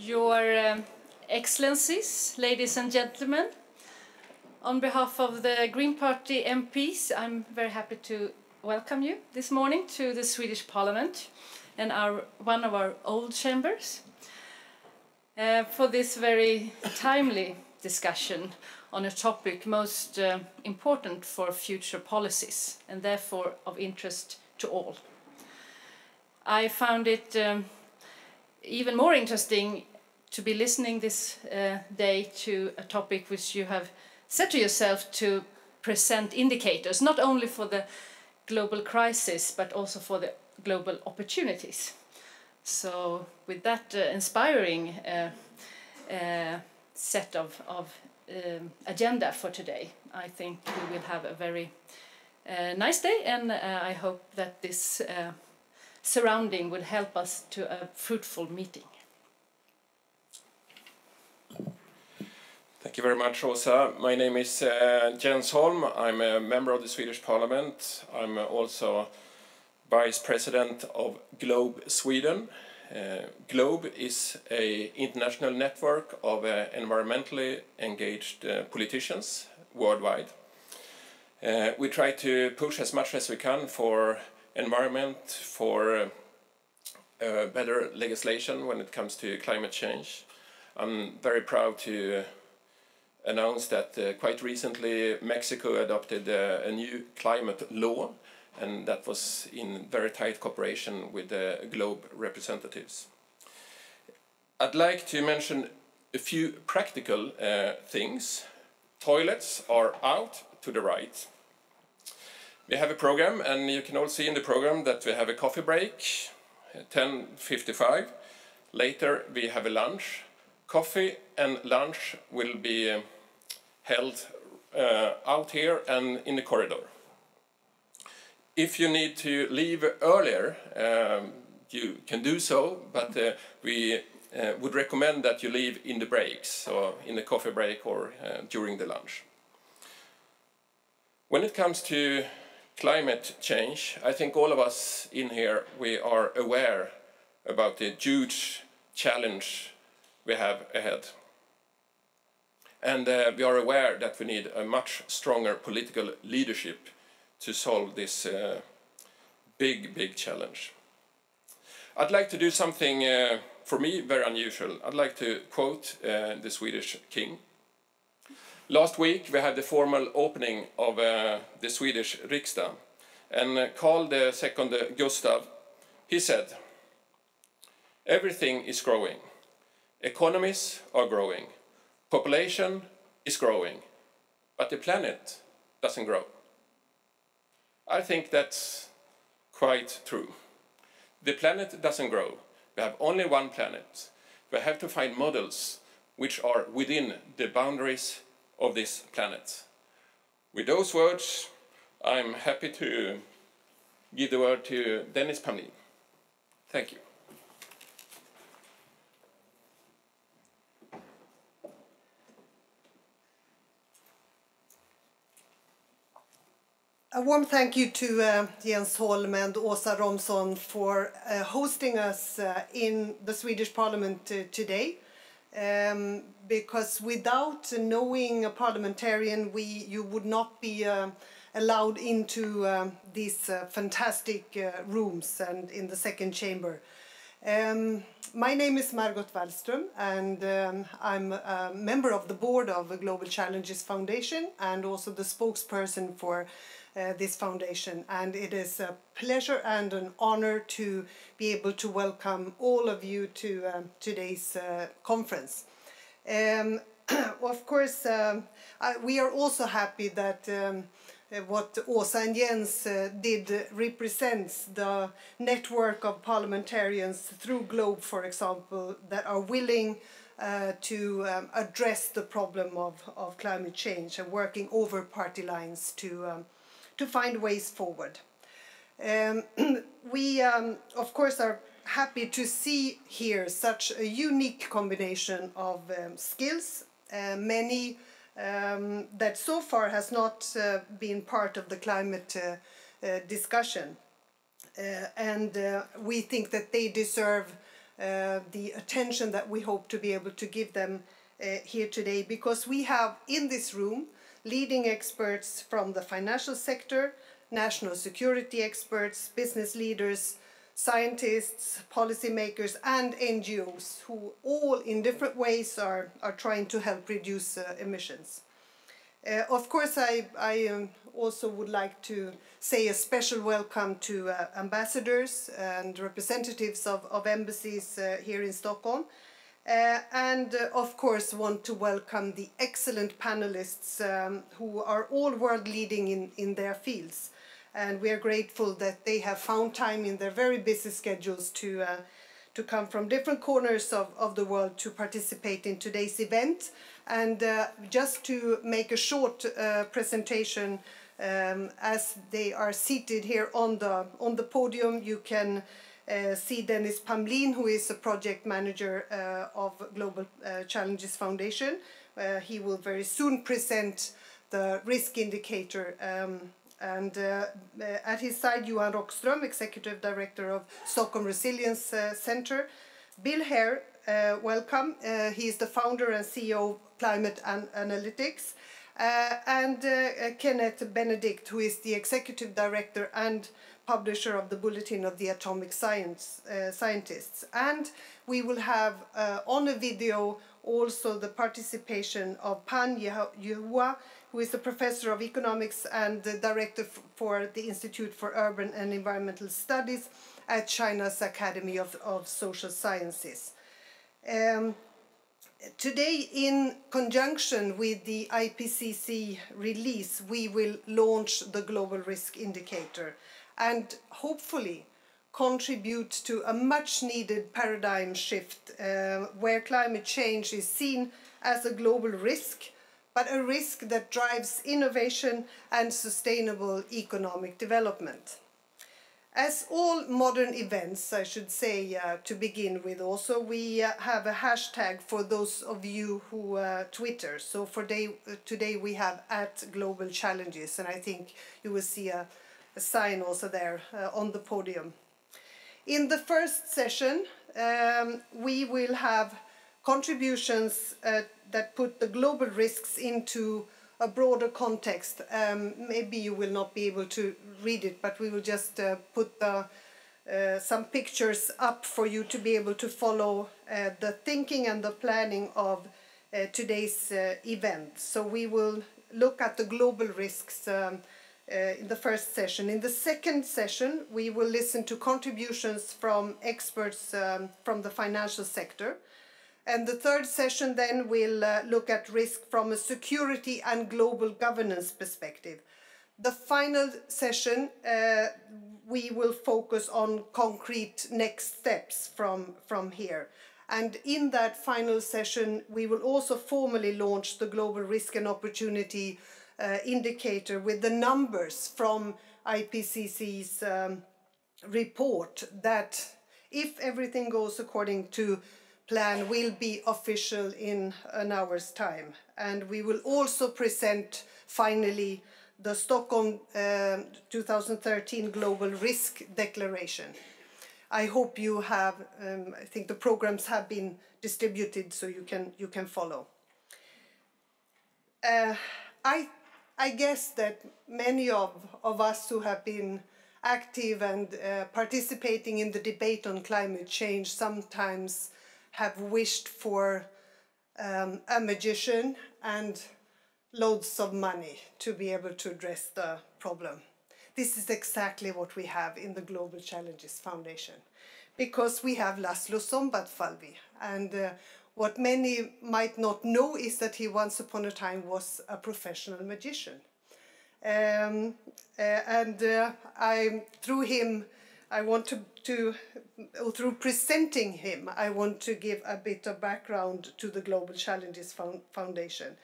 Your Excellencies, ladies and gentlemen, on behalf of the Green Party MPs, I'm very happy to welcome you this morning to the Swedish Parliament and one of our old chambers for this very timely discussion on a topic most important for future policies and therefore of interest to all. I found it even more interesting to be listening this day to a topic which you have set to yourself to present indicators, not only for the global crisis, but also for the global opportunities. So with that inspiring set of agenda for today, I think we will have a very nice day, and I hope that this surrounding will help us to a fruitful meeting. Thank you very much, Åsa. My name is Jens Holm. I'm a member of the Swedish Parliament. I'm also Vice President of GLOBE Sweden. GLOBE is an international network of environmentally engaged politicians worldwide. We try to push as much as we can for environment, for better legislation when it comes to climate change. I'm very proud to announce that quite recently Mexico adopted a new climate law, and that was in very tight cooperation with the GLOBE representatives. I'd like to mention a few practical things. Toilets are out to the right. We have a program, and you can all see in the program that we have a coffee break, 10:55. Later we have a lunch. Coffee and lunch will be held out here and in the corridor. If you need to leave earlier, you can do so, but we would recommend that you leave in the breaks, so in the coffee break or during the lunch. When it comes to climate change, I think all of us in here, we are aware about the huge challenge we have ahead. And we are aware that we need a much stronger political leadership to solve this big challenge. I'd like to do something, for me, very unusual. I'd like to quote the Swedish king. Last week we had the formal opening of the Swedish Riksdag, and Carl II Gustav, he said, "Everything is growing. Economies are growing. Population is growing. But the planet doesn't grow." I think that's quite true. The planet doesn't grow. We have only one planet. We have to find models which are within the boundaries of this planet. With those words, I'm happy to give the word to Dennis Pamlin. Thank you. A warm thank you to Jens Holm and Åsa Romson for hosting us in the Swedish Parliament today. Because without knowing a parliamentarian, you would not be allowed into these fantastic rooms and in the second chamber. My name is Margot Wallström, and I'm a member of the board of the Global Challenges Foundation and also the spokesperson for this foundation, and it is a pleasure and an honor to be able to welcome all of you to today's conference. Of course, we are also happy that what Åsa and Jens did represents the network of parliamentarians through GLOBE, for example, that are willing to address the problem of climate change and working over party lines to find ways forward. We, of course, are happy to see here such a unique combination of skills, many that so far has not been part of the climate discussion. And we think that they deserve the attention that we hope to be able to give them here today, because we have in this room leading experts from the financial sector, national security experts, business leaders, scientists, policymakers and NGOs who all in different ways are trying to help reduce emissions. Of course, I also would like to say a special welcome to ambassadors and representatives of embassies here in Stockholm. And of course want to welcome the excellent panelists who are all world leading in their fields. And we are grateful that they have found time in their very busy schedules to come from different corners of the world to participate in today's event. And just to make a short presentation, as they are seated here on the podium, you can see Dennis Pamlin, who is a project manager of Global Challenges Foundation. He will very soon present the risk indicator. And at his side, Johan Rockström, Executive Director of Stockholm Resilience Center. Bill Hare, welcome. He is the founder and CEO of Climate Analytics. And Kennette Benedict, who is the Executive Director and publisher of the Bulletin of the Atomic Scientists. And we will have on a video also the participation of Jiahua, who is the Professor of Economics and the Director for the Institute for Urban and Environmental Studies at China's Academy of Social Sciences. Today, in conjunction with the IPCC release, we will launch the Global Risk Indicator and hopefully contribute to a much needed paradigm shift where climate change is seen as a global risk, but a risk that drives innovation and sustainable economic development. As all modern events, I should say to begin with also, we have a hashtag for those of you who Twitter. So for today we have @GlobalChallenges, and I think you will see a sign also there on the podium. In the first session, we will have contributions that put the global risks into a broader context. Maybe you will not be able to read it, but we will just put some pictures up for you to be able to follow the thinking and the planning of today's event. So we will look at the global risks in the first session. In the second session, we will listen to contributions from experts from the financial sector. And the third session then will look at risk from a security and global governance perspective. The final session, we will focus on concrete next steps from here. And in that final session, we will also formally launch the Global Risk and Opportunity Indicator with the numbers from IPCC's report that, if everything goes according to plan, will be official in an hour's time. And we will also present finally the Stockholm 2013 Global Risk Declaration. I hope you have, I think the programs have been distributed so you can follow. I guess that many of us who have been active and participating in the debate on climate change sometimes have wished for a magician and loads of money to be able to address the problem. This is exactly what we have in the Global Challenges Foundation, because we have Laszlo Szombatfalvi, and what many might not know is that he once upon a time was a professional magician. Through him, I want through presenting him, I want to give a bit of background to the Global Challenges Foundation.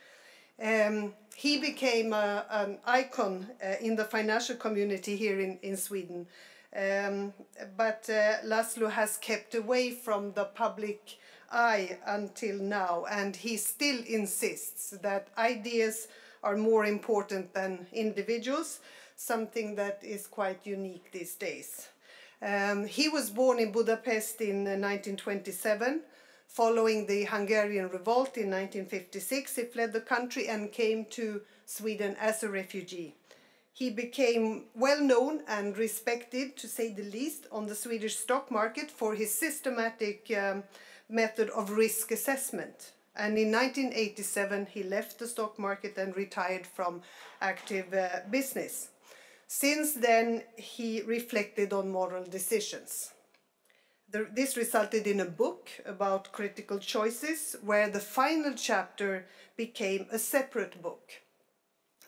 He became an icon in the financial community here in Sweden, but Laszlo has kept away from the public eye until now, and he still insists that ideas are more important than individuals, something that is quite unique these days. He was born in Budapest in 1927. Following the Hungarian revolt in 1956, he fled the country and came to Sweden as a refugee. He became well known and respected, to say the least, on the Swedish stock market for his systematic method of risk assessment. And in 1987, he left the stock market and retired from active business. Since then, he reflected on moral decisions. This resulted in a book about critical choices, where the final chapter became a separate book,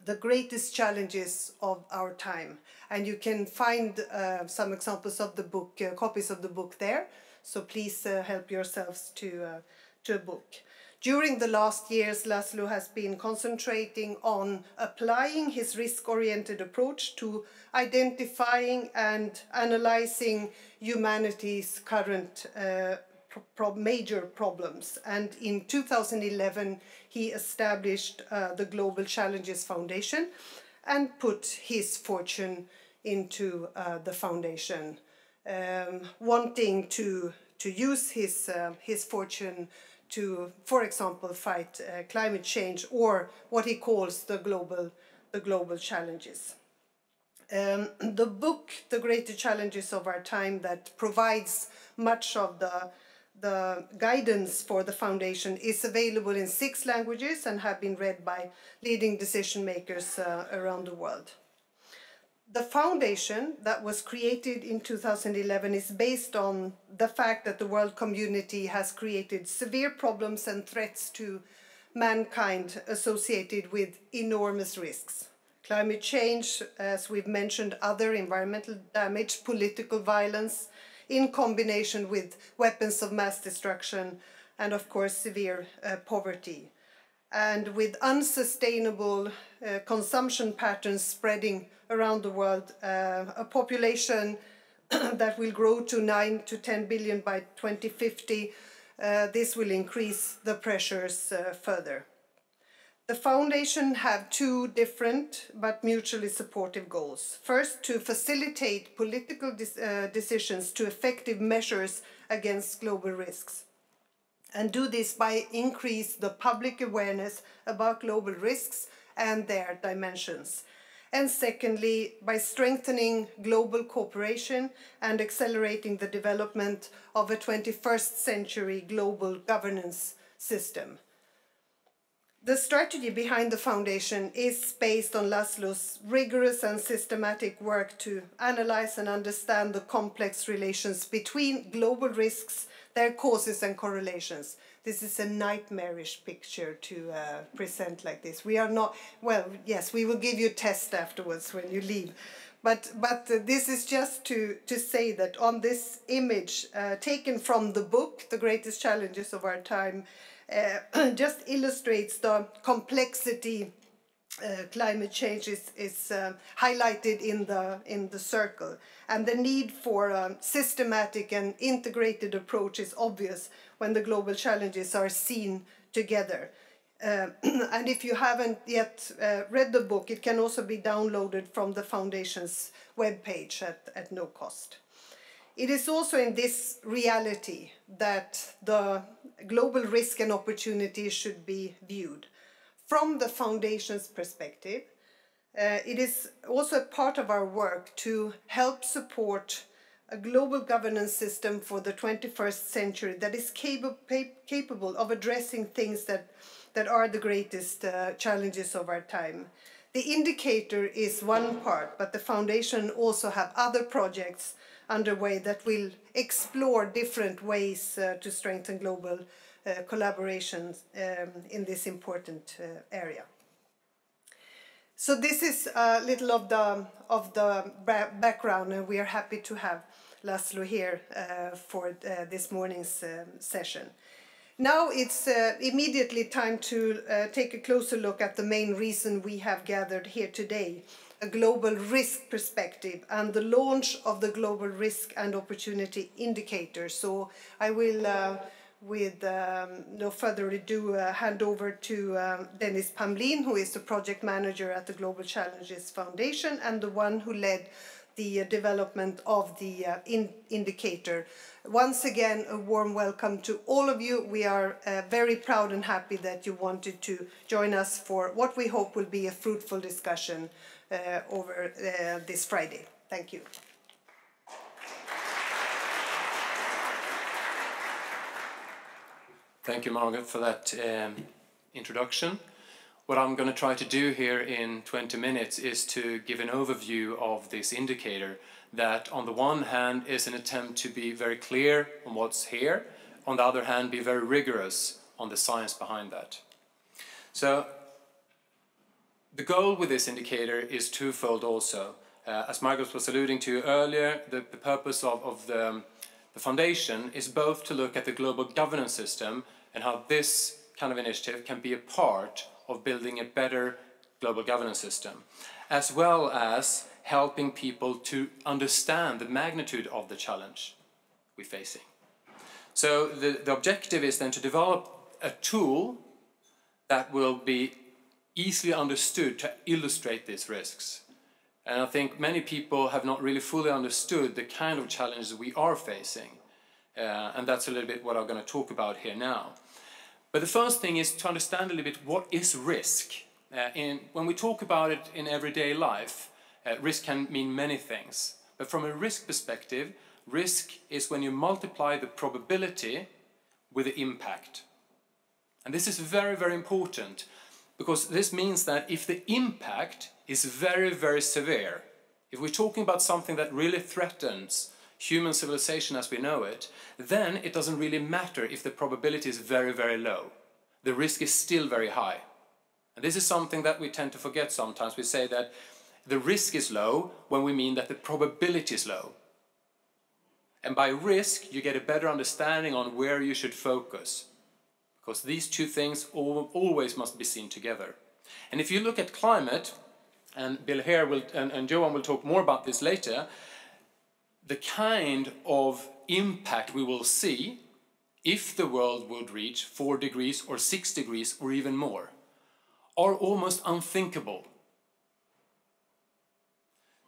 The Greatest Challenges of Our Time. And you can find some examples of the book, copies of the book there. So please help yourselves to a book. During the last years, Laszlo has been concentrating on applying his risk-oriented approach to identifying and analyzing humanity's current major problems. And in 2011, he established the Global Challenges Foundation and put his fortune into the foundation, wanting to use his fortune to, for example, fight climate change, or what he calls the global challenges. The book, The Greatest Challenges of Our Time, that provides much of the guidance for the foundation, is available in 6 languages and have been read by leading decision makers around the world. The foundation that was created in 2011 is based on the fact that the world community has created severe problems and threats to mankind associated with enormous risks. Climate change, as we've mentioned, other environmental damage, political violence, in combination with weapons of mass destruction, and of course severe poverty. And with unsustainable consumption patterns spreading around the world, a population that will grow to 9 to 10 billion by 2050, this will increase the pressures further. The foundation have 2 different but mutually supportive goals. First, to facilitate political decisions to effective measures against global risks, and do this by increase the public awareness about global risks and their dimensions. And secondly, by strengthening global cooperation and accelerating the development of a 21st century global governance system. The strategy behind the foundation is based on Laszlo's rigorous and systematic work to analyze and understand the complex relations between global risks, their causes and correlations. This is a nightmarish picture to present like this. We are not, well, yes, we will give you a test afterwards when you leave. But this is just to say that on this image taken from the book, The Greatest Challenges of Our Time, just illustrates the complexity climate change is highlighted in the circle, and the need for a systematic and integrated approach is obvious when the global challenges are seen together. And if you haven't yet read the book, it can also be downloaded from the Foundation's webpage at no cost. It is also in this reality that the global risk and opportunities should be viewed. From the Foundation's perspective, it is also a part of our work to help support a global governance system for the 21st century that is capable of addressing things that are the greatest challenges of our time. The indicator is one part, but the Foundation also have other projects underway that will explore different ways to strengthen global collaborations in this important area. So this is a little of the background, and we are happy to have Laszlo here for this morning's session. Now it's immediately time to take a closer look at the main reason we have gathered here today, a global risk perspective and the launch of the Global Risk and Opportunity Indicator. So I will, with no further ado, hand over to Dennis Pamlin, who is the project manager at the Global Challenges Foundation and the one who led the development of the indicator. Once again, a warm welcome to all of you. We are very proud and happy that you wanted to join us for what we hope will be a fruitful discussion over this Friday. Thank you. Thank you, Margot, for that introduction. What I'm going to try to do here in 20 minutes is to give an overview of this indicator that on the one hand is an attempt to be very clear on what's here, on the other hand be very rigorous on the science behind that. So the goal with this indicator is twofold also. As Margot was alluding to earlier, the purpose of the foundation is both to look at the global governance system and how this kind of initiative can be a part of building a better global governance system, as well as helping people to understand the magnitude of the challenge we're facing. So the objective is then to develop a tool that will be easily understood to illustrate these risks. And I think many people have not really fully understood the kind of challenges we are facing. And that's a little bit what I'm going to talk about here now. But the first thing is to understand a little bit what is risk. When we talk about it in everyday life, risk can mean many things. But from a risk perspective, risk is when you multiply the probability with the impact. And this is very, very important, because this means that if the impact is very, very severe, if we're talking about something that really threatens human civilization as we know it, then it doesn't really matter if the probability is very, very low. The risk is still very high. And this is something that we tend to forget sometimes. We say that the risk is low when we mean that the probability is low. And by risk, you get a better understanding on where you should focus, because these two things always must be seen together. And if you look at climate, and Bill Hare will, and Johan will talk more about this later, the kind of impact we will see if the world would reach 4 degrees or 6 degrees or even more are almost unthinkable.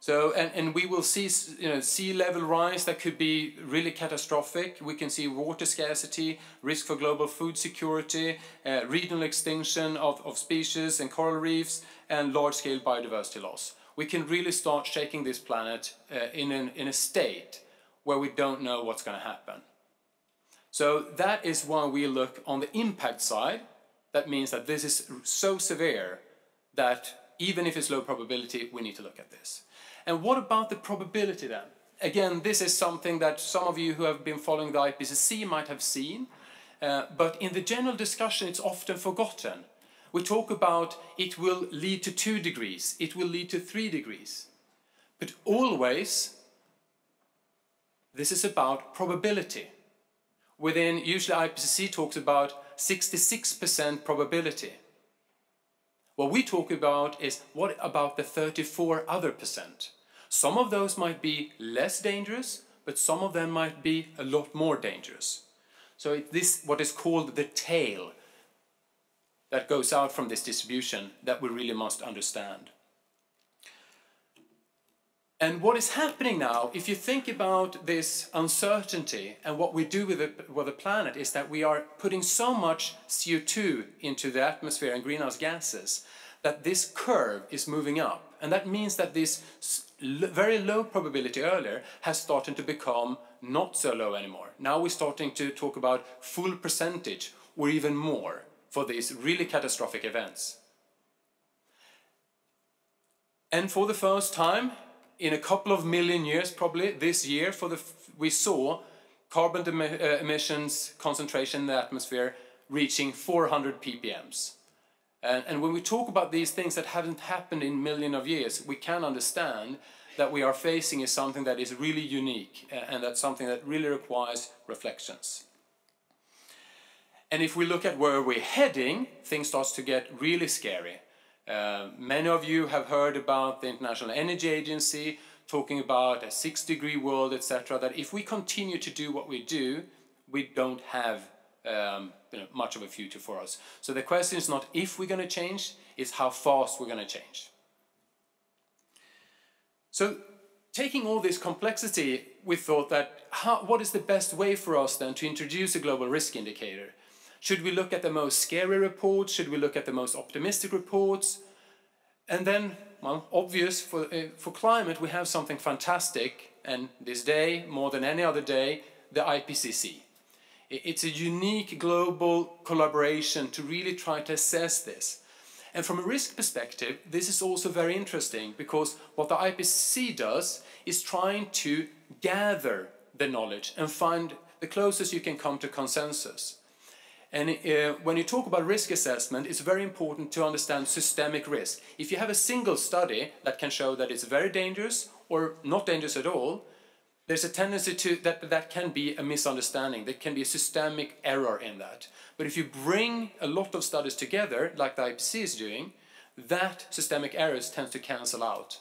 So, and we will see, sea level rise that could be really catastrophic. We can see water scarcity, risk for global food security, regional extinction of species and coral reefs, and large-scale biodiversity loss. We can really start shaking this planet in a state where we don't know what's going to happen. So that is why we look on the impact side. That means that this is so severe that even if it's low probability, we need to look at this. And what about the probability then? Again, this is something that some of you who have been following the IPCC might have seen, but in the general discussion it's often forgotten. We talk about it will lead to 2 degrees, it will lead to 3 degrees. But always, this is about probability. Usually IPCC talks about 66% probability. What we talk about is what about the 34 other percent? Some of those might be less dangerous, but some of them might be a lot more dangerous. So this what is called the tail that goes out from this distribution that we really must understand. And what is happening now, if you think about this uncertainty and what we do with the planet, is that we are putting so much CO2 into the atmosphere and greenhouse gases that this curve is moving up. And that means that this very low probability earlier has started to become not so low anymore. Now we're starting to talk about full percentage or even more for these really catastrophic events. And for the first time, in a couple of million years, probably this year, we saw carbon emissions concentration in the atmosphere reaching 400 ppms. And when we talk about these things that haven't happened in millions of years, we can understand that we are facing is something that is really unique, and that's something that really requires reflections. And if we look at where we're heading, things start to get really scary. Many of you have heard about the International Energy Agency talking about a 6-degree world, etc. That if we continue to do what we do, we don't have much of a future for us. So the question is not if we're going to change, it's how fast we're going to change. So taking all this complexity, we thought that what is the best way for us then to introduce a global risk indicator? Should we look at the most scary reports? Should we look at the most optimistic reports? And then, well, obvious for climate, we have something fantastic, and this day, more than any other day, the IPCC. It's a unique global collaboration to really try to assess this. And from a risk perspective, this is also very interesting, because what the IPCC does is trying to gather the knowledge and find the closest you can come to consensus. And when you talk about risk assessment, it's very important to understand systemic risk. If you have a single study that can show that it's very dangerous or not dangerous at all, there's a tendency to that can be a misunderstanding. There can be a systemic error in that. But if you bring a lot of studies together, like the IPCC is doing, that systemic errors tends to cancel out.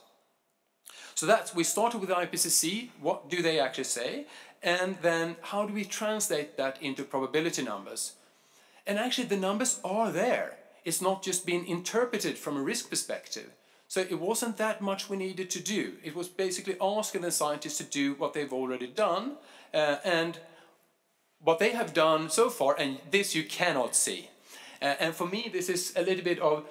So we started with the IPCC. What do they actually say? And then how do we translate that into probability numbers? And actually the numbers are there. It's not just being interpreted from a risk perspective. So it wasn't that much we needed to do. It was basically asking the scientists to do what they've already done. And what they have done so far, and this you cannot see. And for me, this is a little bit of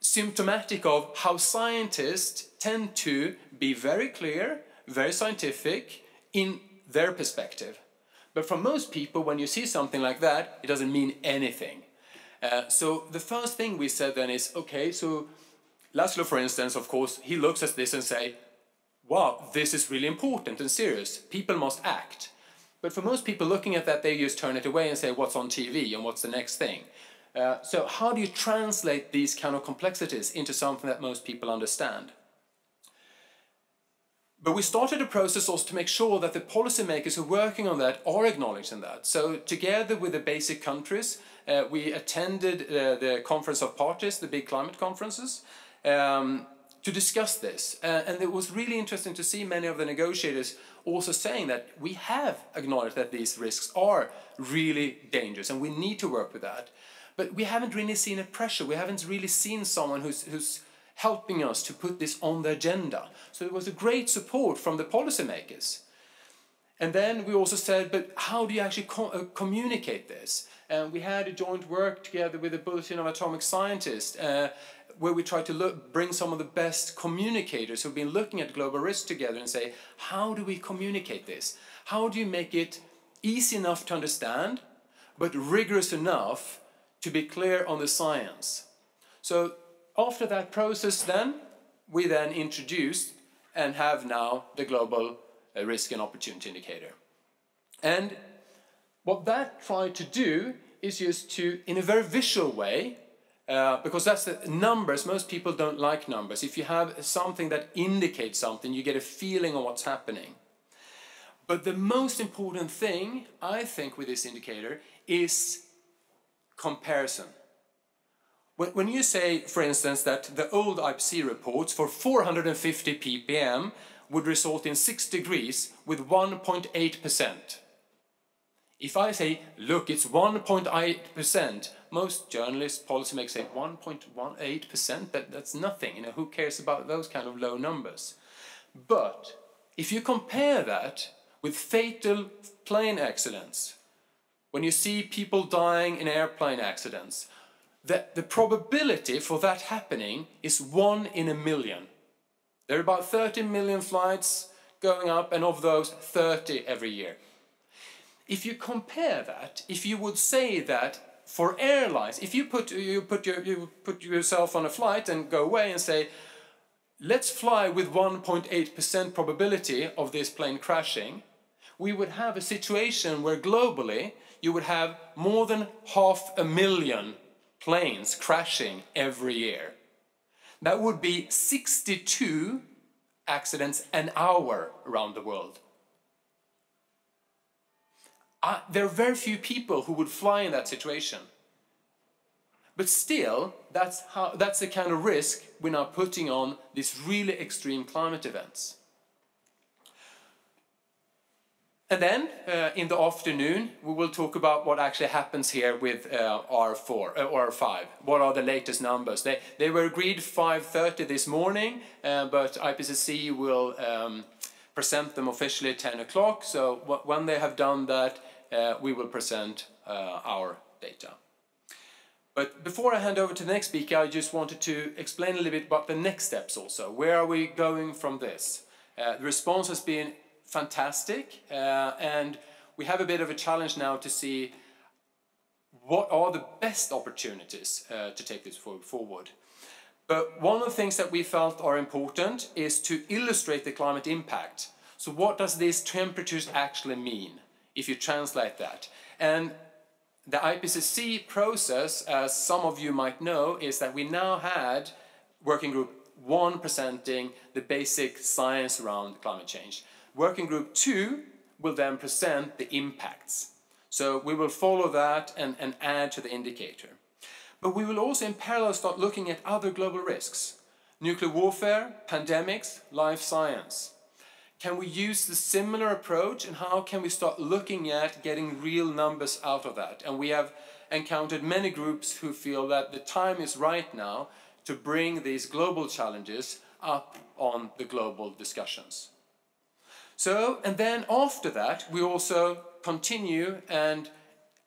symptomatic of how scientists tend to be very clear, very scientific in their perspective. But for most people, when you see something like that, it doesn't mean anything. So the first thing we said then is, okay, so Laszlo, for instance, of course, he looks at this and say, wow, this is really important and serious. People must act. But for most people looking at that, they just turn it away and say, what's on TV and what's the next thing? So how do you translate these kind of complexities into something that most people understand? But we started a process also to make sure that the policymakers who are working on that are acknowledging that. So together with the basic countries, we attended the Conference of Parties, the big climate conferences, to discuss this. And it was really interesting to see many of the negotiators also saying that we have acknowledged that these risks are really dangerous and we need to work with that. But we haven't really seen a pressure. We haven't really seen someone who's helping us to put this on the agenda. So it was a great support from the policymakers. And then we also said, but how do you actually communicate this? And we had a joint work together with the Bulletin of Atomic Scientists, where we tried to bring some of the best communicators who've been looking at global risk together and say, how do we communicate this? How do you make it easy enough to understand, but rigorous enough to be clear on the science? So after that process then, we then introduced and have now the Global Risk and Opportunity Indicator. And what that tried to do is just to, in a very visual way, because that's the numbers, most people don't like numbers. If you have something that indicates something, you get a feeling of what's happening. But the most important thing, I think, with this indicator is comparison. When you say, for instance, that the old IPCC reports for 450 ppm would result in 6 degrees with 1.8%. If I say, look, it's 1.8%, most journalists, policymakers say 1.18%, that's nothing. You know, who cares about those kind of low numbers? But if you compare that with fatal plane accidents, when you see people dying in airplane accidents, the probability for that happening is 1 in a million. There are about 30 million flights going up, and of those, 30 every year. If you compare that, if you would say that for airlines, if you put yourself on a flight and go away and say, let's fly with 1.8% probability of this plane crashing, we would have a situation where globally you would have more than 500,000 planes crashing every year. That would be 62 accidents an hour around the world. There are very few people who would fly in that situation. But still, that's the kind of risk we're now putting on these really extreme climate events. And then, in the afternoon, we will talk about what actually happens here with R4 or R5. What are the latest numbers? They were agreed 5:30 this morning, but IPCC will present them officially at 10 o'clock. So when they have done that, we will present our data. But before I hand over to the next speaker, I just wanted to explain a little bit about the next steps also. Where are we going from this? The response has been fantastic, and we have a bit of a challenge now to see what are the best opportunities to take this forward. But one of the things that we felt are important is to illustrate the climate impact. So what does these temperatures actually mean, if you translate that? And the IPCC process, as some of you might know, is that we now had Working Group 1 presenting the basic science around climate change. Working Group 2 will then present the impacts. So we will follow that and add to the indicator. But we will also in parallel start looking at other global risks. Nuclear warfare, pandemics, life science. Can we use the similar approach, and how can we start looking at getting real numbers out of that? And we have encountered many groups who feel that the time is right now to bring these global challenges up on the global discussions. So, and then after that, we also continue, and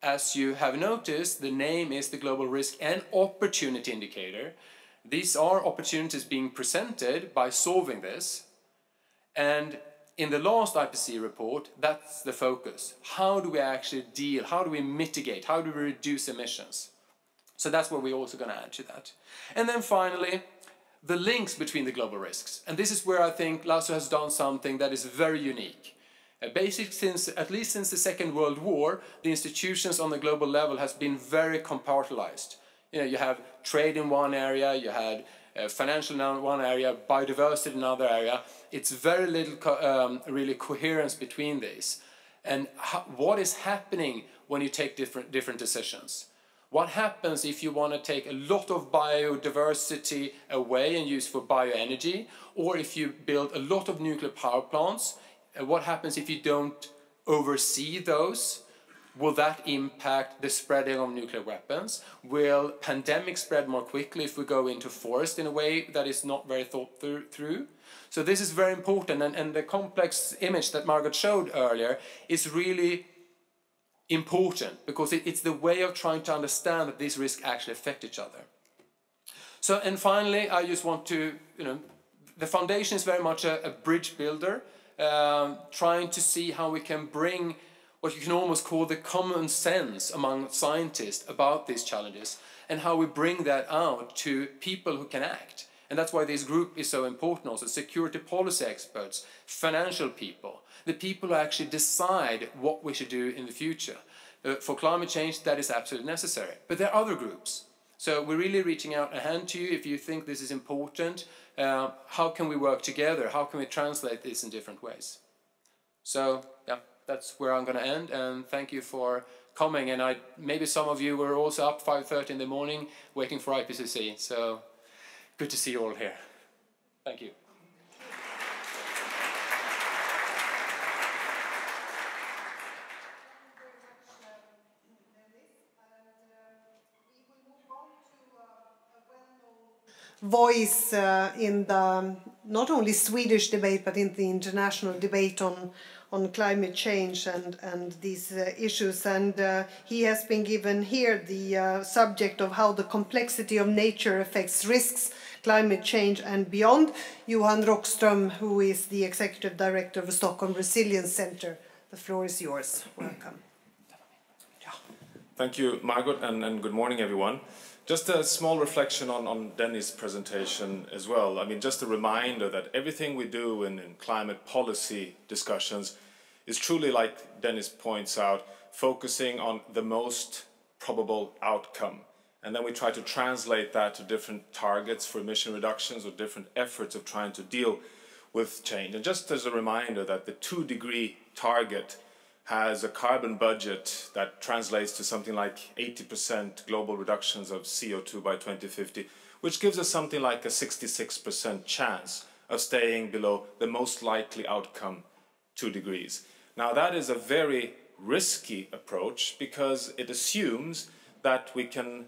as you have noticed, the name is the Global Risk and Opportunity Indicator. These are opportunities being presented by solving this. And in the last IPCC report, that's the focus. How do we actually deal? How do we mitigate? How do we reduce emissions? So that's what we're also going to add to that. And then finally, the links between the global risks. And this is where I think Lasso has done something that is very unique. Basically, at least since the Second World War, the institutions on the global level has been very compartmentalized. You know, you have trade in one area, you had financial in one area, biodiversity in another area. It's very little really coherence between these. And what is happening when you take different decisions? What happens if you want to take a lot of biodiversity away and use for bioenergy, or if you build a lot of nuclear power plants? What happens if you don't oversee those? Will that impact the spreading of nuclear weapons? Will pandemics spread more quickly if we go into forest in a way that is not very thought through? So this is very important, and the complex image that Margot showed earlier is really important, because it's the way of trying to understand that these risks actually affect each other. So, and finally, I just want to, the foundation is very much a bridge builder, trying to see how we can bring what you can almost call the common sense among scientists about these challenges, and how we bring that out to people who can act. And that's why this group is so important also. Security policy experts, financial people, the people who actually decide what we should do in the future. For climate change, that is absolutely necessary. But there are other groups. So we're really reaching out a hand to you if you think this is important. How can we work together? How can we translate this in different ways? So, yeah, that's where I'm going to end. And thank you for coming. And maybe some of you were also up 5:30 in the morning waiting for IPCC. So, good to see you all here. Thank you. Voice in the not only Swedish debate but in the international debate on climate change and these issues, and he has been given here the subject of how the complexity of nature affects risks, climate change and beyond. Johan Rockström, who is the Executive Director of the Stockholm Resilience Center. The floor is yours. Welcome. Thank you, Margot, and good morning, everyone. Just a small reflection on Dennis' presentation as well. I mean, just a reminder that everything we do in climate policy discussions is truly, like Dennis points out, focusing on the most probable outcome. And then we try to translate that to different targets for emission reductions or different efforts of trying to deal with change. And just as a reminder that the 2-degree target has a carbon budget that translates to something like 80% global reductions of CO2 by 2050, which gives us something like a 66% chance of staying below the most likely outcome, 2 degrees. Now that is a very risky approach because it assumes that we can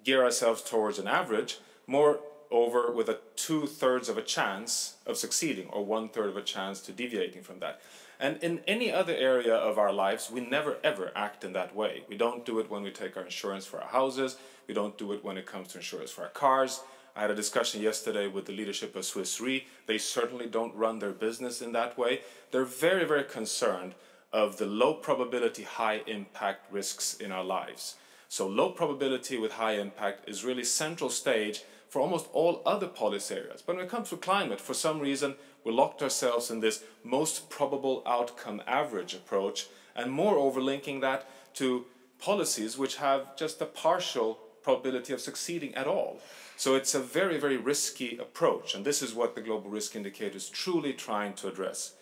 gear ourselves towards an average. More over with a 2/3 of a chance of succeeding, or 1/3 of a chance to deviating from that. And in any other area of our lives, we never ever act in that way. We don't do it when we take our insurance for our houses. We don't do it when it comes to insurance for our cars. I had a discussion yesterday with the leadership of Swiss Re. They certainly don't run their business in that way. They're very, very concerned of the low probability, high impact risks in our lives. So low probability with high impact is really central stage for almost all other policy areas. But when it comes to climate, for some reason, we locked ourselves in this most probable outcome average approach, and moreover linking that to policies which have just a partial probability of succeeding at all. So it's a very, very risky approach, and this is what the Global Risk Indicator is truly trying to address.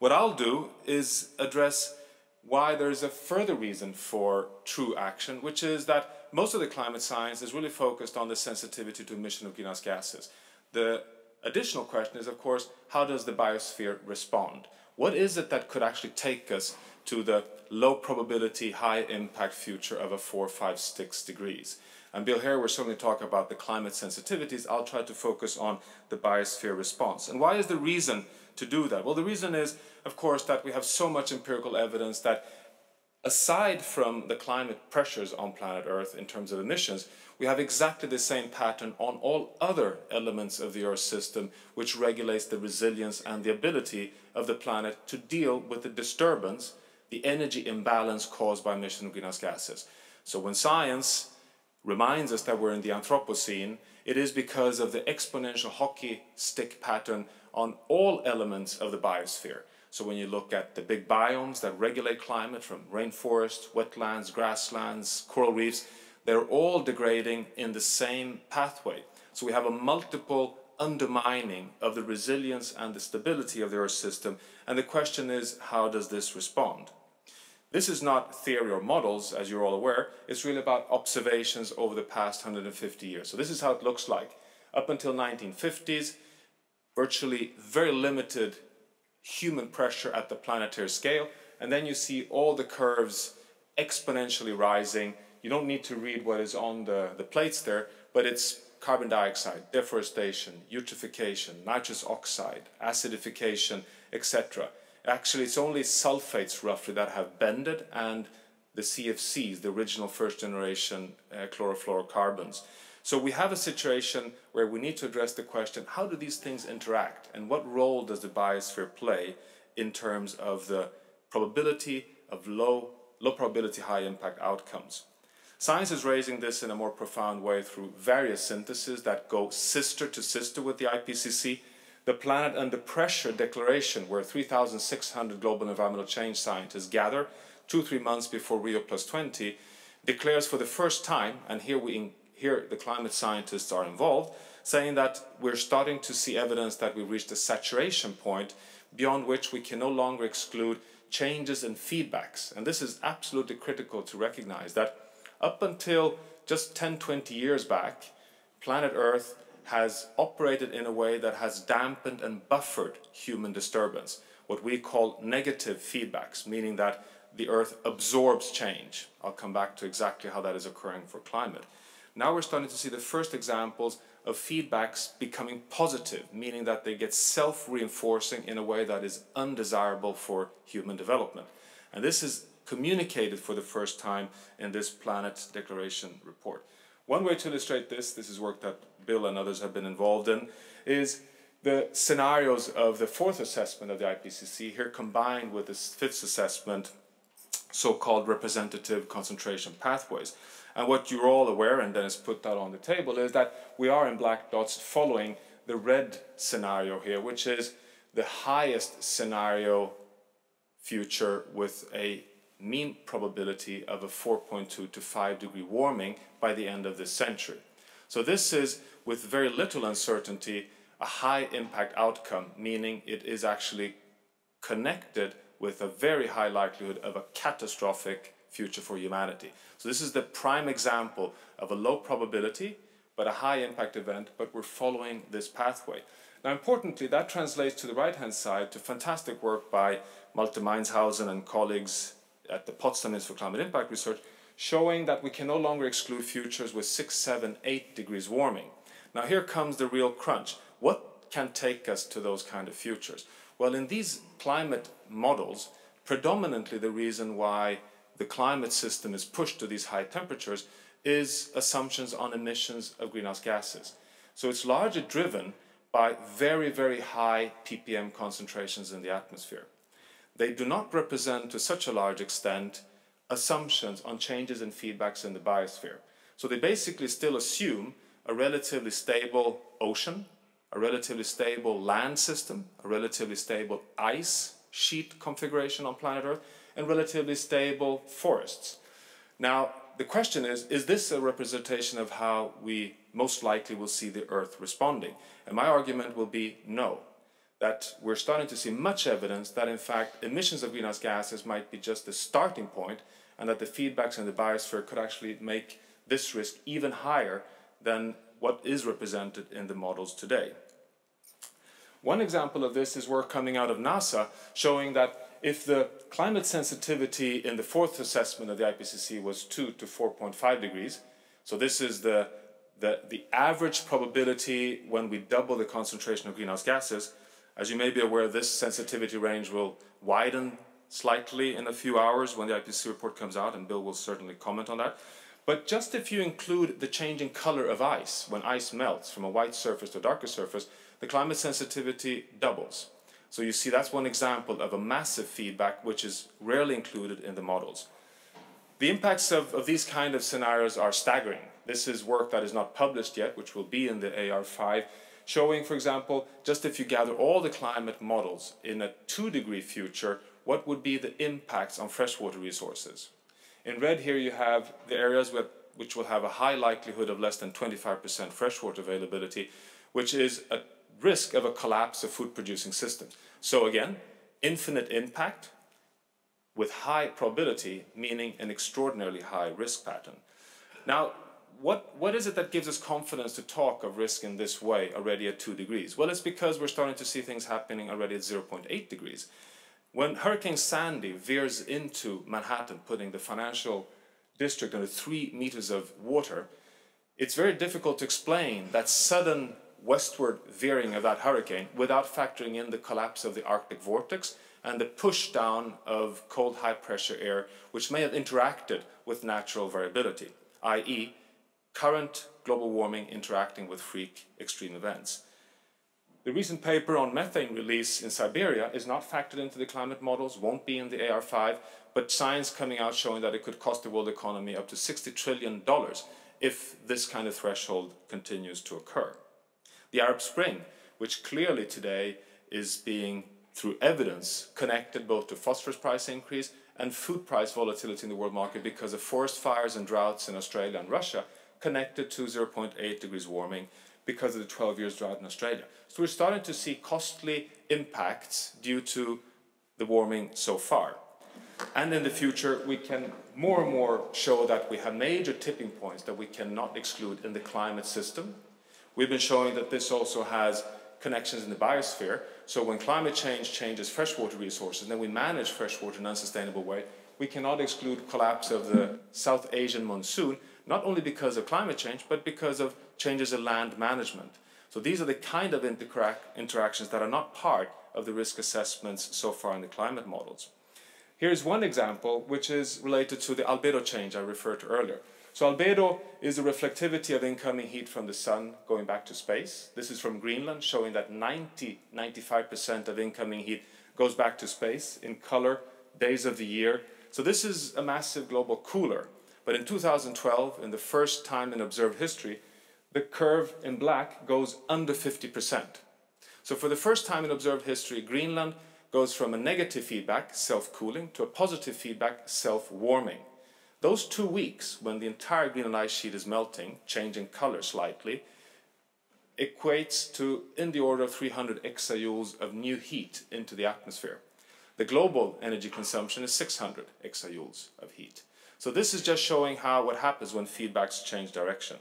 What I'll do is address why there is a further reason for true action, which is that most of the climate science is really focused on the sensitivity to emission of greenhouse gases. The additional question is, of course, how does the biosphere respond? What is it that could actually take us to the low probability, high impact future of a 4, 5, 6 degrees? And Bill Hare, we're certainly talking about the climate sensitivities. I'll try to focus on the biosphere response. And why is the reason to do that? Well, the reason is, of course, that we have so much empirical evidence that aside from the climate pressures on planet Earth in terms of emissions, we have exactly the same pattern on all other elements of the Earth system, which regulates the resilience and the ability of the planet to deal with the disturbance, the energy imbalance caused by emission of greenhouse gases. So when science reminds us that we're in the Anthropocene, it is because of the exponential hockey stick pattern on all elements of the biosphere. So when you look at the big biomes that regulate climate, from rainforests, wetlands, grasslands, coral reefs, they're all degrading in the same pathway. So we have a multiple undermining of the resilience and the stability of the Earth system. And the question is, how does this respond? This is not theory or models, as you're all aware. It's really about observations over the past 150 years. So this is how it looks like. Up until 1950s, virtually very limited human pressure at the planetary scale, and then you see all the curves exponentially rising. You don't need to read what is on the plates there, but it's carbon dioxide, deforestation, eutrophication, nitrous oxide, acidification, etc. Actually, it's only sulfates roughly that have bended, and the CFCs, the original first generation chlorofluorocarbons. So we have a situation where we need to address the question, how do these things interact, and what role does the biosphere play in terms of the probability of low probability, high impact outcomes? Science is raising this in a more profound way through various syntheses that go sister to sister with the IPCC. The Planet Under Pressure Declaration, where 3,600 global environmental change scientists gather 2-3 months before Rio+20, declares for the first time, and here the climate scientists are involved, saying that we're starting to see evidence that we've reached a saturation point beyond which we can no longer exclude changes and feedbacks. And this is absolutely critical to recognize that up until just 10-20 years back, planet Earth has operated in a way that has dampened and buffered human disturbance, what we call negative feedbacks, meaning that the Earth absorbs change. I'll come back to exactly how that is occurring for climate. Now we're starting to see the first examples of feedbacks becoming positive, meaning that they get self-reinforcing in a way that is undesirable for human development. And this is communicated for the first time in this Planet Declaration report. One way to illustrate this is work that Bill and others have been involved in, is the scenarios of the fourth assessment of the IPCC here combined with the fifth assessment, so-called representative concentration pathways. And what you're all aware, and Dennis put that on the table, is that we are in black dots following the red scenario here, which is the highest scenario future with a mean probability of a 4.2 to 5 degree warming by the end of this century. So this is, with very little uncertainty, a high impact outcome, meaning it is actually connected with a very high likelihood of a catastrophic future for humanity. So this is the prime example of a low probability but a high impact event, but we're following this pathway. Now importantly, that translates to the right hand side to fantastic work by Malte Meinshausen and colleagues at the Potsdam Institute for Climate Impact Research, showing that we can no longer exclude futures with 6, 7, 8 degrees warming. Now here comes the real crunch. What can take us to those kind of futures? Well, in these climate models, predominantly the reason why the climate system is pushed to these high temperatures is assumptions on emissions of greenhouse gases. So it's largely driven by very, very high ppm concentrations in the atmosphere. They do not represent to such a large extent assumptions on changes in feedbacks in the biosphere. So they basically still assume a relatively stable ocean, a relatively stable land system, a relatively stable ice sheet configuration on planet Earth, and relatively stable forests. Now, the question is this a representation of how we most likely will see the Earth responding? And my argument will be no, that we're starting to see much evidence that in fact emissions of greenhouse gases might be just the starting point, and that the feedbacks in the biosphere could actually make this risk even higher than what is represented in the models today. One example of this is work coming out of NASA showing that if the climate sensitivity in the fourth assessment of the IPCC was 2 to 4.5 degrees, so this is the average probability when we double the concentration of greenhouse gases. As you may be aware, this sensitivity range will widen slightly in a few hours when the IPCC report comes out, and Bill will certainly comment on that. But just if you include the changing color of ice, when ice melts from a white surface to a darker surface, the climate sensitivity doubles. So you see that's one example of a massive feedback which is rarely included in the models. The impacts of these kind of scenarios are staggering. This is work that is not published yet, which will be in the AR5, showing, for example, just if you gather all the climate models in a 2-degree future, what would be the impacts on freshwater resources. In red here you have the areas which will have a high likelihood of less than 25% freshwater availability, which is a risk of a collapse of food-producing systems. So again, infinite impact with high probability, meaning an extraordinarily high risk pattern. Now, what is it that gives us confidence to talk of risk in this way already at 2 degrees? Well, it's because we're starting to see things happening already at 0.8 degrees. When Hurricane Sandy veers into Manhattan, putting the financial district under 3 meters of water, it's very difficult to explain that sudden westward veering of that hurricane without factoring in the collapse of the Arctic vortex and the push down of cold high pressure air which may have interacted with natural variability, i.e. current global warming interacting with freak extreme events. The recent paper on methane release in Siberia is not factored into the climate models, won't be in the AR5, but science coming out showing that it could cost the world economy up to $60 trillion if this kind of threshold continues to occur. The Arab Spring, which clearly today is being, through evidence, connected both to phosphorus price increase and food price volatility in the world market because of forest fires and droughts in Australia and Russia, connected to 0.8 degrees warming because of the 12 years drought in Australia. So we're starting to see costly impacts due to the warming so far. And in the future, we can more and more show that we have major tipping points that we cannot exclude in the climate system. We've been showing that this also has connections in the biosphere. So when climate change changes freshwater resources, and then we manage freshwater in an unsustainable way, we cannot exclude collapse of the South Asian monsoon, not only because of climate change, but because of changes in land management. So these are the kind of interactions that are not part of the risk assessments so far in the climate models. Here's one example which is related to the albedo change I referred to earlier. So albedo is the reflectivity of incoming heat from the sun going back to space. This is from Greenland, showing that 95% of incoming heat goes back to space in color, days of the year. So this is a massive global cooler. But in 2012, in the first time in observed history, the curve in black goes under 50%. So for the first time in observed history, Greenland goes from a negative feedback, self-cooling, to a positive feedback, self-warming. Those 2 weeks, when the entire Greenland ice sheet is melting, changing color slightly, equates to in the order of 300 exajoules of new heat into the atmosphere. The global energy consumption is 600 exajoules of heat. So this is just showing what happens when feedbacks change direction.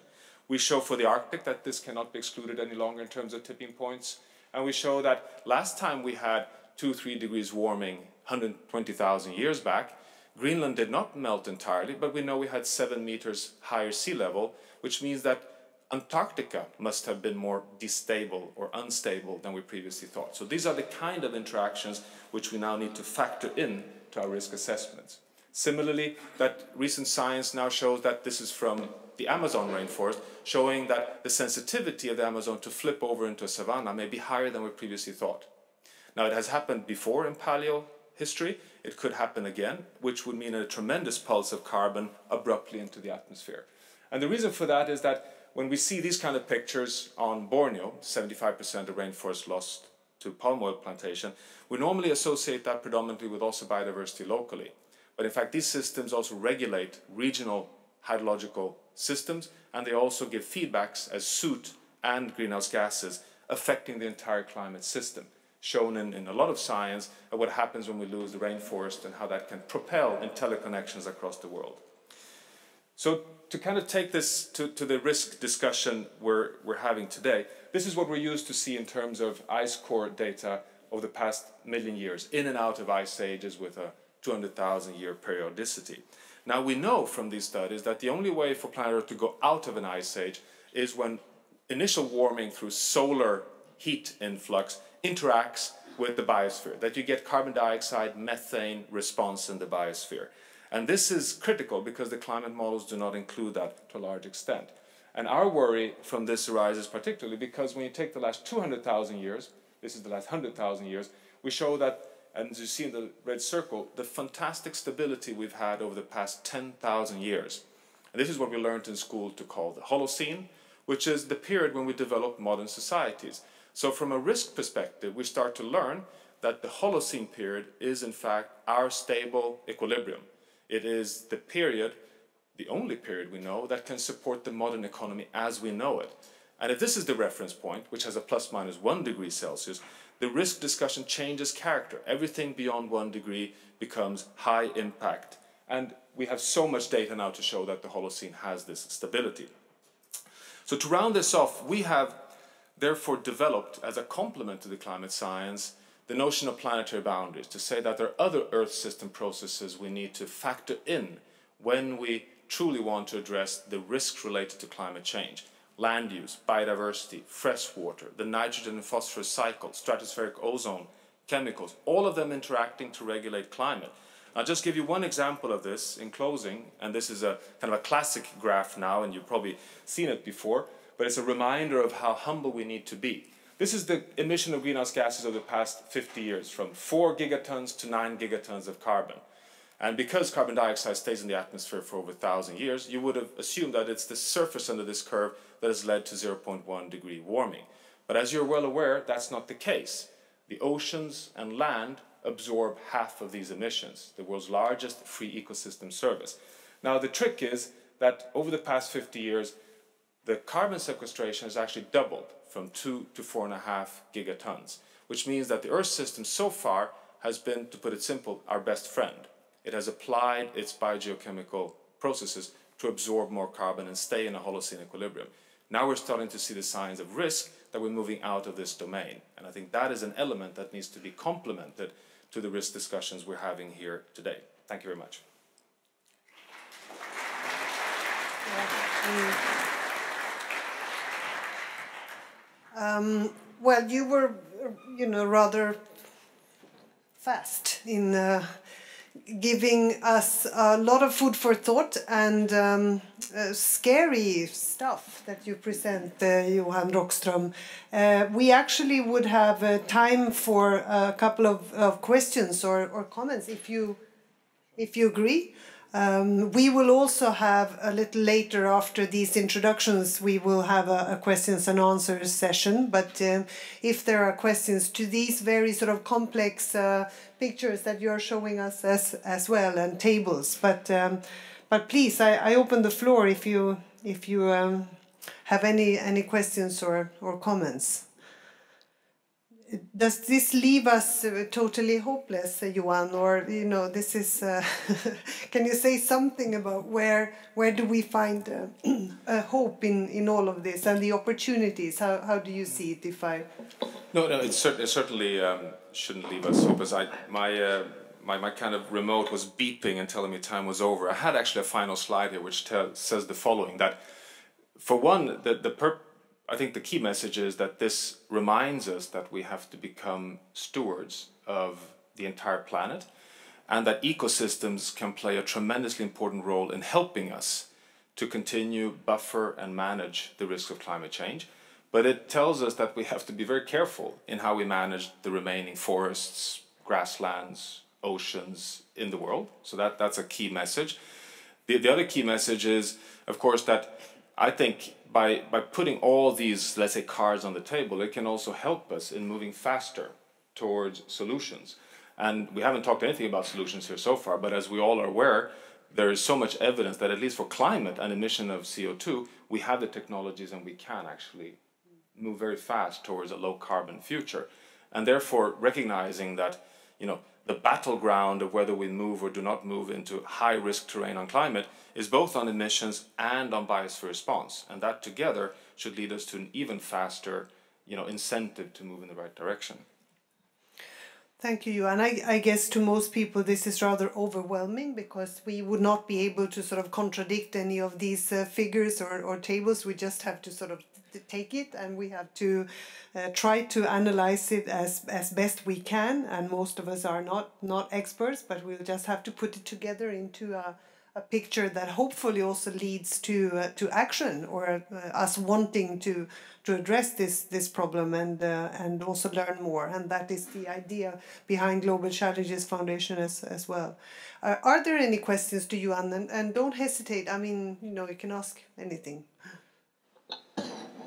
We show for the Arctic that this cannot be excluded any longer in terms of tipping points. And we show that last time we had 2-3 degrees warming 120,000 years back, Greenland did not melt entirely, but we know we had 7 meters higher sea level, which means that Antarctica must have been more destable or unstable than we previously thought. So these are the kind of interactions which we now need to factor in to our risk assessments. Similarly, that recent science now shows that this is from the Amazon rainforest, showing that the sensitivity of the Amazon to flip over into a savanna may be higher than we previously thought. Now, it has happened before in paleo history. It could happen again, which would mean a tremendous pulse of carbon abruptly into the atmosphere. And the reason for that is that when we see these kind of pictures on Borneo, 75% of rainforest lost to palm oil plantation, we normally associate that predominantly with also biodiversity locally. But in fact, these systems also regulate regional hydrological systems, and they also give feedbacks as soot and greenhouse gases affecting the entire climate system, shown in a lot of science of what happens when we lose the rainforest and how that can propel in teleconnections across the world. So to kind of take this to the risk discussion we're having today, this is what we're used to see in terms of ice core data over the past million years, in and out of ice ages with a 200,000 year periodicity. Now we know from these studies that the only way for planet Earth to go out of an ice age is when initial warming through solar heat influx interacts with the biosphere, that you get carbon dioxide, methane response in the biosphere. And this is critical because the climate models do not include that to a large extent. And our worry from this arises particularly because when you take the last 200,000 years, this is the last 100,000 years, we show that, and as you see in the red circle, the fantastic stability we've had over the past 10,000 years. And this is what we learned in school to call the Holocene, which is the period when we developed modern societies. So from a risk perspective, we start to learn that the Holocene period is in fact our stable equilibrium. It is the period, the only period we know, that can support the modern economy as we know it. And if this is the reference point, which has a plus minus 1 degree Celsius, the risk discussion changes character. Everything beyond 1 degree becomes high impact. And we have so much data now to show that the Holocene has this stability. So to round this off, we have therefore developed, as a complement to the climate science, the notion of planetary boundaries, to say that there are other Earth system processes we need to factor in when we truly want to address the risks related to climate change. Land use, biodiversity, fresh water, the nitrogen and phosphorus cycle, stratospheric ozone, chemicals, all of them interacting to regulate climate. I'll just give you one example of this in closing, and this is a kind of a classic graph now, and you've probably seen it before, but it's a reminder of how humble we need to be. This is the emission of greenhouse gases over the past 50 years, from 4 gigatons to 9 gigatons of carbon. And because carbon dioxide stays in the atmosphere for over 1,000 years, you would have assumed that it's the surface under this curve that has led to 0.1 degree warming. But as you're well aware, that's not the case. The oceans and land absorb half of these emissions, the world's largest free ecosystem service. Now, the trick is that over the past 50 years, the carbon sequestration has actually doubled from 2 to 4.5 gigatons, which means that the Earth system so far has been, to put it simple, our best friend. It has applied its biogeochemical processes to absorb more carbon and stay in a Holocene equilibrium. Now we're starting to see the signs of risk that we're moving out of this domain. And I think that is an element that needs to be complemented to the risk discussions we're having here today. Thank you very much. Well, you were, rather fast in giving us a lot of food for thought and scary stuff that you present, Johan Rockström. We actually would have time for a couple of questions or comments, if you agree. We will also have a little later, after these introductions, we will have a questions and answers session. But if there are questions to these very sort of complex pictures that you're showing us as well, and tables, but please, I open the floor if you have any questions or comments. Does this leave us totally hopeless, Johan, or this is? Can you say something about where do we find hope in all of this and the opportunities? How do you see it? No, it certainly shouldn't leave us hopeless. My kind of remote was beeping and telling me time was over. I had actually a final slide here which says the following: that for one, I think the key message is that this reminds us that we have to become stewards of the entire planet, and that ecosystems can play a tremendously important role in helping us to continue, buffer, and manage the risks of climate change. But it tells us that we have to be very careful in how we manage the remaining forests, grasslands, oceans in the world. So that's a key message. The other key message is, of course, that I think by putting all these, let's say, cards on the table, it can also help us in moving faster towards solutions. And we haven't talked anything about solutions here so far, but as we all are aware, there is so much evidence that at least for climate and emission of CO2, we have the technologies and we can actually move very fast towards a low carbon future. And therefore recognizing that, you know, the battleground of whether we move or do not move into high risk terrain on climate is both on emissions and on bias for response. And that together should lead us to an even faster, you know, incentive to move in the right direction. Thank you, Johan. I guess to most people this is rather overwhelming because we would not be able to sort of contradict any of these figures or tables. We just have to sort of take it and we have to try to analyze it as best we can. And most of us are not experts, but we'll just have to put it together into a picture that hopefully also leads to action or us wanting to address this problem and also learn more. And that is the idea behind Global Challenges Foundation as well. Are there any questions to you, Anne? And don't hesitate. I mean, you know, you can ask anything.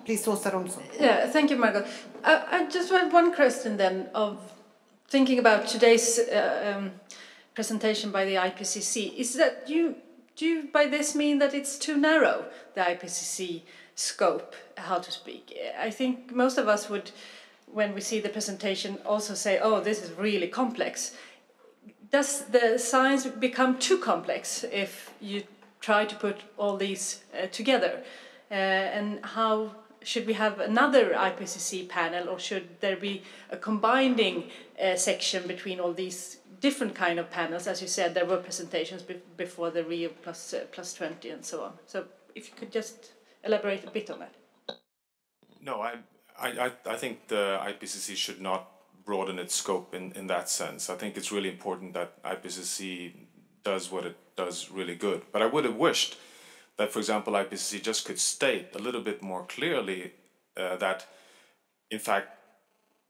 Please, Åsa Romson. Yeah, thank you, Margot. I just have one question then of thinking about today's presentation by the IPCC. Is that do you by this mean that it's too narrow, the IPCC scope, how to speak? I think most of us would, when we see the presentation, also say, oh, this is really complex. Does the science become too complex if you try to put all these together? And how should we have another IPCC panel, or should there be a combining section between all these different kind of panels? As you said, there were presentations before the Rio plus 20 and so on. So if you could just elaborate a bit on that. No, I think the IPCC should not broaden its scope in that sense. I think it's really important that IPCC does what it does really good. But I would have wished that, for example, IPCC just could state a little bit more clearly that, in fact,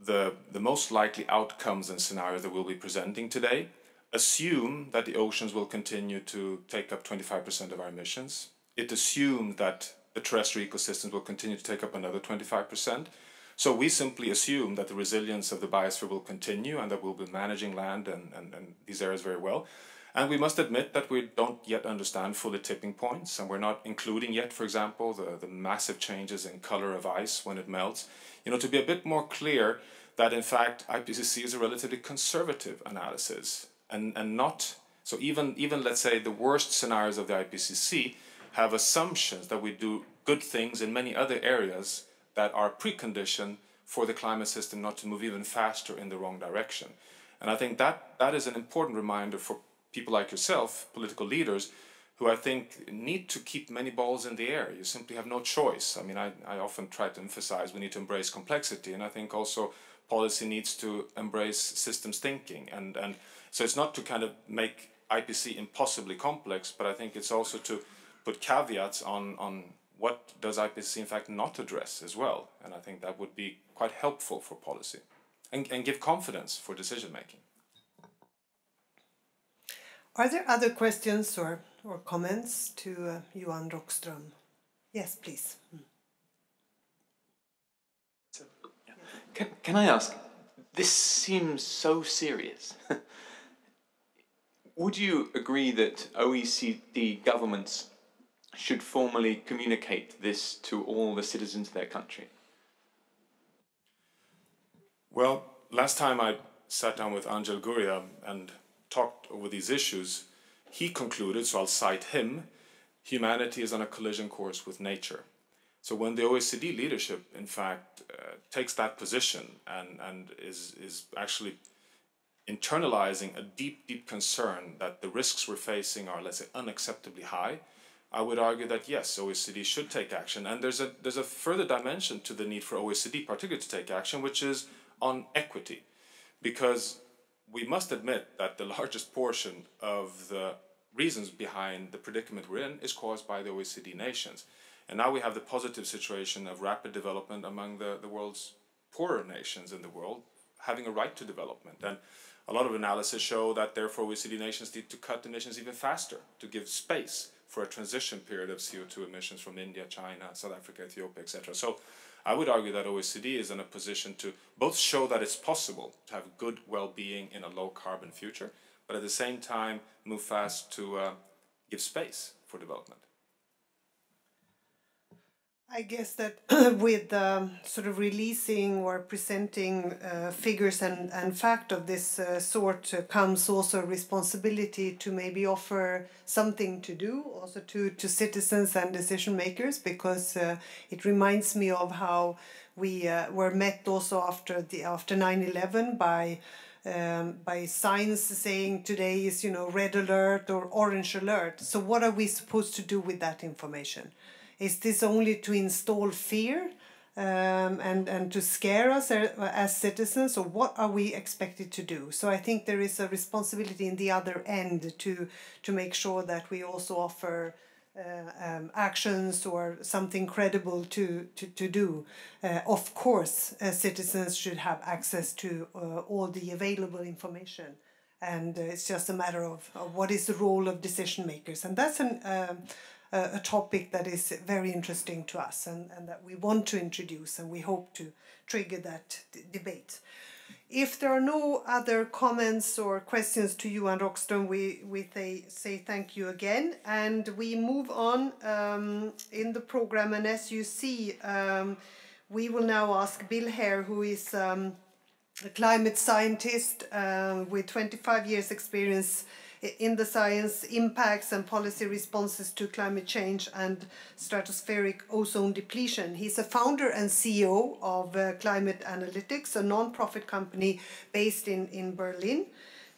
the most likely outcomes and scenarios that we'll be presenting today assume that the oceans will continue to take up 25% of our emissions. It assumes that the terrestrial ecosystems will continue to take up another 25%. So we simply assume that the resilience of the biosphere will continue and that we'll be managing land and these areas very well. And we must admit that we don't yet understand fully tipping points, and we're not including yet, for example, the massive changes in color of ice when it melts. You know, to be a bit more clear that in fact IPCC is a relatively conservative analysis and not, so even let's say the worst scenarios of the IPCC have assumptions that we do good things in many other areas that are precondition for the climate system not to move even faster in the wrong direction. And I think that is an important reminder for people like yourself, political leaders, who I think need to keep many balls in the air. You simply have no choice. I mean, I often try to emphasize we need to embrace complexity, and I think also policy needs to embrace systems thinking. And so it's not to kind of make IPCC impossibly complex, but I think it's also to put caveats on what does IPCC in fact not address as well. And I think that would be quite helpful for policy and give confidence for decision making. Are there other questions or comments to Johan Rockström? Yes, please. So, yeah. Can I ask, this seems so serious. Would you agree that OECD governments should formally communicate this to all the citizens of their country? Well, last time I sat down with Angel Gurria and talked over these issues, he concluded, so I'll cite him, humanity is on a collision course with nature. So when the OECD leadership, in fact, takes that position and is actually internalizing a deep concern that the risks we're facing are, let's say, unacceptably high, I would argue that yes, OECD should take action. And there's a further dimension to the need for OECD particularly to take action, which is on equity. Because we must admit that the largest portion of the reasons behind the predicament we're in is caused by the OECD nations. And now we have the positive situation of rapid development among the world's poorer nations in the world, having a right to development. And a lot of analysis show that therefore OECD nations need to cut emissions even faster to give space for a transition period of CO2 emissions from India, China, South Africa, Ethiopia, etc. So I would argue that OECD is in a position to both show that it's possible to have good well-being in a low-carbon future, but at the same time move fast to give space for development. I guess that with sort of releasing or presenting figures and fact of this sort comes also a responsibility to maybe offer something to do also to citizens and decision makers, because it reminds me of how we were met also after 9/11 by signs saying today is, you know, red alert or orange alert. So what are we supposed to do with that information? Is this only to install fear and to scare us as citizens, or what are we expected to do? So I think there is a responsibility in the other end to make sure that we also offer actions or something credible to do. Of course, citizens should have access to all the available information. And it's just a matter of what is the role of decision makers. And that's a topic that is very interesting to us and that we want to introduce, and we hope to trigger that debate. If there are no other comments or questions to Johan Rockström, we say thank you again, and we move on in the program. And as you see, we will now ask Bill Hare, who is a climate scientist with 25 years experience in the science, impacts and policy responses to climate change and stratospheric ozone depletion. He's a founder and CEO of Climate Analytics, a non-profit company based in Berlin.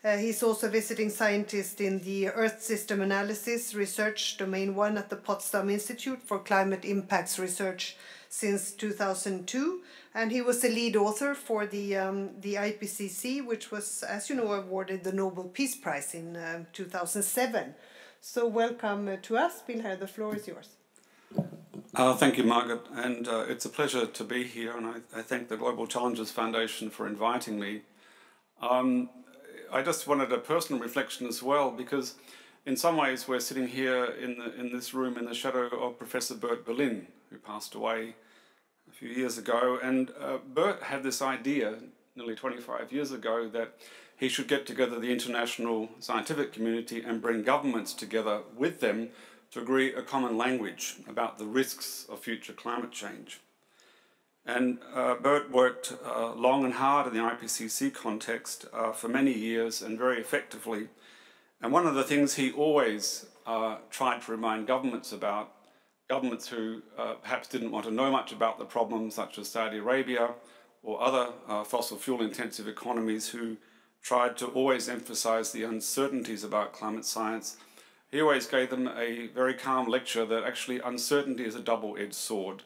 He's also a visiting scientist in the Earth System Analysis Research Domain 1 at the Potsdam Institute for Climate Impacts Research since 2002. And he was the lead author for the IPCC, which was, as you know, awarded the Nobel Peace Prize in 2007. So welcome to us, Bill Hare. The floor is yours. Thank you, Margaret. And it's a pleasure to be here. And I thank the Global Challenges Foundation for inviting me. I just wanted a personal reflection as well, because in some ways we're sitting here in this room in the shadow of Professor Bert Berlin, who passed away a few years ago. And Bert had this idea nearly 25 years ago that he should get together the international scientific community and bring governments together with them to agree a common language about the risks of future climate change. And Bert worked long and hard in the IPCC context for many years and very effectively. And one of the things he always tried to remind governments about, governments who perhaps didn't want to know much about the problem, such as Saudi Arabia or other fossil fuel intensive economies who tried to always emphasize the uncertainties about climate science, he always gave them a very calm lecture that actually uncertainty is a double-edged sword.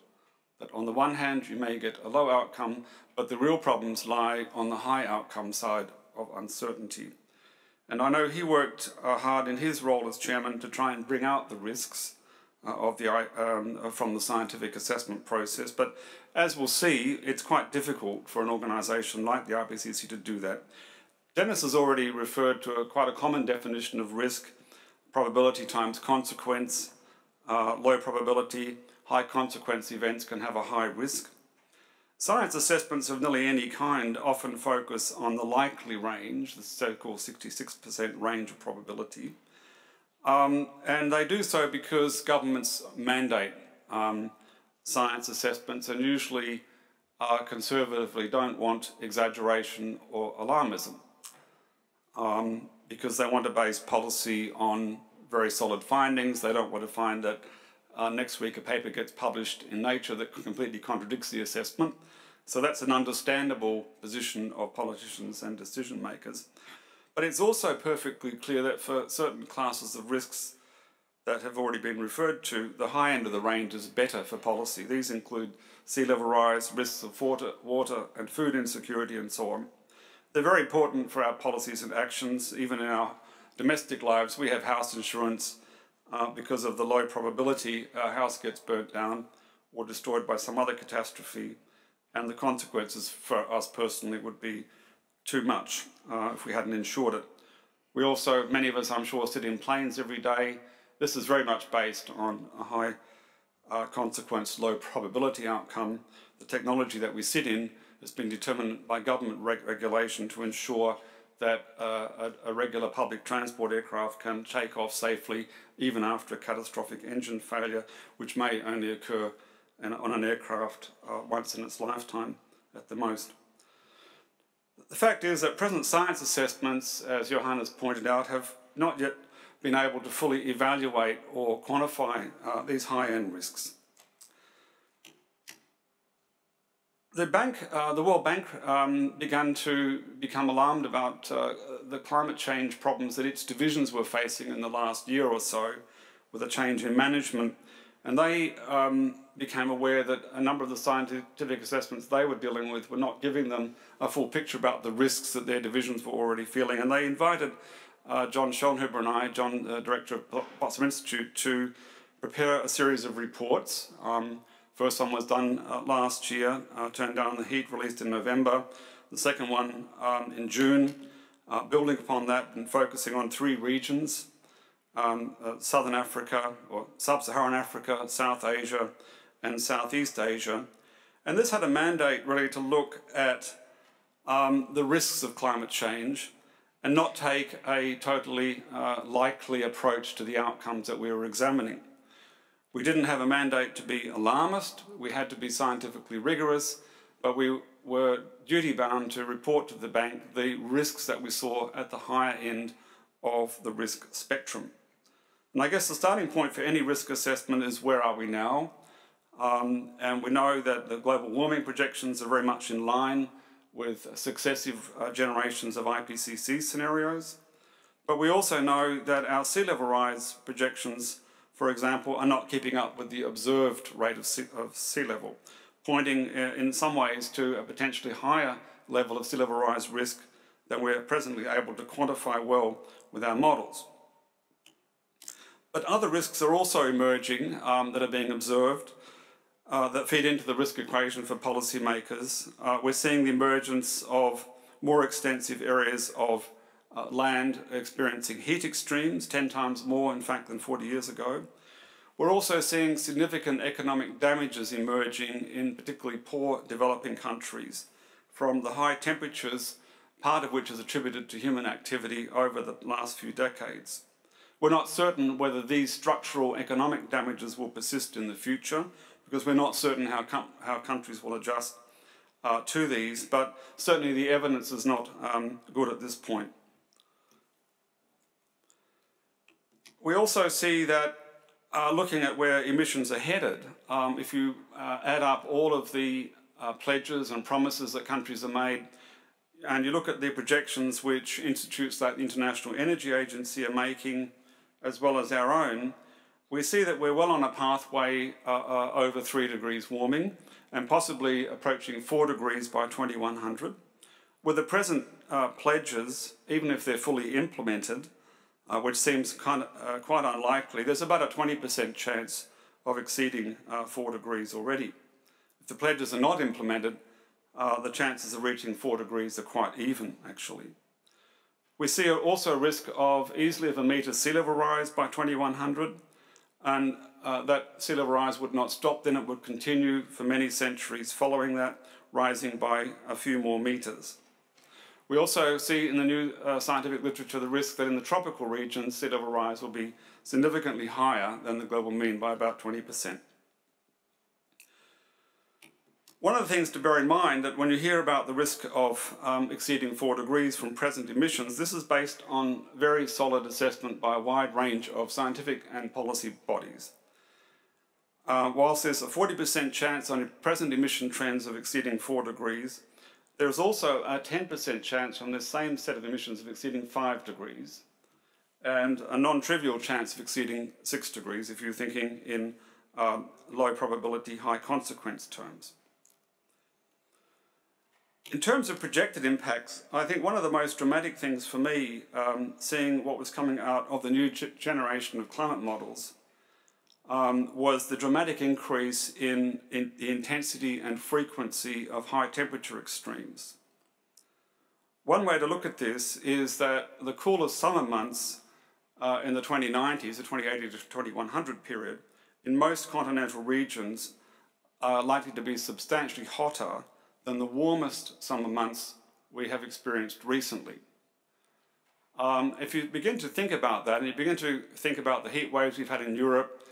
That on the one hand you may get a low outcome, but the real problems lie on the high outcome side of uncertainty. And I know he worked hard in his role as chairman to try and bring out the risks from the scientific assessment process. But as we'll see, it's quite difficult for an organisation like the IPCC to do that. Dennis has already referred to quite a common definition of risk: probability times consequence. Low probability, high consequence events can have a high risk. Science assessments of nearly any kind often focus on the likely range, the so-called 66% range of probability. And they do so because governments mandate science assessments and usually conservatively don't want exaggeration or alarmism because they want to base policy on very solid findings. They don't want to find that next week a paper gets published in Nature that completely contradicts the assessment. So that's an understandable position of politicians and decision makers. But it's also perfectly clear that for certain classes of risks, that have already been referred to, the high end of the range is better for policy. These include sea level rise, risks of water and food insecurity, and so on. They're very important for our policies and actions. Even in our domestic lives, we have house insurance because of the low probability our house gets burnt down or destroyed by some other catastrophe, and the consequences for us personally would be too much if we hadn't insured it. We also, many of us I'm sure, sit in planes every day. This is very much based on a high consequence, low probability outcome. The technology that we sit in has been determined by government regulation to ensure that a regular public transport aircraft can take off safely even after a catastrophic engine failure, which may only occur on an aircraft once in its lifetime at the most. The fact is that present science assessments, as Johan has pointed out, have not yet been able to fully evaluate or quantify these high-end risks. The World Bank began to become alarmed about the climate change problems that its divisions were facing in the last year or so with a change in management, and they became aware that a number of the scientific assessments they were dealing with were not giving them a full picture about the risks that their divisions were already feeling, and they invited John Schoenhuber and I, John, Director of the Potsdam Institute, to prepare a series of reports. First one was done last year, Turned Down the Heat, released in November. The second one in June, building upon that and focusing on 3 regions, Southern Africa, or Sub-Saharan Africa, South Asia, and Southeast Asia. And this had a mandate really to look at the risks of climate change and not take a totally likely approach to the outcomes that we were examining. We didn't have a mandate to be alarmist, we had to be scientifically rigorous, but we were duty-bound to report to the bank the risks that we saw at the higher end of the risk spectrum. And I guess the starting point for any risk assessment is where are we now? And we know that the global warming projections are very much in line with successive generations of IPCC scenarios. But we also know that our sea level rise projections, for example, are not keeping up with the observed rate of sea level, pointing in some ways to a potentially higher level of sea level rise risk than we're presently able to quantify well with our models. But other risks are also emerging that are being observed that feed into the risk equation for policymakers. We're seeing the emergence of more extensive areas of land experiencing heat extremes, 10 times more, in fact, than 40 years ago. We're also seeing significant economic damages emerging in particularly poor developing countries from the high temperatures, part of which is attributed to human activity over the last few decades. We're not certain whether these structural economic damages will persist in the future, because we're not certain how countries will adjust to these, but certainly the evidence is not good at this point. We also see that looking at where emissions are headed, if you add up all of the pledges and promises that countries have made, and you look at the projections which institutes like the International Energy Agency are making, as well as our own, we see that we're well on a pathway over 3 degrees warming and possibly approaching 4 degrees by 2100. With the present pledges, even if they're fully implemented, which seems quite unlikely, there's about a 20% chance of exceeding 4 degrees already. If the pledges are not implemented, the chances of reaching 4 degrees are quite even, actually. We see also a risk of easily of a metre sea level rise by 2100, and that sea level rise would not stop then, it would continue for many centuries following that, rising by a few more metres. We also see in the new scientific literature the risk that in the tropical regions sea level rise will be significantly higher than the global mean by about 20%. One of the things to bear in mind that when you hear about the risk of exceeding 4 degrees from present emissions, this is based on very solid assessment by a wide range of scientific and policy bodies. Whilst there's a 40% chance on present emission trends of exceeding 4 degrees, there's also a 10% chance on this same set of emissions of exceeding 5 degrees. and a non-trivial chance of exceeding 6 degrees if you're thinking in low probability, high consequence terms. In terms of projected impacts, I think one of the most dramatic things for me, seeing what was coming out of the new generation of climate models, was the dramatic increase in the intensity and frequency of high temperature extremes. One way to look at this is that the coolest summer months in the 2090s, the 2080 to 2100 period, in most continental regions are likely to be substantially hotter than the warmest summer months we have experienced recently. If you begin to think about that, and you begin to think about the heat waves we've had in Europe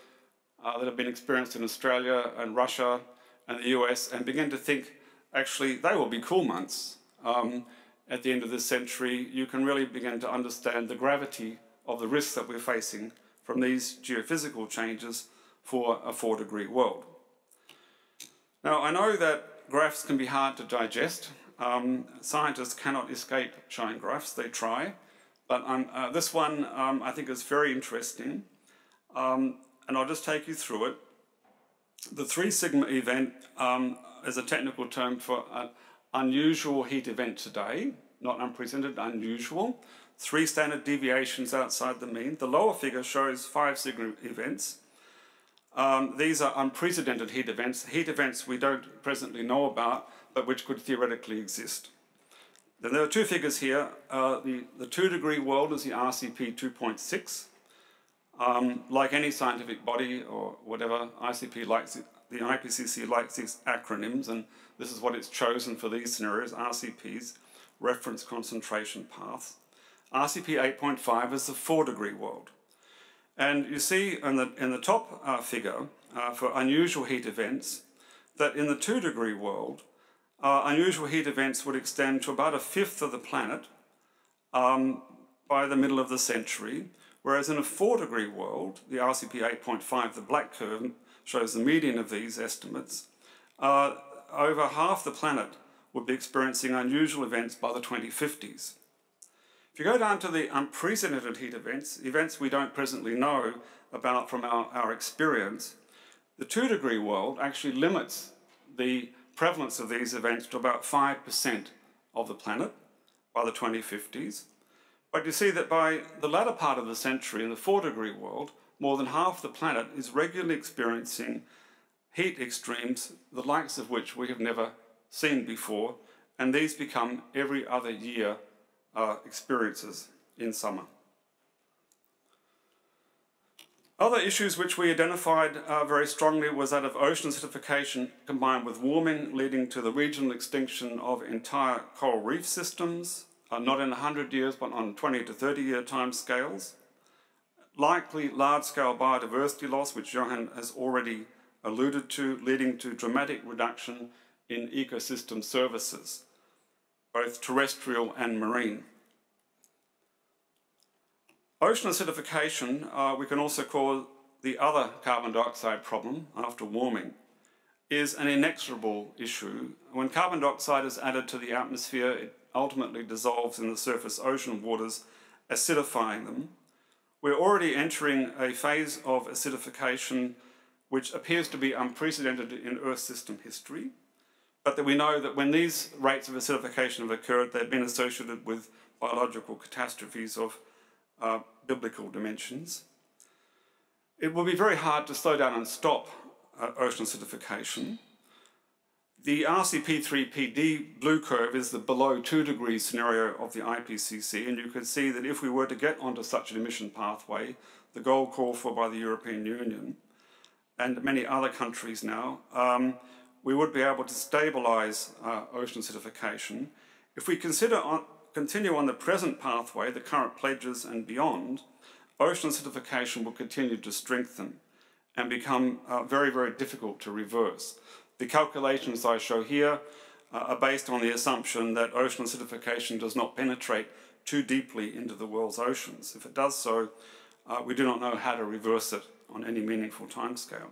that have been experienced in Australia and Russia and the US, and begin to think, actually, they will be cool months at the end of this century, you can really begin to understand the gravity of the risks that we're facing from these geophysical changes for a 4-degree world. Now, I know that graphs can be hard to digest. Scientists cannot escape showing graphs, they try. But this one I think is very interesting. And I'll just take you through it. The 3 sigma event is a technical term for an unusual heat event today, not unprecedented, unusual. 3 standard deviations outside the mean. The lower figure shows 5 sigma events. These are unprecedented heat events we don't presently know about, but which could theoretically exist. Then there are 2 figures here. The 2-degree world is the RCP 2.6. Like any scientific body or whatever, ICP likes it, the IPCC likes these acronyms, and this is what it's chosen for these scenarios, RCPs, reference concentration paths. RCP 8.5 is the 4-degree world. And you see in the top figure for unusual heat events that in the 2-degree world, unusual heat events would extend to about 1/5 of the planet by the middle of the century, whereas in a 4-degree world, the RCP 8.5, the black curve, shows the median of these estimates, over half the planet would be experiencing unusual events by the 2050s. If you go down to the unprecedented heat events, events we don't presently know about from our experience, the 2-degree world actually limits the prevalence of these events to about 5% of the planet by the 2050s. But you see that by the latter part of the century in the 4-degree world, more than half the planet is regularly experiencing heat extremes, the likes of which we have never seen before, and these become every other year experiences in summer. Other issues which we identified very strongly was that of ocean acidification combined with warming, leading to the regional extinction of entire coral reef systems, not in 100 years but on 20 to 30 year time scales. Likely large-scale biodiversity loss, which Johan has already alluded to, leading to dramatic reduction in ecosystem services, both terrestrial and marine. Ocean acidification, we can also call the other carbon dioxide problem after warming, is an inexorable issue. When carbon dioxide is added to the atmosphere, it ultimately dissolves in the surface ocean waters, acidifying them. We're already entering a phase of acidification which appears to be unprecedented in Earth system history, but that we know that when these rates of acidification have occurred, they've been associated with biological catastrophes of biblical dimensions. It will be very hard to slow down and stop ocean acidification. The RCP3PD blue curve is the below 2 degrees scenario of the IPCC, and you can see that if we were to get onto such an emission pathway, the goal called for by the European Union and many other countries now, we would be able to stabilise ocean acidification. If we continue on the present pathway, the current pledges and beyond, ocean acidification will continue to strengthen and become very, very difficult to reverse. The calculations I show here are based on the assumption that ocean acidification does not penetrate too deeply into the world's oceans. If it does so, we do not know how to reverse it on any meaningful timescale.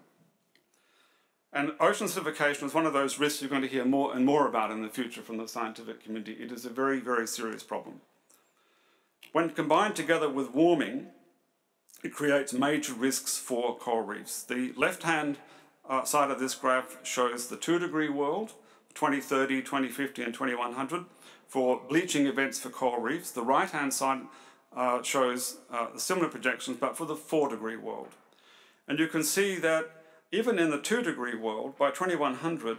And ocean acidification is one of those risks you're going to hear more and more about in the future from the scientific community. It is a very, very serious problem. When combined together with warming, it creates major risks for coral reefs. The left-hand side of this graph shows the 2-degree world, 2030, 2050 and 2100 for bleaching events for coral reefs. The right-hand side shows similar projections but for the 4-degree world. And you can see that even in the 2-degree world, by 2100,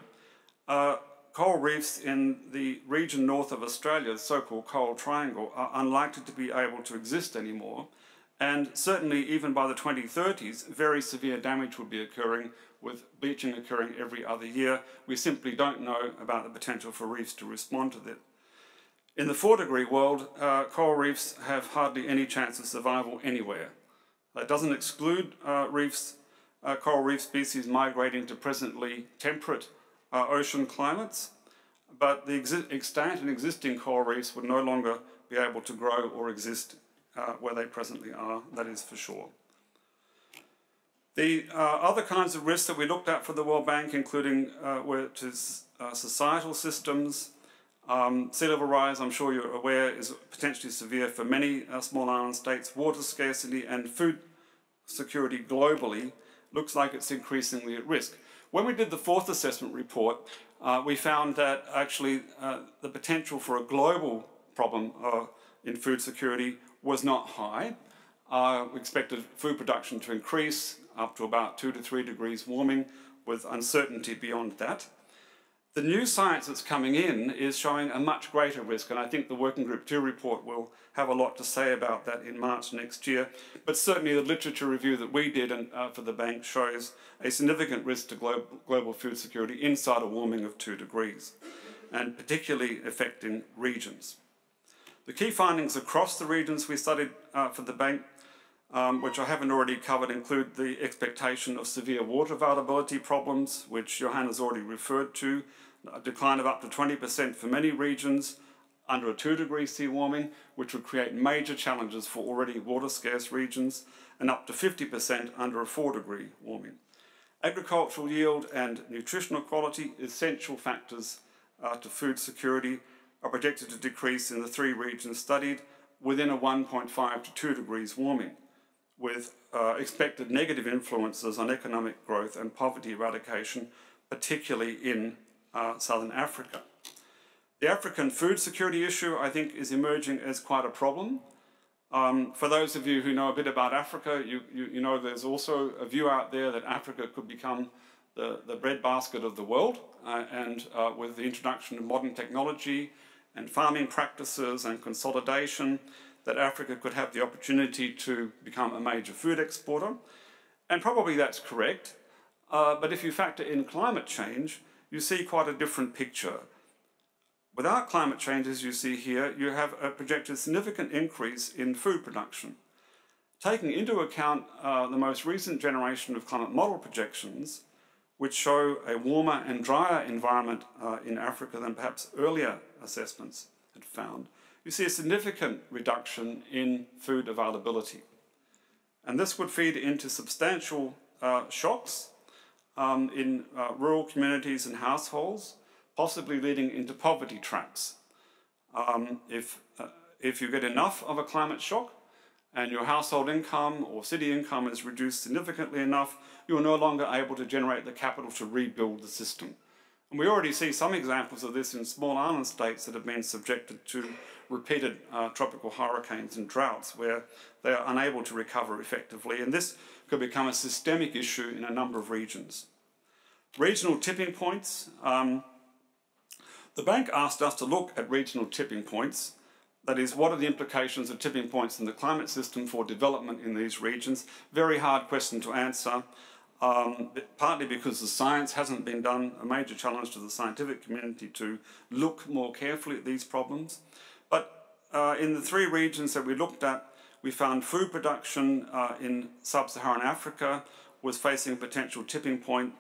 coral reefs in the region north of Australia, the so-called Coral Triangle, are unlikely to be able to exist anymore. And certainly even by the 2030s, very severe damage would be occurring, with bleaching occurring every other year. We simply don't know about the potential for reefs to respond to that. In the 4-degree world, coral reefs have hardly any chance of survival anywhere. That doesn't exclude coral reef species migrating to presently temperate ocean climates, but the extant and existing coral reefs would no longer be able to grow or exist where they presently are, that is for sure. The other kinds of risks that we looked at for the World Bank, including societal systems, sea level rise, I'm sure you're aware, is potentially severe for many small island states. Water scarcity and food security globally looks like it's increasingly at risk. When we did the 4th assessment report, we found that actually the potential for a global problem in food security was not high. We expected food production to increase up to about 2 to 3 degrees warming, with uncertainty beyond that. The new science that's coming in is showing a much greater risk, and I think the Working Group 2 report will have a lot to say about that in March next year. But certainly the literature review that we did for the bank shows a significant risk to global food security inside a warming of 2 degrees, and particularly affecting regions. The key findings across the regions we studied for the bank, which I haven't already covered, include the expectation of severe water availability problems, which Johan has already referred to, a decline of up to 20% for many regions under a 2-degree sea warming, which would create major challenges for already water-scarce regions, and up to 50% under a 4-degree warming. Agricultural yield and nutritional quality, essential factors to food security, are projected to decrease in the 3 regions studied within a 1.5 to 2 degrees warming, with expected negative influences on economic growth and poverty eradication, particularly in southern Africa. The African food security issue, I think, is emerging as quite a problem. For those of you who know a bit about Africa, you know there's also a view out there that Africa could become the breadbasket of the world, and with the introduction of modern technology and farming practices and consolidation, that Africa could have the opportunity to become a major food exporter. And probably that's correct, but if you factor in climate change, you see quite a different picture. Without climate change, as you see here, you have a projected significant increase in food production. Taking into account the most recent generation of climate model projections, which show a warmer and drier environment in Africa than perhaps earlier assessments had found, you see a significant reduction in food availability. And this would feed into substantial shocks in rural communities and households, possibly leading into poverty traps. If you get enough of a climate shock and your household income or city income is reduced significantly enough, you're no longer able to generate the capital to rebuild the system. And we already see some examples of this in small island states that have been subjected to repeated tropical hurricanes and droughts where they are unable to recover effectively, and this could become a systemic issue in a number of regions. Regional tipping points. The bank asked us to look at regional tipping points. That is, what are the implications of tipping points in the climate system for development in these regions? Very hard question to answer, partly because the science hasn't been done, a major challenge to the scientific community to look more carefully at these problems. But in the 3 regions that we looked at, we found food production in sub-Saharan Africa was facing a potential tipping point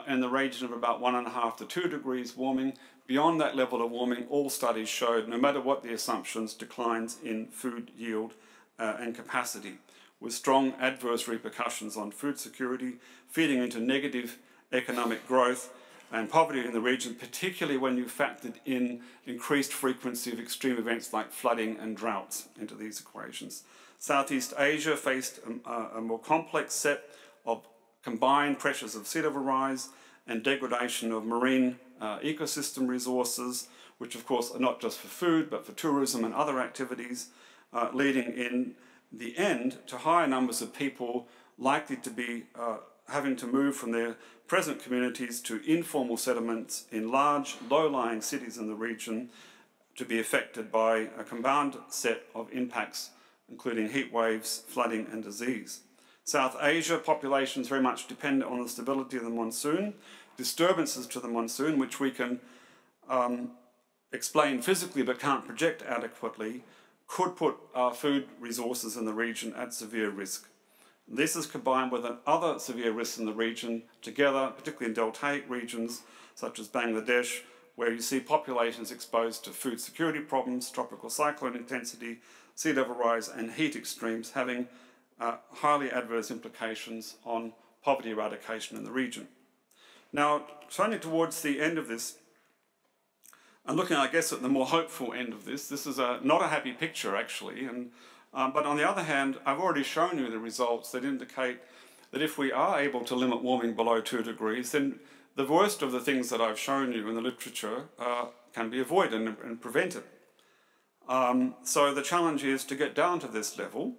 in the region of about 1.5 to 2 degrees warming. Beyond that level of warming, all studies showed, no matter what the assumptions, declines in food yield and capacity, with strong adverse repercussions on food security, feeding into negative economic growth, and poverty in the region, particularly when you factored in increased frequency of extreme events like flooding and droughts into these equations. Southeast Asia faced a more complex set of combined pressures of sea level rise and degradation of marine ecosystem resources, which of course are not just for food, but for tourism and other activities, leading in the end to higher numbers of people likely to be having to move from their present communities to informal settlements in large, low-lying cities in the region to be affected by a combined set of impacts, including heat waves, flooding and disease. South Asia populations very much depend on the stability of the monsoon. Disturbances to the monsoon, which we can explain physically but can't project adequately, could put food resources in the region at severe risk. This is combined with other severe risks in the region together, particularly in deltaic regions such as Bangladesh, where you see populations exposed to food security problems, tropical cyclone intensity, sea level rise and heat extremes having highly adverse implications on poverty eradication in the region. Now, turning towards the end of this, and looking, I guess, at the more hopeful end of this, this is not a happy picture, actually. But on the other hand, I've already shown you the results that indicate that if we are able to limit warming below 2 degrees, then the worst of the things that I've shown you in the literature can be avoided and prevented. So the challenge is to get down to this level.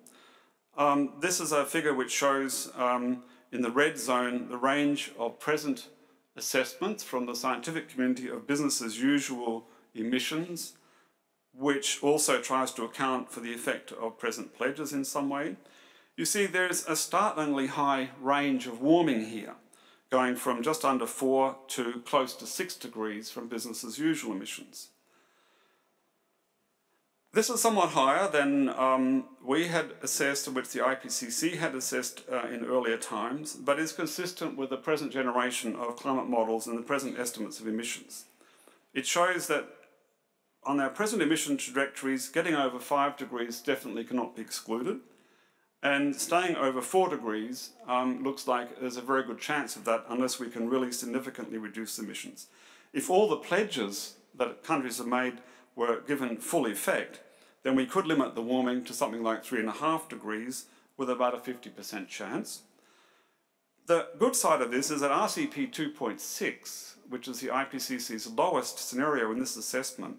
This is a figure which shows in the red zone the range of present assessments from the scientific community of business as usual emissions, which also tries to account for the effect of present pledges in some way. You see there's a startlingly high range of warming here, going from just under 4 to close to 6 degrees from business as usual emissions. This is somewhat higher than we had assessed, which the IPCC had assessed in earlier times, but is consistent with the present generation of climate models and the present estimates of emissions. It shows that on our present emission trajectories, getting over 5 degrees definitely cannot be excluded, and staying over 4 degrees looks like there's a very good chance of that unless we can really significantly reduce emissions. If all the pledges that countries have made were given full effect, then we could limit the warming to something like 3.5 degrees with about a 50% chance. The good side of this is that RCP 2.6, which is the IPCC's lowest scenario in this assessment,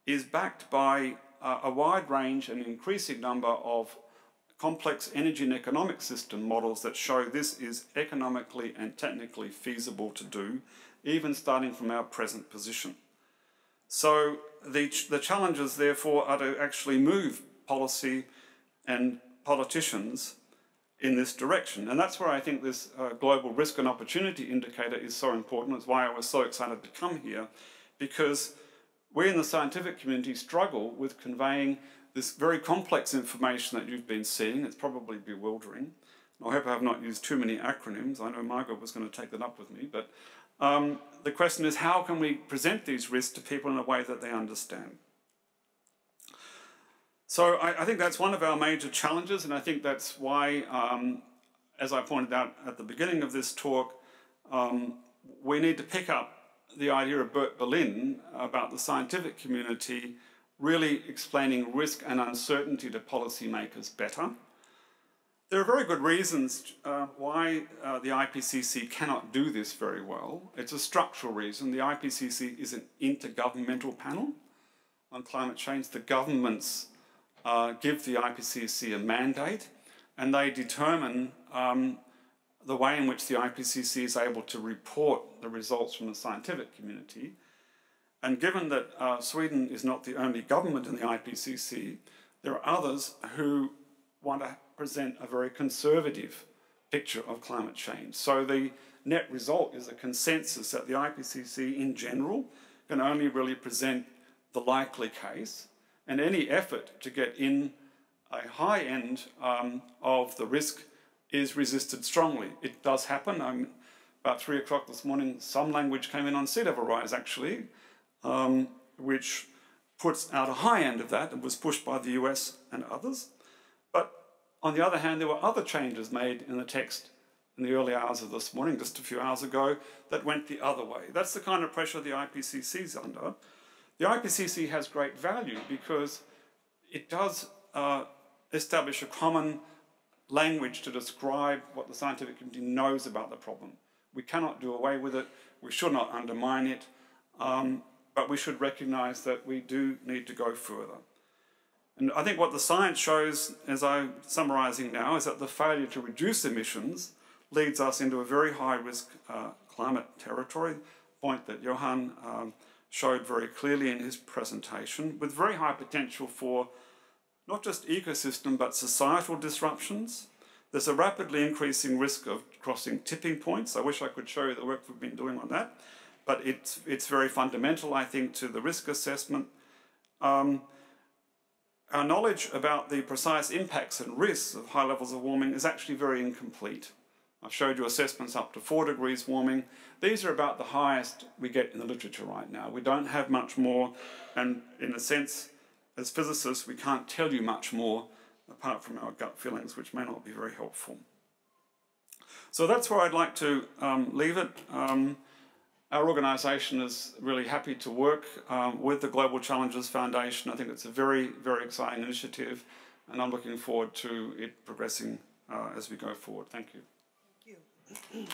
is backed by a wide range and increasing number of complex energy and economic system models that show this is economically and technically feasible to do, even starting from our present position. So the challenges, therefore, are to actually move policy and politicians in this direction. And that's where I think this global risk and opportunity indicator is so important. It's why I was so excited to come here, because we in the scientific community struggle with conveying this very complex information that you've been seeing. It's probably bewildering. I hope I have not used too many acronyms. I know Margot was going to take that up with me, but the question is, how can we present these risks to people in a way that they understand? So I think that's one of our major challenges, and I think that's why, as I pointed out at the beginning of this talk, we need to pick up the idea of Bert Berlin about the scientific community really explaining risk and uncertainty to policymakers better. There are very good reasons why the IPCC cannot do this very well. It's a structural reason. The IPCC is an intergovernmental panel on climate change. The governments give the IPCC a mandate, and they determine the way in which the IPCC is able to report the results from the scientific community. And given that Sweden is not the only government in the IPCC, there are others who want to present a very conservative picture of climate change. So the net result is a consensus that the IPCC in general can only really present the likely case, and any effort to get in a high end of the risk is resisted strongly. It does happen. About 3 o'clock this morning, some language came in on sea level rise, actually, which puts out a high end of that and was pushed by the US and others. But on the other hand, there were other changes made in the text in the early hours of this morning, just a few hours ago, that went the other way. That's the kind of pressure the IPCC is under. The IPCC has great value because it does establish a common language to describe what the scientific community knows about the problem. We cannot do away with it, we should not undermine it, but we should recognise that we do need to go further. And I think what the science shows, as I'm summarising now, is that the failure to reduce emissions leads us into a very high-risk climate territory, point that Johan showed very clearly in his presentation, with very high potential for not just ecosystem but societal disruptions. There's a rapidly increasing risk of crossing tipping points. I wish I could show you the work we've been doing on that, but it's very fundamental, I think, to the risk assessment. Our knowledge about the precise impacts and risks of high levels of warming is actually very incomplete. I've showed you assessments up to 4 degrees warming. These are about the highest we get in the literature right now. We don't have much more, and in a sense, as physicists, we can't tell you much more apart from our gut feelings, which may not be very helpful. So that's where I'd like to leave it. Our organisation is really happy to work with the Global Challenges Foundation. I think it's a very, very exciting initiative, and I'm looking forward to it progressing as we go forward. Thank you. Thank you.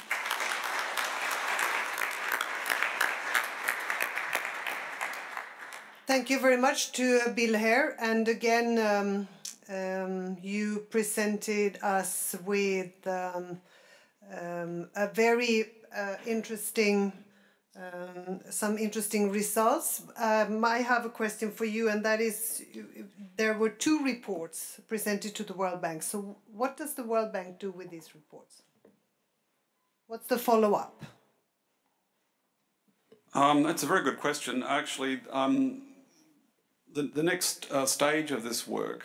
Thank you very much to Bill Hare. And again, you presented us with a very interesting, some interesting results. I have a question for you, and that is, there were 2 reports presented to the World Bank. So what does the World Bank do with these reports? What's the follow-up? That's a very good question. Actually, the next stage of this work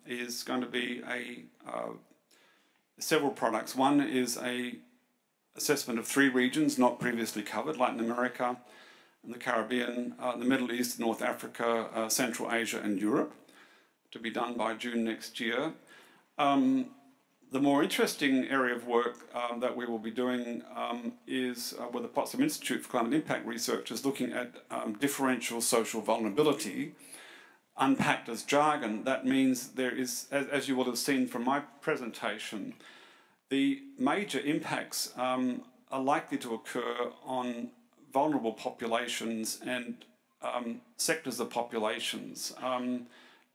is going to be several products. One is a assessment of 3 regions not previously covered: Latin America, and the Caribbean, the Middle East, North Africa, Central Asia, and Europe, to be done by June next year. The more interesting area of work that we will be doing is with the Potsdam Institute for Climate Impact Research, is looking at differential social vulnerability. Unpacked as jargon, that means there is, as you will have seen from my presentation, the major impacts are likely to occur on vulnerable populations and sectors of populations.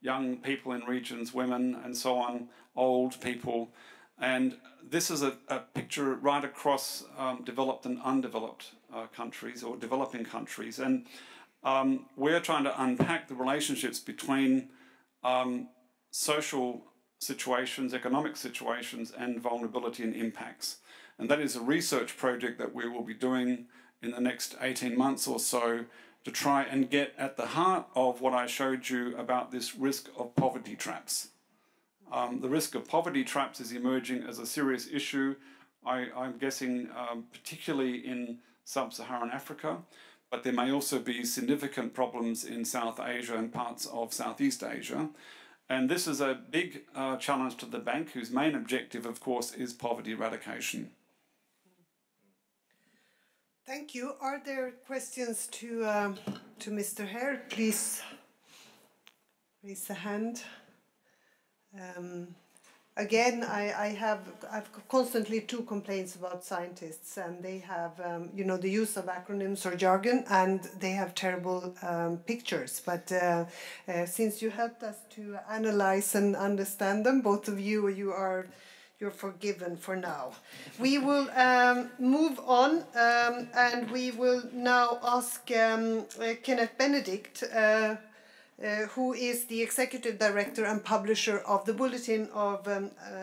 Young people in regions, women and so on, old people. And this is a picture right across developed and undeveloped countries, or developing countries. And we're trying to unpack the relationships between social situations, economic situations, and vulnerability and impacts. And that is a research project that we will be doing in the next 18 months or so, to try and get at the heart of what I showed you about this risk of poverty traps. The risk of poverty traps is emerging as a serious issue, I'm guessing particularly in sub-Saharan Africa, but there may also be significant problems in South Asia and parts of Southeast Asia. And this is a big challenge to the bank, whose main objective, of course, is poverty eradication. Thank you. Are there questions to Mr. Hare? Please raise a hand. Again, I've constantly 2 complaints about scientists, and they have you know, the use of acronyms or jargon, and they have terrible pictures. But since you helped us to analyze and understand them, both of you, you're forgiven for now. We will move on, and we will now ask Kennette Benedict, who is the Executive Director and Publisher of the Bulletin of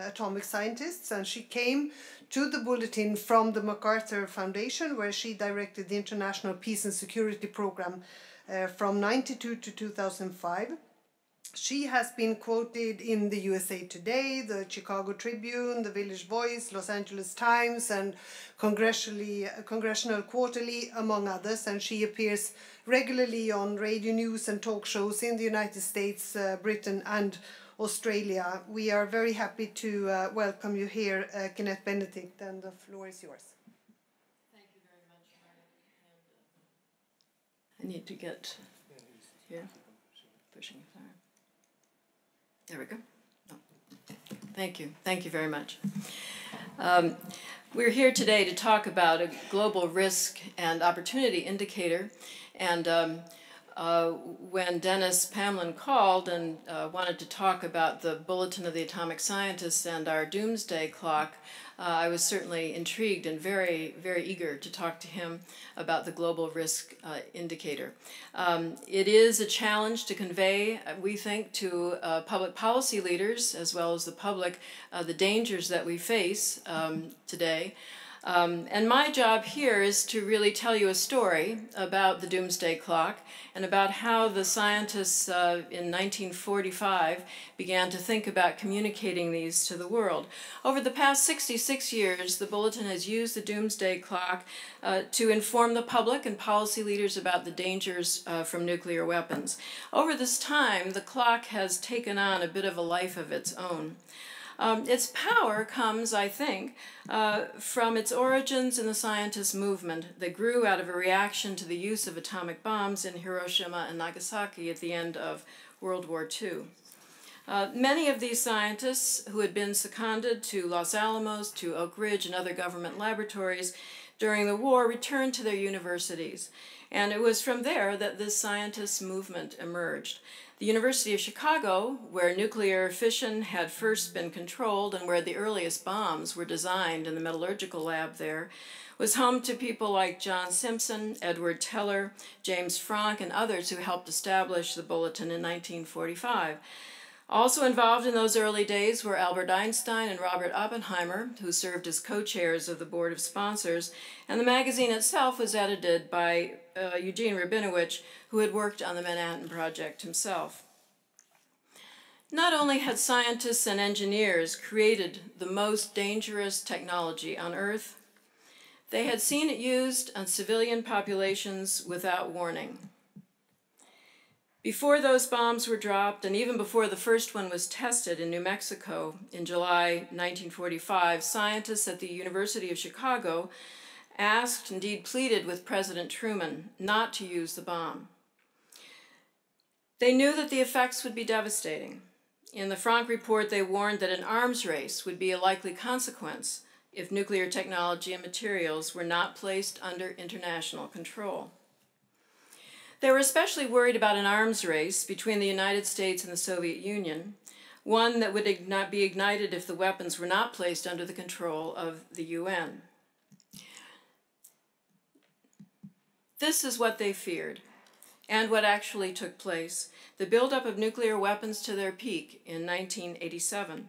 Atomic Scientists. And she came to the Bulletin from the MacArthur Foundation, where she directed the International Peace and Security Program from 1992 to 2005. She has been quoted in the USA Today, the Chicago Tribune, the Village Voice, Los Angeles Times, and Congressional Quarterly, among others. And she appears regularly on radio news and talk shows in the United States, Britain, and Australia. We are very happy to welcome you here, Kennette Benedict, and the floor is yours. Thank you very much, Margot. I need to get here. Pushing. There we go. Oh. Thank you very much. We're here today to talk about a global risk and opportunity indicator, and when Dennis Pamlin called and wanted to talk about the Bulletin of the Atomic Scientists and our doomsday clock, I was certainly intrigued and very, very eager to talk to him about the global risk indicator. It is a challenge to convey, we think, to public policy leaders as well as the public the dangers that we face today. And my job here is to really tell you a story about the doomsday clock and about how the scientists in 1945 began to think about communicating these to the world. Over the past 66 years, the Bulletin has used the doomsday clock to inform the public and policy leaders about the dangers from nuclear weapons. Over this time, the clock has taken on a bit of a life of its own. Its power comes, I think, from its origins in the scientist movement that grew out of a reaction to the use of atomic bombs in Hiroshima and Nagasaki at the end of World War II. Many of these scientists who had been seconded to Los Alamos, to Oak Ridge, and other government laboratories during the war returned to their universities. And it was from there that this scientist movement emerged. The University of Chicago, where nuclear fission had first been controlled and where the earliest bombs were designed in the metallurgical lab there, was home to people like John Simpson, Edward Teller, James Franck, and others who helped establish the Bulletin in 1945. Also involved in those early days were Albert Einstein and Robert Oppenheimer, who served as co-chairs of the board of sponsors, and the magazine itself was edited by Eugene Rabinowitz, who had worked on the Manhattan Project himself. Not only had scientists and engineers created the most dangerous technology on Earth, they had seen it used on civilian populations without warning. Before those bombs were dropped, and even before the first one was tested in New Mexico in July 1945, scientists at the University of Chicago asked, indeed pleaded with President Truman not to use the bomb. They knew that the effects would be devastating. In the Franck report, they warned that an arms race would be a likely consequence if nuclear technology and materials were not placed under international control. They were especially worried about an arms race between the United States and the Soviet Union, one that would not be ignited if the weapons were not placed under the control of the UN. This is what they feared, and what actually took place, the buildup of nuclear weapons to their peak in 1987.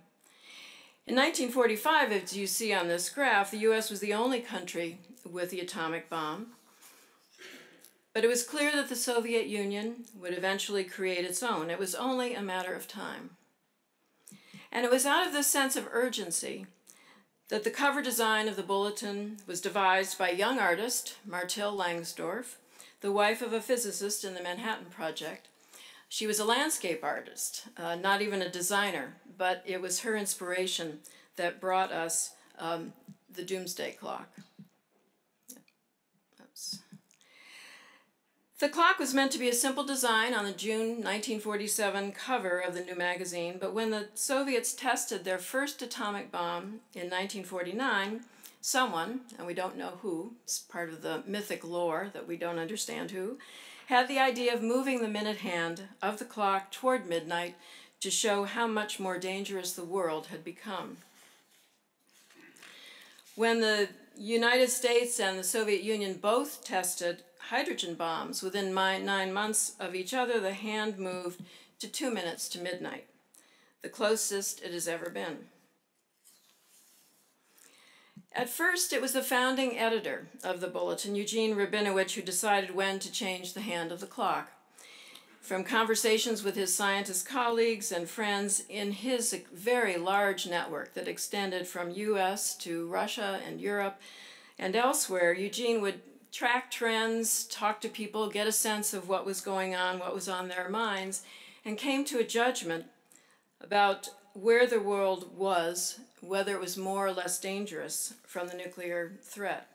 In 1945, as you see on this graph, the US was the only country with the atomic bomb. But it was clear that the Soviet Union would eventually create its own. It was only a matter of time. And it was out of this sense of urgency that the cover design of the Bulletin was devised by a young artist, Martil Langsdorff, the wife of a physicist in the Manhattan Project. She was a landscape artist, not even a designer, but it was her inspiration that brought us the doomsday clock. The clock was meant to be a simple design on the June 1947 cover of the new magazine, but when the Soviets tested their first atomic bomb in 1949, someone, and we don't know who, it's part of the mythic lore that we don't understand who, had the idea of moving the minute hand of the clock toward midnight to show how much more dangerous the world had become. When the United States and the Soviet Union both tested hydrogen bombs within 9 months of each other, the hand moved to 2 minutes to midnight, the closest it has ever been. At first, it was the founding editor of the Bulletin, Eugene Rabinowitz, who decided when to change the hand of the clock. From conversations with his scientist colleagues and friends in his very large network that extended from US to Russia and Europe and elsewhere, Eugene would track trends, talk to people, get a sense of what was going on, what was on their minds, and came to a judgment about where the world was, whether it was more or less dangerous from the nuclear threat.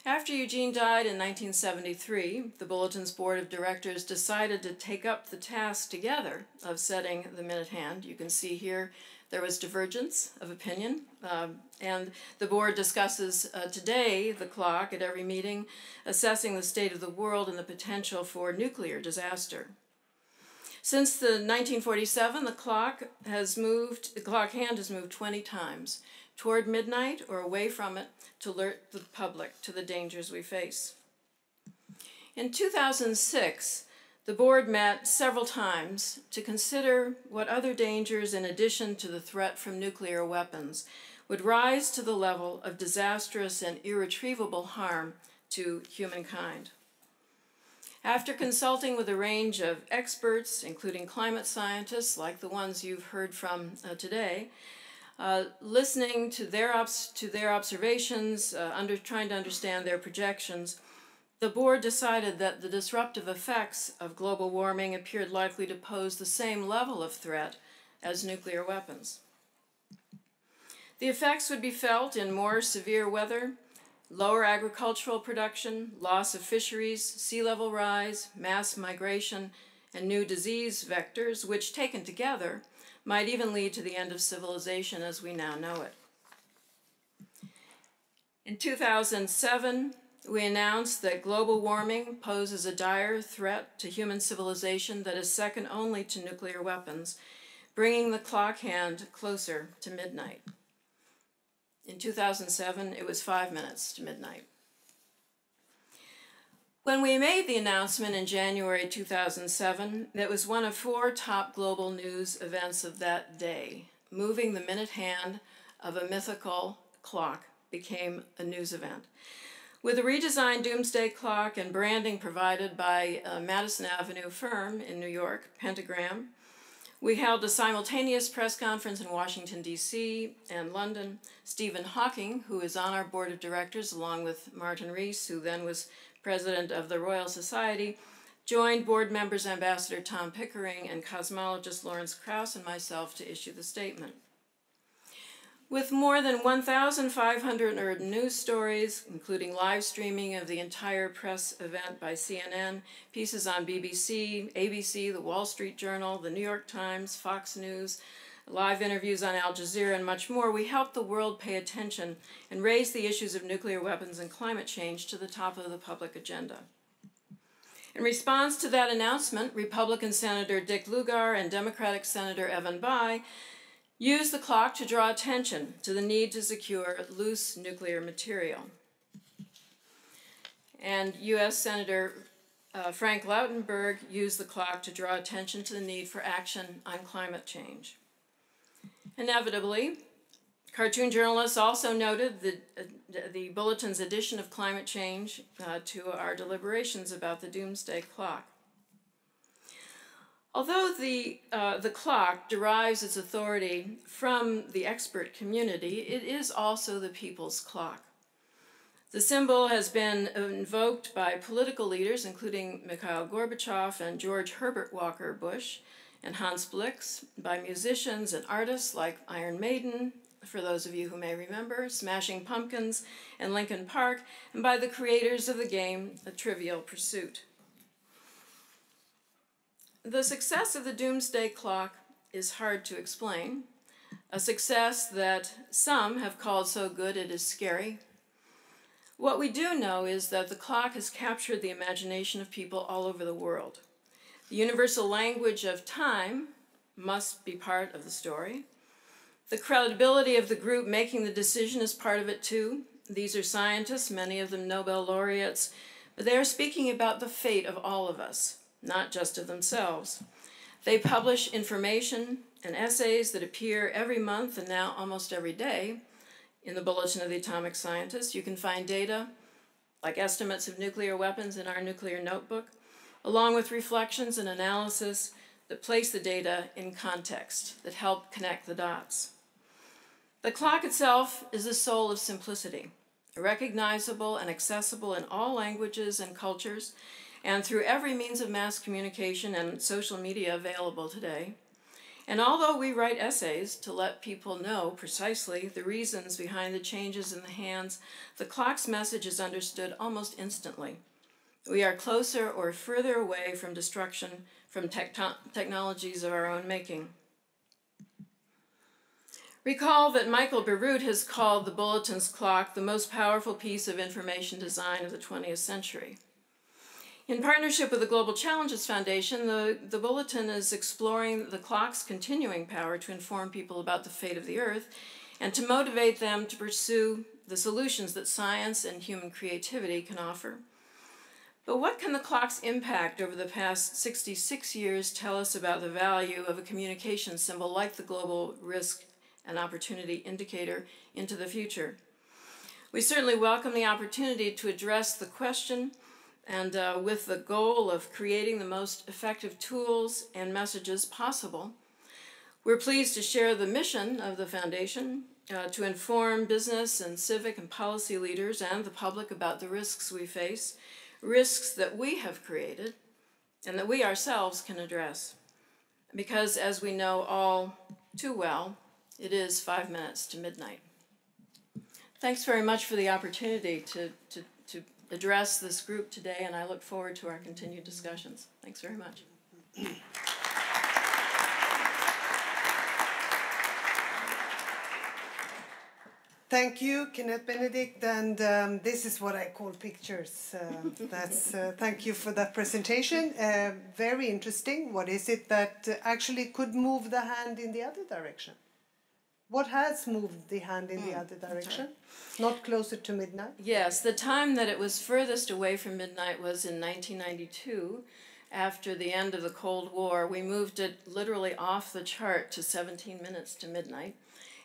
After Eugene died in 1973, the Bulletin's board of directors decided to take up the task together of setting the minute hand. You can see here there was divergence of opinion, and the board discusses today the clock at every meeting, assessing the state of the world and the potential for nuclear disaster. Since the 1947, the clock hand has moved 20 times, toward midnight or away from it, to alert the public to the dangers we face. In 2006, the board met several times to consider what other dangers, in addition to the threat from nuclear weapons, would rise to the level of disastrous and irretrievable harm to humankind. After consulting with a range of experts, including climate scientists like the ones you've heard from today, listening to their observations, trying to understand their projections, the board decided that the disruptive effects of global warming appeared likely to pose the same level of threat as nuclear weapons. The effects would be felt in more severe weather, lower agricultural production, loss of fisheries, sea level rise, mass migration, and new disease vectors, which taken together might even lead to the end of civilization as we now know it. In 2007, we announced that global warming poses a dire threat to human civilization that is second only to nuclear weapons, bringing the clock hand closer to midnight. In 2007, it was 5 minutes to midnight. When we made the announcement in January 2007, it was one of 4 top global news events of that day. Moving the minute hand of a mythical clock became a news event. With a redesigned doomsday clock and branding provided by a Madison Avenue firm in New York, Pentagram, we held a simultaneous press conference in Washington, D.C. and London. Stephen Hawking, who is on our board of directors, along with Martin Rees, who then was president of the Royal Society, joined board members Ambassador Tom Pickering and cosmologist Lawrence Krauss and myself to issue the statement. With more than 1,500 news stories, including live streaming of the entire press event by CNN, pieces on BBC, ABC, The Wall Street Journal, The New York Times, Fox News, live interviews on Al Jazeera, and much more, we helped the world pay attention and raise the issues of nuclear weapons and climate change to the top of the public agenda. In response to that announcement, Republican Senator Dick Lugar and Democratic Senator Evan Bayh used the clock to draw attention to the need to secure loose nuclear material. And U.S. Senator Frank Lautenberg used the clock to draw attention to the need for action on climate change. Inevitably, cartoon journalists also noted the Bulletin's addition of climate change to our deliberations about the doomsday clock. Although the clock derives its authority from the expert community, it is also the people's clock. The symbol has been invoked by political leaders, including Mikhail Gorbachev and George Herbert Walker Bush and Hans Blix, by musicians and artists like Iron Maiden, for those of you who may remember, Smashing Pumpkins and Linkin Park, and by the creators of the game Trivial Pursuit. The success of the doomsday clock is hard to explain, a success that some have called so good it is scary. What we do know is that the clock has captured the imagination of people all over the world. The universal language of time must be part of the story. The credibility of the group making the decision is part of it too. These are scientists, many of them Nobel laureates, but they are speaking about the fate of all of us, not just of themselves. They publish information and essays that appear every month and now almost every day in the Bulletin of the Atomic Scientist. You can find data like estimates of nuclear weapons in our nuclear notebook, along with reflections and analysis that place the data in context, that help connect the dots. The clock itself is the soul of simplicity, recognizable and accessible in all languages and cultures, and through every means of mass communication and social media available today. And although we write essays to let people know precisely the reasons behind the changes in the hands, the clock's message is understood almost instantly. We are closer or further away from destruction from technologies of our own making. Recall that Michael Bierut has called the bulletin's clock the most powerful piece of information design of the 20th century. In partnership with the Global Challenges Foundation, the bulletin is exploring the clock's continuing power to inform people about the fate of the Earth and to motivate them to pursue the solutions that science and human creativity can offer. But what can the clock's impact over the past 66 years tell us about the value of a communication symbol like the Global Risk and Opportunity Indicator into the future? We certainly welcome the opportunity to address the question, and with the goal of creating the most effective tools and messages possible. We're pleased to share the mission of the Foundation to inform business and civic and policy leaders and the public about the risks we face, risks that we have created and that we ourselves can address. Because as we know all too well, it is 5 minutes to midnight. Thanks very much for the opportunity to address this group today, and I look forward to our continued discussions. Thanks very much. Thank you, Kennette Benedict, and this is what I call pictures. Thank you for that presentation. Very interesting. What is it that actually could move the hand in the other direction? What has moved the hand in the other direction? Not closer to midnight? Yes, the time that it was furthest away from midnight was in 1992. After the end of the Cold War, we moved it literally off the chart to 17 minutes to midnight.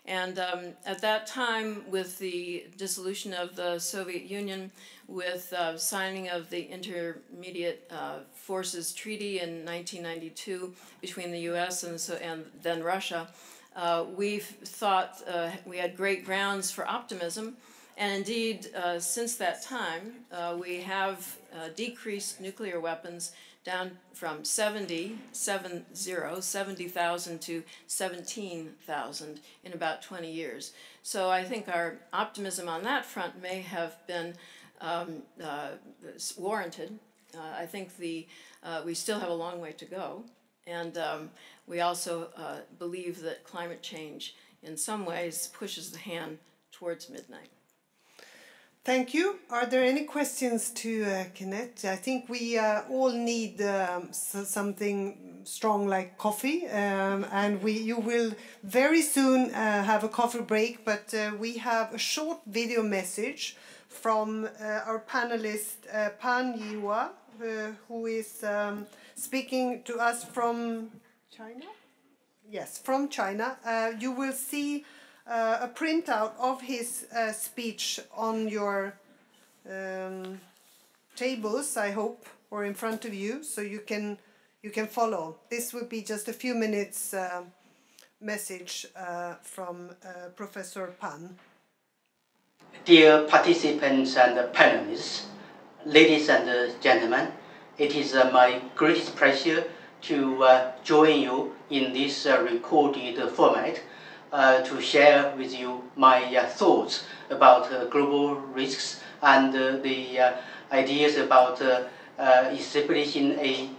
And at that time, with the dissolution of the Soviet Union, with signing of the Intermediate Forces Treaty in 1992 between the US and then Russia, we've thought we had great grounds for optimism, and indeed, since that time, we have decreased nuclear weapons down from 70,000 to 17,000 in about 20 years. So I think our optimism on that front may have been warranted. I think we still have a long way to go. And we also believe that climate change, in some ways, pushes the hand towards midnight. Thank you. Are there any questions to Kennette? I think we all need something strong like coffee, and you will very soon have a coffee break, but we have a short video message from our panelist, Jiahua, who is speaking to us from China? Yes, from China. You will see a printout of his speech on your tables, I hope, or in front of you, so you can follow. This will be just a few minutes message from Professor Pan. Dear participants and panelists, ladies and gentlemen, it is my greatest pleasure to join you in this recorded format to share with you my thoughts about global risks and the ideas about establishing a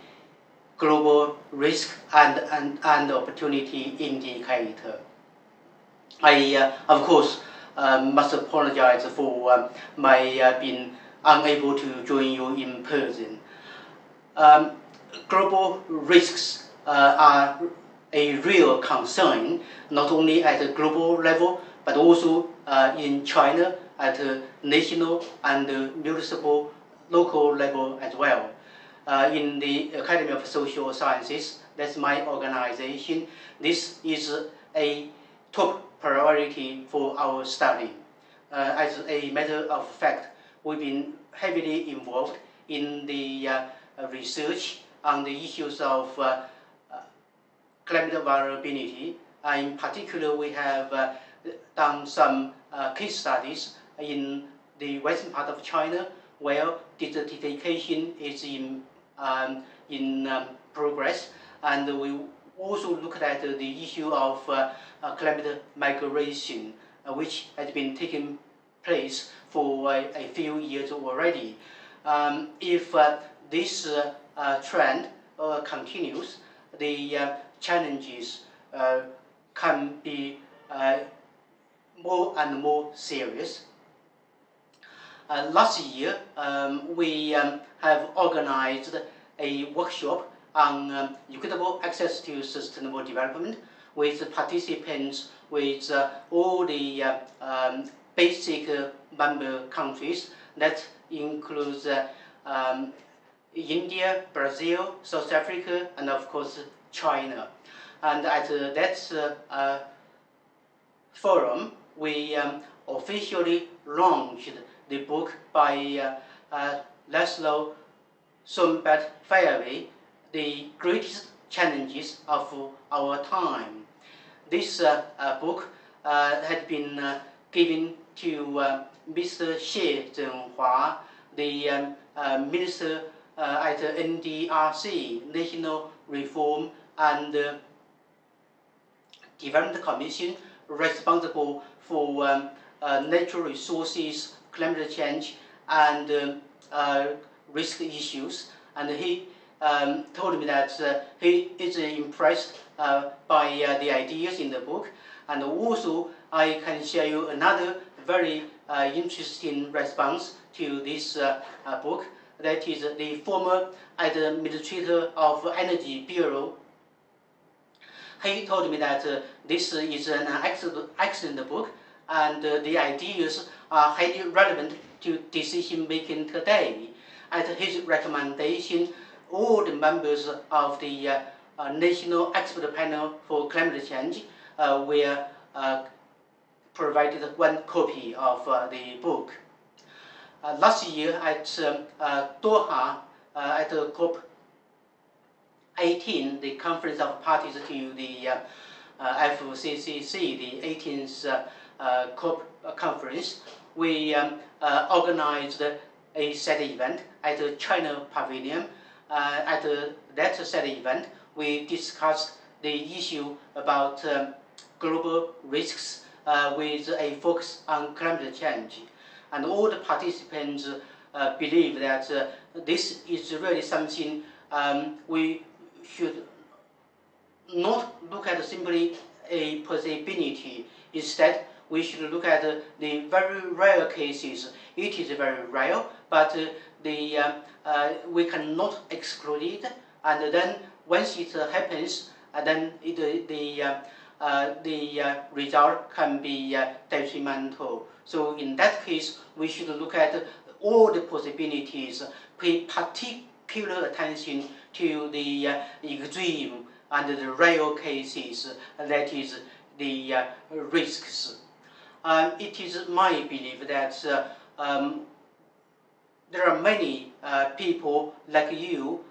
global risk and opportunity indicator. I, of course, must apologize for my being unable to join you in person. Global risks are a real concern, not only at a global level, but also in China at a national and municipal local level as well. In the Academy of Social Sciences, that's my organization, this is a top priority for our study. As a matter of fact, we've been heavily involved in the research on the issues of climate vulnerability. In particular, we have done some case studies in the western part of China where desertification is in progress, and we also looked at the issue of climate migration, which has been taking place for a few years already. If this trend continues, the challenges can be more and more serious. Last year, we have organized a workshop on equitable access to sustainable development with participants with all the basic member countries. That includes India, Brazil, South Africa, and of course China. And at that forum, we officially launched the book by Laszlo Sombat-Fayave, The Greatest Challenges of Our Time. This book had been given to Mr. Xie Zhenhua, the Minister at NDRC, National Reform and Development Commission, responsible for natural resources, climate change, and risk issues. And he told me that he is impressed by the ideas in the book. And also, I can share you another very interesting response to this book. That is the former Administrator of Energy Bureau. He told me that this is an excellent book, and the ideas are highly relevant to decision making today. At his recommendation, all the members of the National Expert Panel for Climate Change were provided one copy of the book. Last year at Doha, at COP18, the Conference of Parties to the FCCC, the 18th COP conference, we organized a set event at the China Pavilion. At that set event, we discussed the issue about global risks with a focus on climate change. And all the participants believe that this is really something we should not look at simply a possibility. Instead, we should look at the very rare cases. It is very rare, but we cannot exclude it. And then once it happens, then the result can be detrimental. So in that case, we should look at all the possibilities, pay particular attention to the extreme and the rare cases, that is the risks. It is my belief that there are many people like you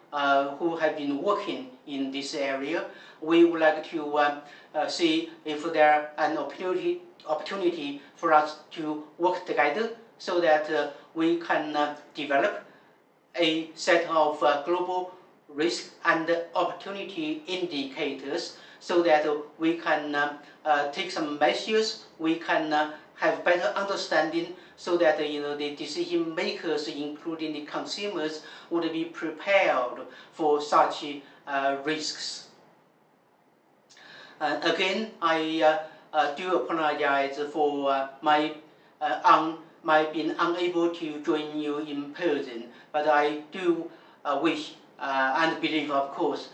who have been working in this area. We would like to see if there an opportunity for us to work together so that we can develop a set of global risk and opportunity indicators so that we can take some measures, we can have better understanding so that the decision makers, including the consumers, would be prepared for such risks. Again, I do apologize for my being unable to join you in person, but I do wish and believe, of course,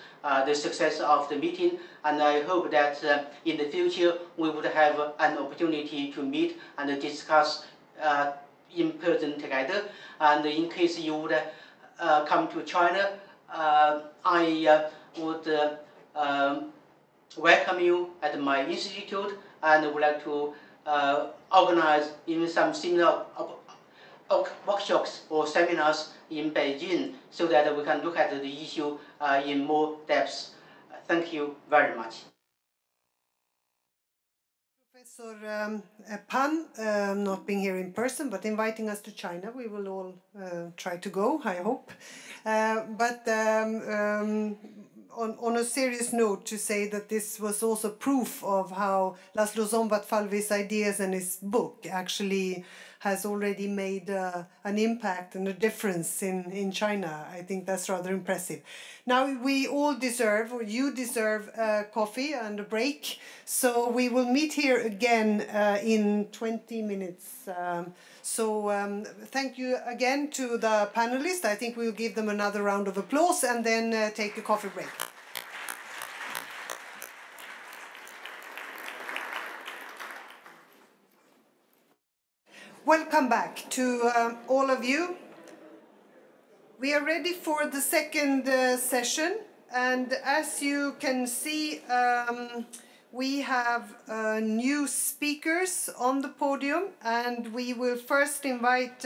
the success of the meeting, and I hope that in the future we would have an opportunity to meet and discuss in person together. And in case you would come to China, I would welcome you at my institute, and would like to organize even some similar workshops or seminars in Beijing so that we can look at the issue in more depth. Thank you very much. Professor Pan, not being here in person, but inviting us to China. We will all try to go, I hope. But on a serious note to say that this was also proof of how Laszlo Szombatfalvi's ideas and his book actually has already made an impact and a difference in China. I think that's rather impressive. Now we all deserve, or you deserve, coffee and a break. So we will meet here again in 20 minutes. Thank you again to the panelists. I think we'll give them another round of applause and then take a coffee break. Welcome back to all of you. We are ready for the second session, and as you can see, we have new speakers on the podium, and we will first invite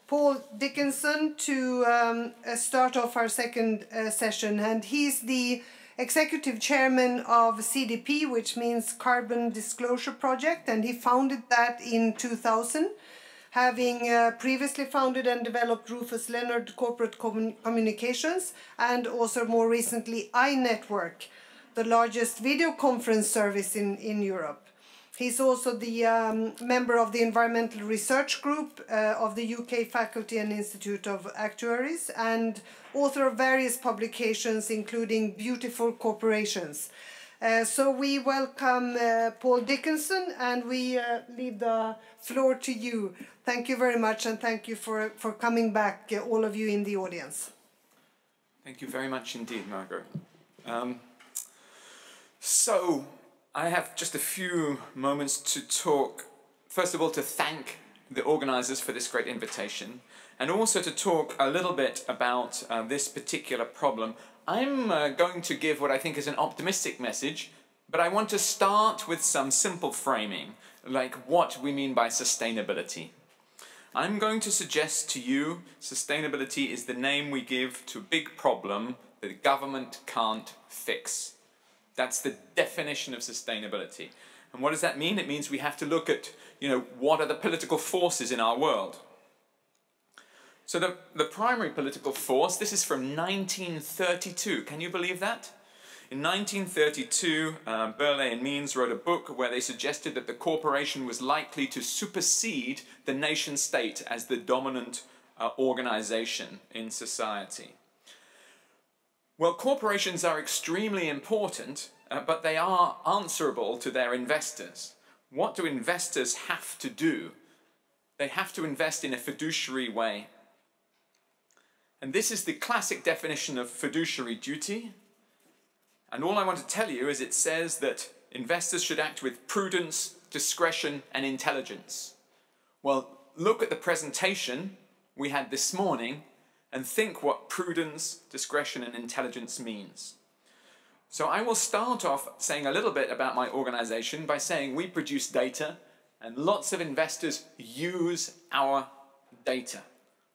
Paul Dickinson to start off our second session, and he's the Executive Chairman of CDP, which means Carbon Disclosure Project, and he founded that in 2000, having previously founded and developed Rufus Leonard Corporate Communications, and also more recently iNetwork, the largest video conference service in Europe. He's also the member of the Environmental Research Group of the UK Faculty and Institute of Actuaries, and author of various publications, including Beautiful Corporations. So we welcome Paul Dickinson, and we leave the floor to you. Thank you very much, and thank you for coming back, all of you in the audience. Thank you very much indeed, Margot. So, I have just a few moments to talk, first of all, to thank the organizers for this great invitation, and also to talk a little bit about this particular problem. I'm going to give what I think is an optimistic message, but I want to start with some simple framing, like what we mean by sustainability. I'm going to suggest to you sustainability is the name we give to a big problem that the government can't fix. That's the definition of sustainability. And what does that mean? It means we have to look at, what are the political forces in our world? So the primary political force, this is from 1932. Can you believe that? In 1932, Burley and Means wrote a book where they suggested that the corporation was likely to supersede the nation state as the dominant organization in society. Well, corporations are extremely important, but they are answerable to their investors. What do investors have to do? They have to invest in a fiduciary way. And this is the classic definition of fiduciary duty. And all I want to tell you is it says that investors should act with prudence, discretion, and intelligence. Well, look at the presentation we had this morning and think what prudence, discretion, and intelligence means. So I will start off saying a little bit about my organization by saying we produce data and lots of investors use our data.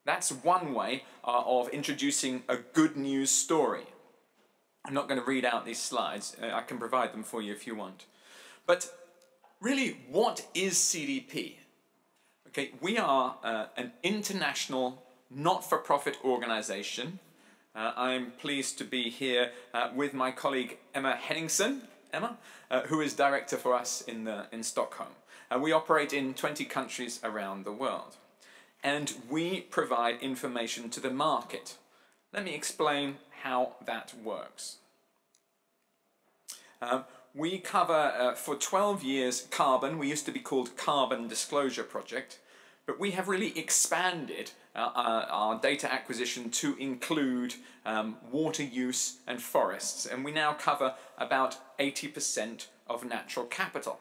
That's one way of introducing a good news story. I'm not going to read out these slides. I can provide them for you if you want. But really, what is CDP? Okay, we are an international not-for-profit organization. I'm pleased to be here with my colleague Emma Henningsen, who is director for us in Stockholm. We operate in 20 countries around the world. And we provide information to the market. Let me explain how that works. We cover, for 12 years, carbon. We used to be called Carbon Disclosure Project, but we have really expanded our data acquisition to include water use and forests, and we now cover about 80% of natural capital.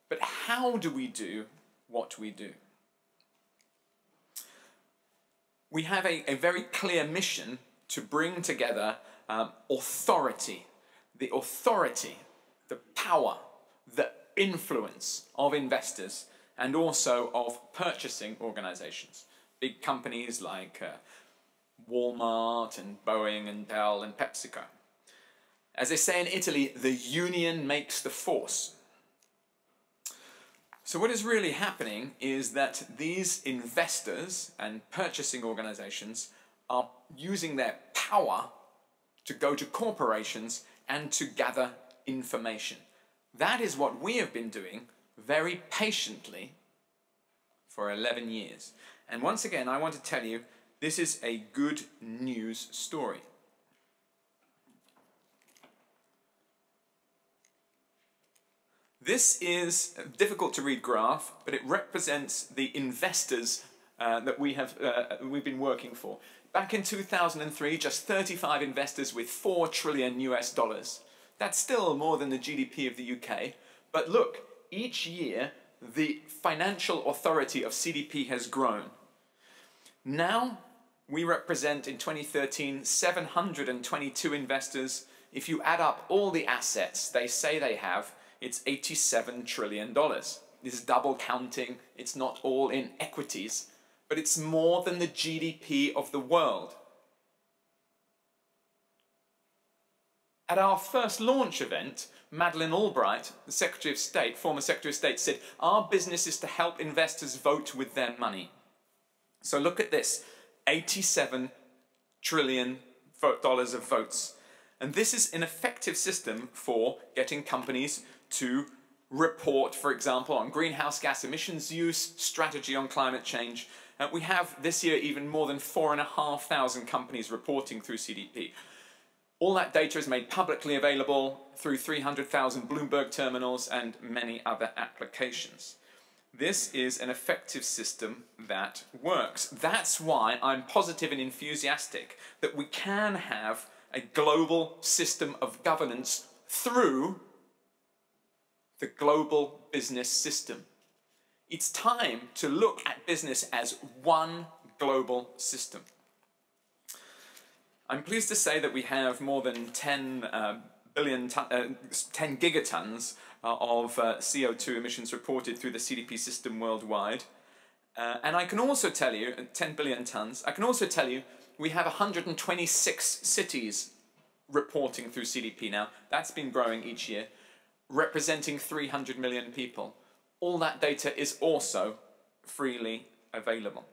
But how do we do what we do? We have a very clear mission to bring together authority, the power, the influence of investors and also of purchasing organizations. Big companies like Walmart and Boeing and Dell and PepsiCo. As they say in Italy, the union makes the force. So what is really happening is that these investors and purchasing organizations are using their power to go to corporations and to gather information. That is what we have been doing very patiently for 11 years. And once again, I want to tell you, this is a good news story. This is a difficult to read graph, but it represents the investors that we've been working for. Back in 2003, just 35 investors with $4 trillion US. That's still more than the GDP of the UK. But look, each year, the financial authority of CDP has grown. Now, we represent in 2013 722 investors. If you add up all the assets they say they have, it's $87 trillion. This is double counting. It's not all in equities, but it's more than the GDP of the world. At our first launch event, Madeleine Albright, the Secretary of State, former Secretary of State, said, "Our business is to help investors vote with their money." So look at this, $87 trillion of votes. And this is an effective system for getting companies to report, for example, on greenhouse gas emissions use, strategy on climate change. We have this year even more than 4,500 companies reporting through CDP. All that data is made publicly available through 300,000 Bloomberg terminals and many other applications. This is an effective system that works. That's why I'm positive and enthusiastic that we can have a global system of governance through the global business system. It's time to look at business as one global system. I'm pleased to say that we have more than 10 gigatons of CO2 emissions reported through the CDP system worldwide. And I can also tell you, 10 billion tons, I can also tell you we have 126 cities reporting through CDP now. That's been growing each year, representing 300 million people. All that data is also freely available.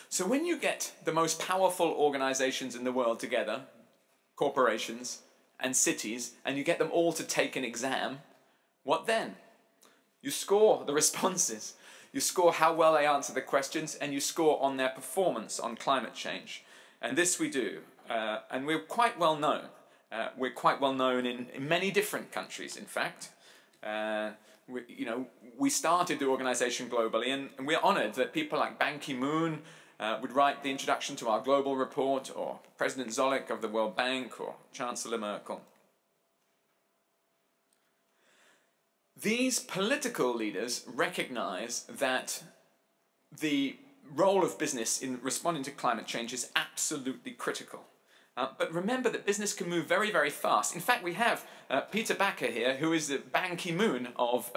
So when you get the most powerful organizations in the world together, corporations and cities, and you get them all to take an exam, what then? You score the responses. You score how well they answer the questions, and you score on their performance on climate change. And this we do. And we're quite well known. We're quite well known in many different countries, in fact. We started the organization globally, and we're honored that people like Ban Ki-moon would write the introduction to our global report, or President Zolik of the World Bank, or Chancellor Merkel. These political leaders recognize that the role of business in responding to climate change is absolutely critical. But remember that business can move very, very fast. In fact, we have Peter Bakker here, who is the Ban Ki-moon of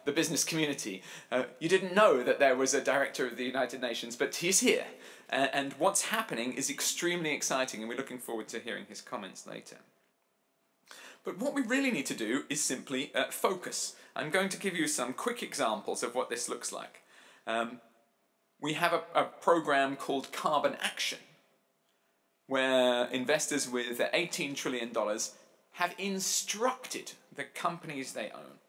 the business community. You didn't know that there was a director of the United Nations, but he's here. And what's happening is extremely exciting, and we're looking forward to hearing his comments later. But what we really need to do is simply focus. I'm going to give you some quick examples of what this looks like. We have a program called Carbon Action, where investors with $18 trillion have instructed the companies they own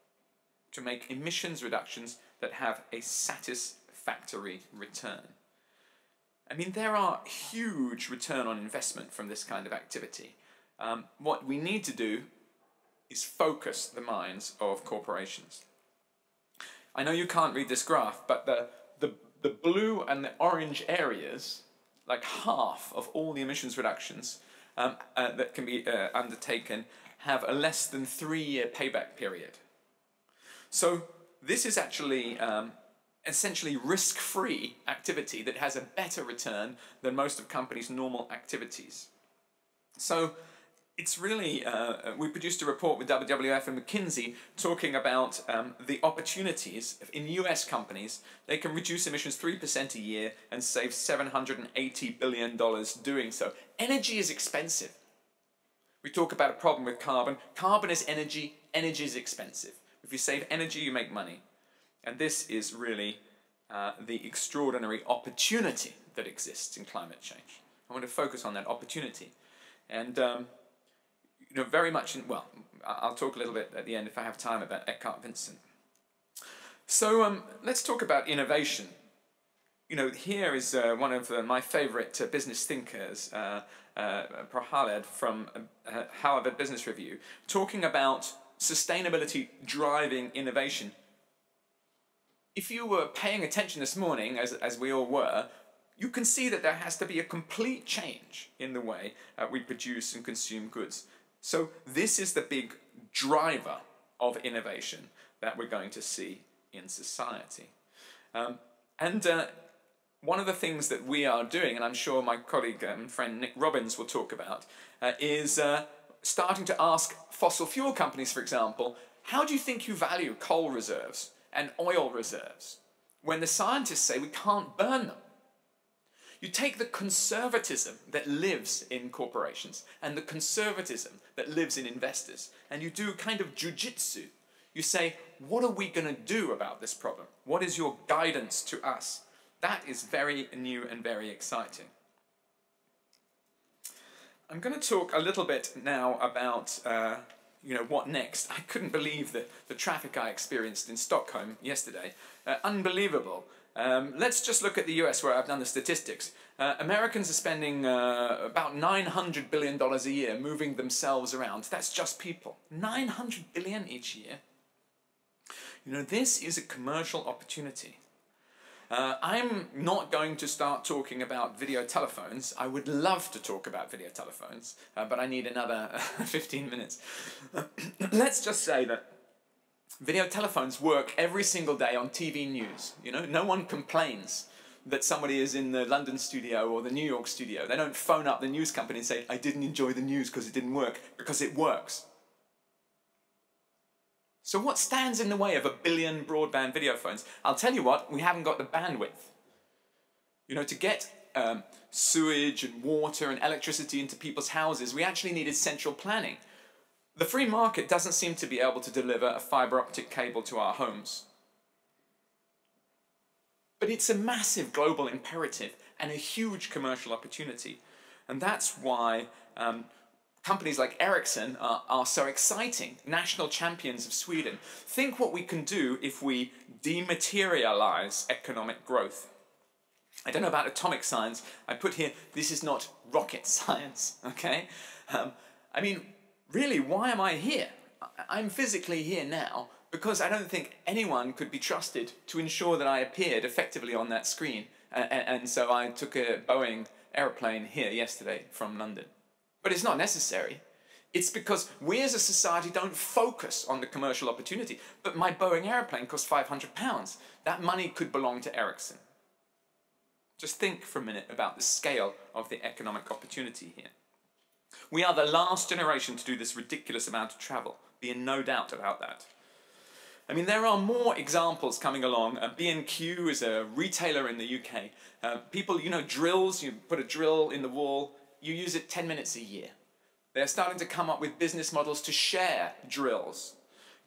to make emissions reductions that have a satisfactory return. I mean, there are huge return on investment from this kind of activity. What we need to do is focus the minds of corporations. I know you can't read this graph, but the blue and the orange areas, like half of all the emissions reductions that can be undertaken, have a less than 3-year payback period. So this is actually essentially risk-free activity that has a better return than most of companies' normal activities. So it's really, we produced a report with WWF and McKinsey talking about the opportunities in US companies. They can reduce emissions 3% a year and save $780 billion doing so. Energy is expensive. We talk about a problem with carbon. Carbon is energy. Energy is expensive. If you save energy, you make money. And this is really the extraordinary opportunity that exists in climate change. I want to focus on that opportunity. And you know, very much in, well, I'll talk a little bit at the end if I have time about Eckhart Vincent. So let's talk about innovation. You know, here is one of my favorite business thinkers, Prahalad from Harvard Business Review, talking about sustainability driving innovation. If you were paying attention this morning, as we all were, you can see that there has to be a complete change in the way we produce and consume goods. So this is the big driver of innovation that we're going to see in society. One of the things that we are doing, and I'm sure my colleague and friend Nick Robbins will talk about, is starting to ask fossil fuel companies, for example, how do you think you value coal reserves and oil reserves when the scientists say we can't burn them? You take the conservatism that lives in corporations and the conservatism that lives in investors, and you do kind of jujitsu. You say, what are we going to do about this problem? What is your guidance to us? That is very new and very exciting. I'm going to talk a little bit now about you know, what next. I couldn't believe the traffic I experienced in Stockholm yesterday. Unbelievable. Let's just look at the US, where I've done the statistics. Americans are spending about $900 billion a year moving themselves around. That's just people. $900 billion each year. You know, this is a commercial opportunity. I'm not going to start talking about video telephones. I would love to talk about video telephones, but I need another 15 minutes. Let's just say that video telephones work every single day on TV news. You know, no one complains that somebody is in the London studio or the New York studio. They don't phone up the news company and say, I didn't enjoy the news because it didn't work, because it works. So what stands in the way of 1 billion broadband video phones? I'll tell you what, we haven't got the bandwidth. You know, to get sewage and water and electricity into people's houses, we actually needed central planning. The free market doesn't seem to be able to deliver a fibre optic cable to our homes. But it's a massive global imperative and a huge commercial opportunity. And that's why companies like Ericsson are so exciting, national champions of Sweden. Think what we can do if we dematerialize economic growth. I don't know about atomic science. I put here, this is not rocket science, okay? I mean, really, why am I here? I'm physically here now because I don't think anyone could be trusted to ensure that I appeared effectively on that screen. And so I took a Boeing aeroplane here yesterday from London. But it's not necessary. It's because we as a society don't focus on the commercial opportunity. But my Boeing aeroplane cost £500. That money could belong to Ericsson. Just think for a minute about the scale of the economic opportunity here. We are the last generation to do this ridiculous amount of travel. Be in no doubt about that. I mean, there are more examples coming along. B&Q is a retailer in the UK. People, you know, drills, you put a drill in the wall, you use it 10 minutes a year. They're starting to come up with business models to share drills.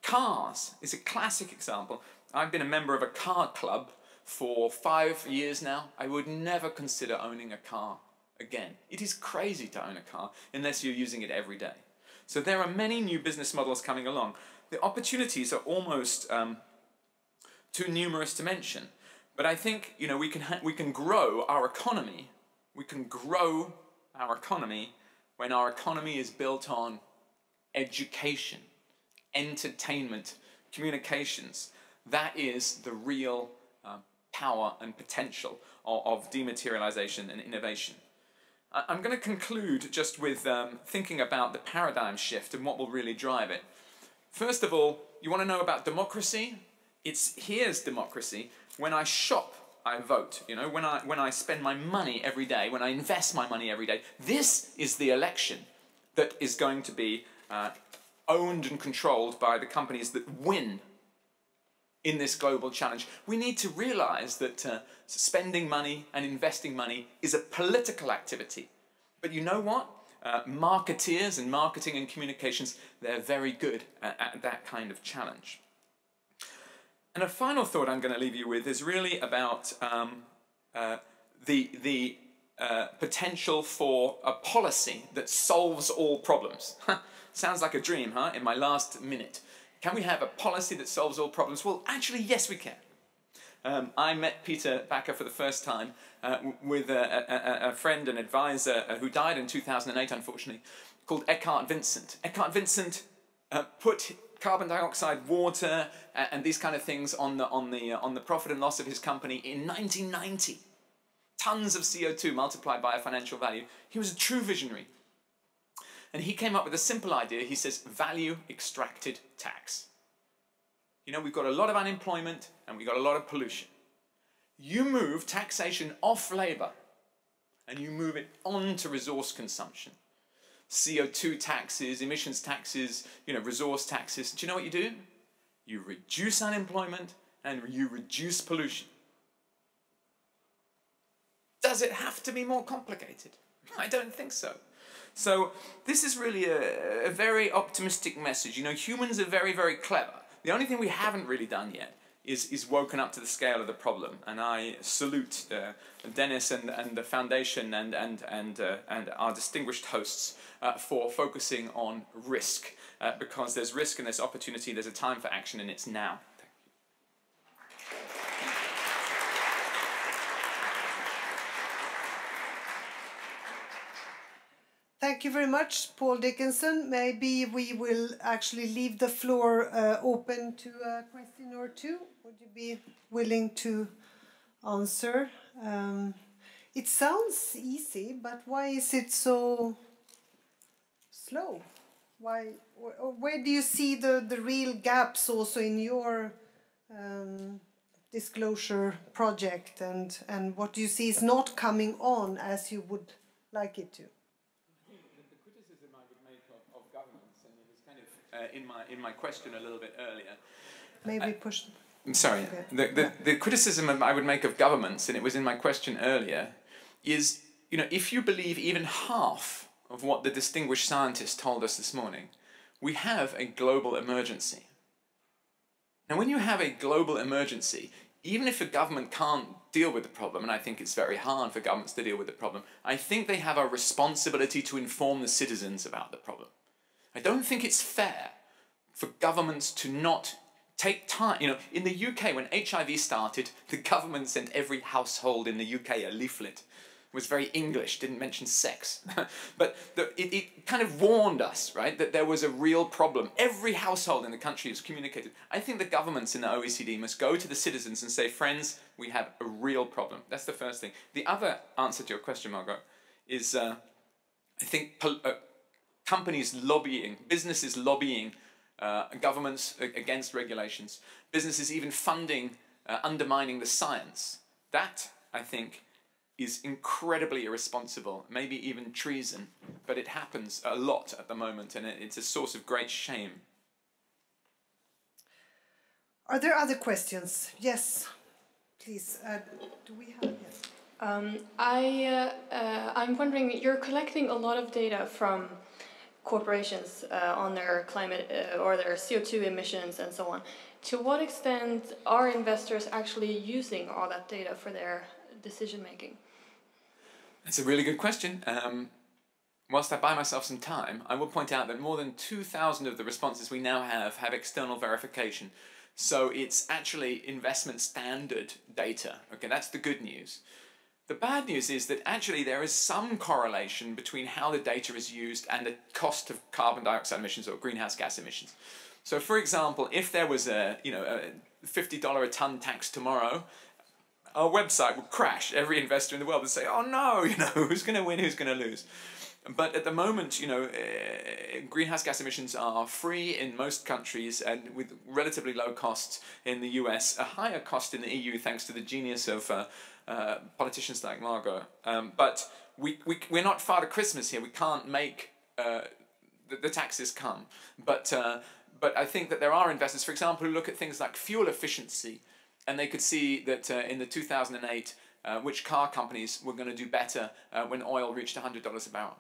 Cars is a classic example. I've been a member of a car club for 5 years now. I would never consider owning a car again. It is crazy to own a car unless you're using it every day. So there are many new business models coming along. The opportunities are almost too numerous to mention. But I think, you know, we can grow our economy. We can grow our economy when our economy is built on education, entertainment, communications. That is the real power and potential of dematerialization and innovation. I'm going to conclude just with thinking about the paradigm shift and what will really drive it. First of all, you want to know about democracy? Here's democracy. When I shop, I vote. You know, when I spend my money every day, when I invest my money every day, this is the election that is going to be owned and controlled by the companies that win in this global challenge. We need to realize that spending money and investing money is a political activity. But you know what? Marketeers and marketing and communications, they're very good at that kind of challenge. And a final thought I'm going to leave you with is really about the potential for a policy that solves all problems. Sounds like a dream, huh? In my last minute. Can we have a policy that solves all problems? Well, actually, yes, we can. I met Peter Bakker for the first time with a friend and advisor who died in 2008, unfortunately, called Eckhart Vincent. Eckhart Vincent put carbon dioxide, water, and these kind of things on the profit and loss of his company in 1990. Tons of CO2 multiplied by a financial value. He was a true visionary. And he came up with a simple idea. He says, value extracted tax. You know, we've got a lot of unemployment and we've got a lot of pollution. You move taxation off labour and you move it on to resource consumption. CO2 taxes, emissions taxes, you know, resource taxes. Do you know what you do? You reduce unemployment and you reduce pollution. Does it have to be more complicated? I don't think so. So this is really a very optimistic message. You know, humans are very, very clever. The only thing we haven't really done yet is woken up to the scale of the problem. And I salute Dennis and the foundation and our distinguished hosts for focusing on risk. Because there's risk and there's opportunity, there's a time for action, and it's now. Thank you very much, Paul Dickinson. Maybe we will actually leave the floor open to a question or two. Would you be willing to answer? It sounds easy, but why is it so slow? Why? Where do you see the real gaps also in your disclosure project, and what do you see is not coming on as you would like it to? In my question a little bit earlier. Maybe push. I'm sorry. Okay. The criticism I would make of governments, and it was in my question earlier, is, you know, if you believe even half of what the distinguished scientist told us this morning, we have a global emergency. Now, when you have a global emergency, even if a government can't deal with the problem, and I think it's very hard for governments to deal with the problem, I think they have a responsibility to inform the citizens about the problem. I don't think it's fair for governments to not take time. You know, in the UK, when HIV started, the government sent every household in the UK a leaflet. It was very English, didn't mention sex. But it kind of warned us, right, that there was a real problem. Every household in the country is communicated. I think the governments in the OECD must go to the citizens and say, friends, we have a real problem. That's the first thing. The other answer to your question, Margot, is I think companies lobbying, businesses lobbying governments against regulations, businesses even funding, undermining the science. That, I think, is incredibly irresponsible, maybe even treason, but it happens a lot at the moment, and it's a source of great shame. Are there other questions? Yes, please. Do we have? Yes. I'm wondering, you're collecting a lot of data from corporations on their climate or their CO2 emissions and so on. To what extent are investors actually using all that data for their decision making? That's a really good question. Whilst I buy myself some time, I will point out that more than 2,000 of the responses we now have external verification. So it's actually investment standard data. Okay, that's the good news. The bad news is that actually there is some correlation between how the data is used and the cost of carbon dioxide emissions or greenhouse gas emissions. So, for example, if there was a $50 a ton tax tomorrow, our website would crash. Every investor in the world would say, "Oh no, who's going to win? Who's going to lose?" But at the moment, greenhouse gas emissions are free in most countries and with relatively low costs in the US, a higher cost in the EU thanks to the genius of politicians like Margot. But we're not Father Christmas here. We can't make the taxes come. But I think that there are investors, for example, who look at things like fuel efficiency, and they could see that in the 2008, which car companies were going to do better when oil reached $100 a barrel.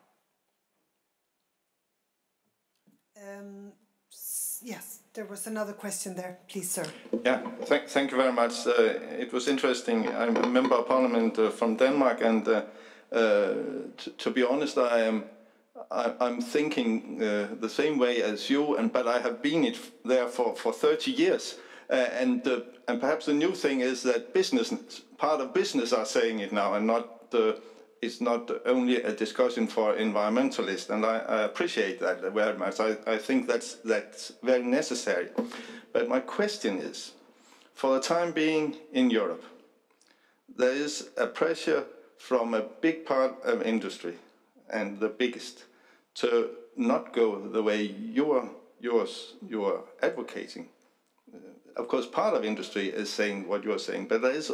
Yes, there was another question there. Please, sir. Yeah, thank you very much. It was interesting. I'm a member of parliament from Denmark, and to be honest, I'm thinking the same way as you, but I have been there for 30 years. And perhaps the new thing is that part of business are saying it now, and it's not only a discussion for environmentalists, and I appreciate that very much. I think that's very necessary. But my question is, for the time being in Europe, there is a pressure from a big part of industry, and the biggest, to not go the way you're advocating. Of course, part of industry is saying what you're saying, but there is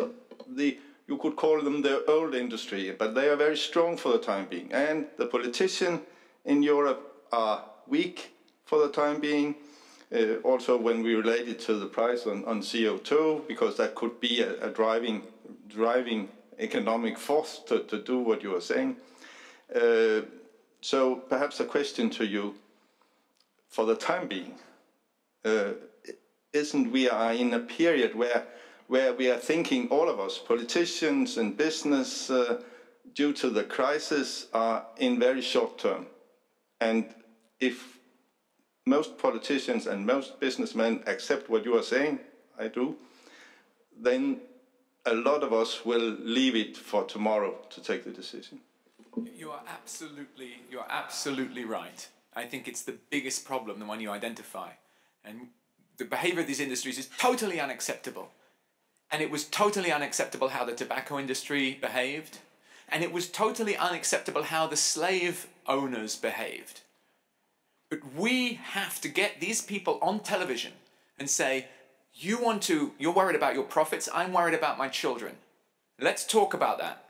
you could call them the old industry, but they are very strong for the time being. And the politicians in Europe are weak for the time being. Also, when we relate it to the price on CO2, because that could be a driving economic force to do what you are saying. So perhaps a question to you, for the time being, isn't we are in a period where we are thinking, all of us, politicians and business, due to the crisis, are in very short term. And if most politicians and most businessmen accept what you are saying, I do, then a lot of us will leave it for tomorrow to take the decision. You are absolutely right. I think it's the biggest problem, the one you identify. And the behavior of these industries is totally unacceptable. And it was totally unacceptable how the tobacco industry behaved. And it was totally unacceptable how the slave owners behaved. But we have to get these people on television and say, you're worried about your profits, I'm worried about my children. Let's talk about that.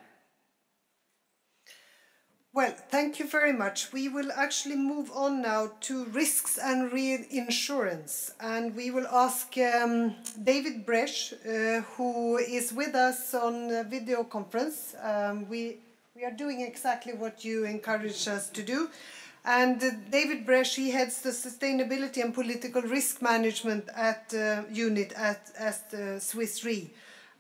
Well, thank you very much. We will actually move on now to risks and reinsurance. And we will ask David Bresch, who is with us on a video conference. We are doing exactly what you encouraged us to do. And David Bresch, he heads the Sustainability and Political Risk Management unit at Swiss Re.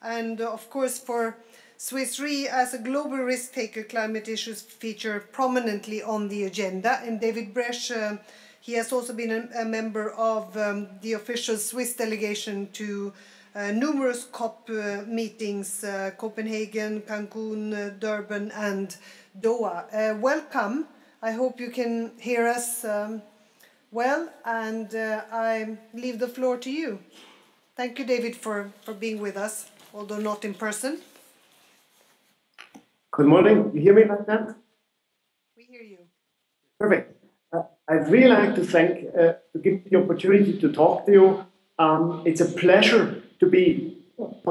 And of course, for Swiss Re, as a global risk taker, climate issues feature prominently on the agenda. And David Bresch, he has also been a member of the official Swiss delegation to numerous COP meetings, Copenhagen, Cancun, Durban and Doha. Welcome. I hope you can hear us well, and I leave the floor to you. Thank you, David, for being with us, although not in person. Good morning. You hear me like that? We hear you. Perfect. I'd really like to give me the opportunity to talk to you. It's a pleasure to be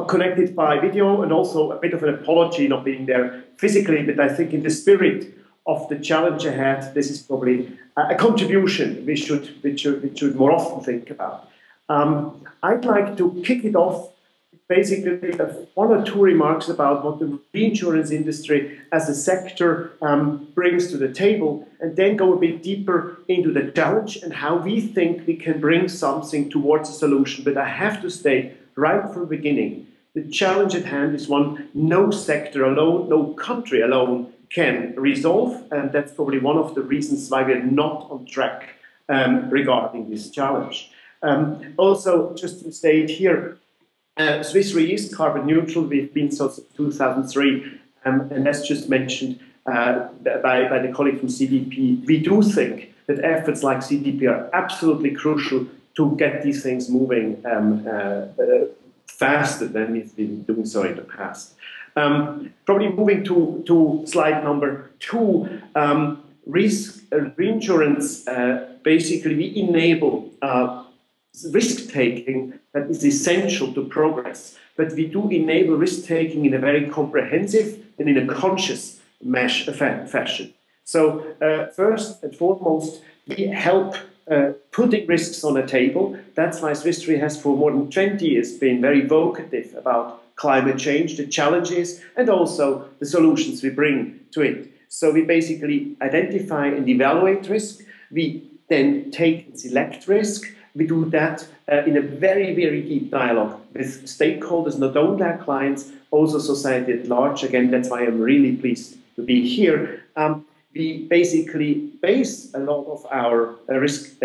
connected by video, and also a bit of an apology not being there physically, but I think in the spirit of the challenge ahead, this is probably a contribution we should more often think about. I'd like to kick it off basically one or two remarks about what the reinsurance industry as a sector brings to the table, and then go a bit deeper into the challenge and how we think we can bring something towards a solution. But I have to state right from the beginning, the challenge at hand is one no sector alone, no country alone can resolve, and that's probably one of the reasons why we're not on track regarding this challenge. Also, just to state here, Swiss Re is carbon neutral. We've been so since 2003, and as just mentioned by the colleague from CDP, we do think that efforts like CDP are absolutely crucial to get these things moving faster than we've been doing so in the past. Probably moving to slide number 2, reinsurance, basically we enable risk-taking that is essential to progress, but we do enable risk-taking in a very comprehensive and in a conscious fashion. So first and foremost, we help putting risks on a table. That's why Swiss Re has for more than 20 years been very vocative about climate change, the challenges, and also the solutions we bring to it. So we basically identify and evaluate risk. We then take and select risk. We do that in a very, very deep dialogue with stakeholders, not only our clients, also society at large. Again, that's why I'm really pleased to be here. We basically base a lot of our risk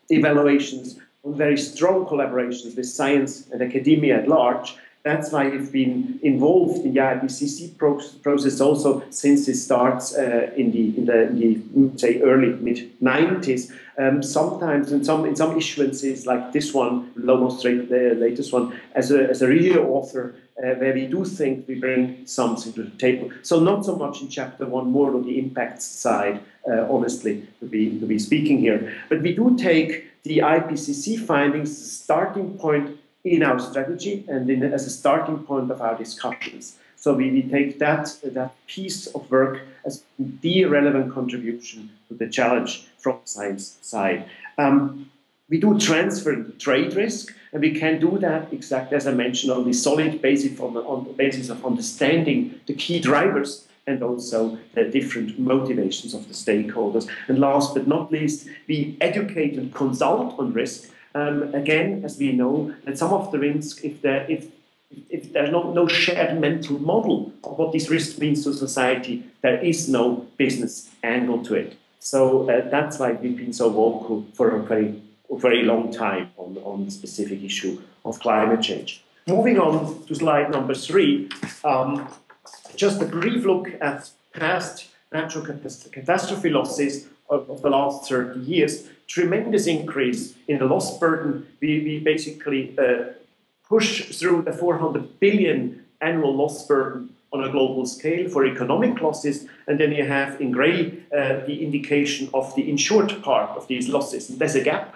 evaluations on very strong collaborations with science and academia at large. That's why we've been involved in the IPCC process also since it starts in the say early mid-90s. Sometimes in some issuances like this one, almost the latest one, as a real author, where we do think we bring something to the table. So not so much in chapter 1, more on the impact side, honestly, to be speaking here. But we do take the IPCC findings as a starting point in our strategy and as a starting point of our discussions. So we take that piece of work as the relevant contribution to the challenge from the science side. We do transfer the trade risk, and we can do that exactly as I mentioned on the solid basis on the basis of understanding the key drivers and also the different motivations of the stakeholders. And last but not least, we educate and consult on risk. Again, as we know, that some of the risks, if there's no shared mental model of what this risk means to society, there is no business angle to it. So that's why we've been so vocal for a very long time on the specific issue of climate change. Moving on to slide number 3, just a brief look at past natural catastrophe losses of the last 30 years. Tremendous increase in the loss burden. We basically push through the 400 billion annual loss burden on a global scale for economic losses, and then you have in grey the indication of the insured part of these losses. And there's a gap,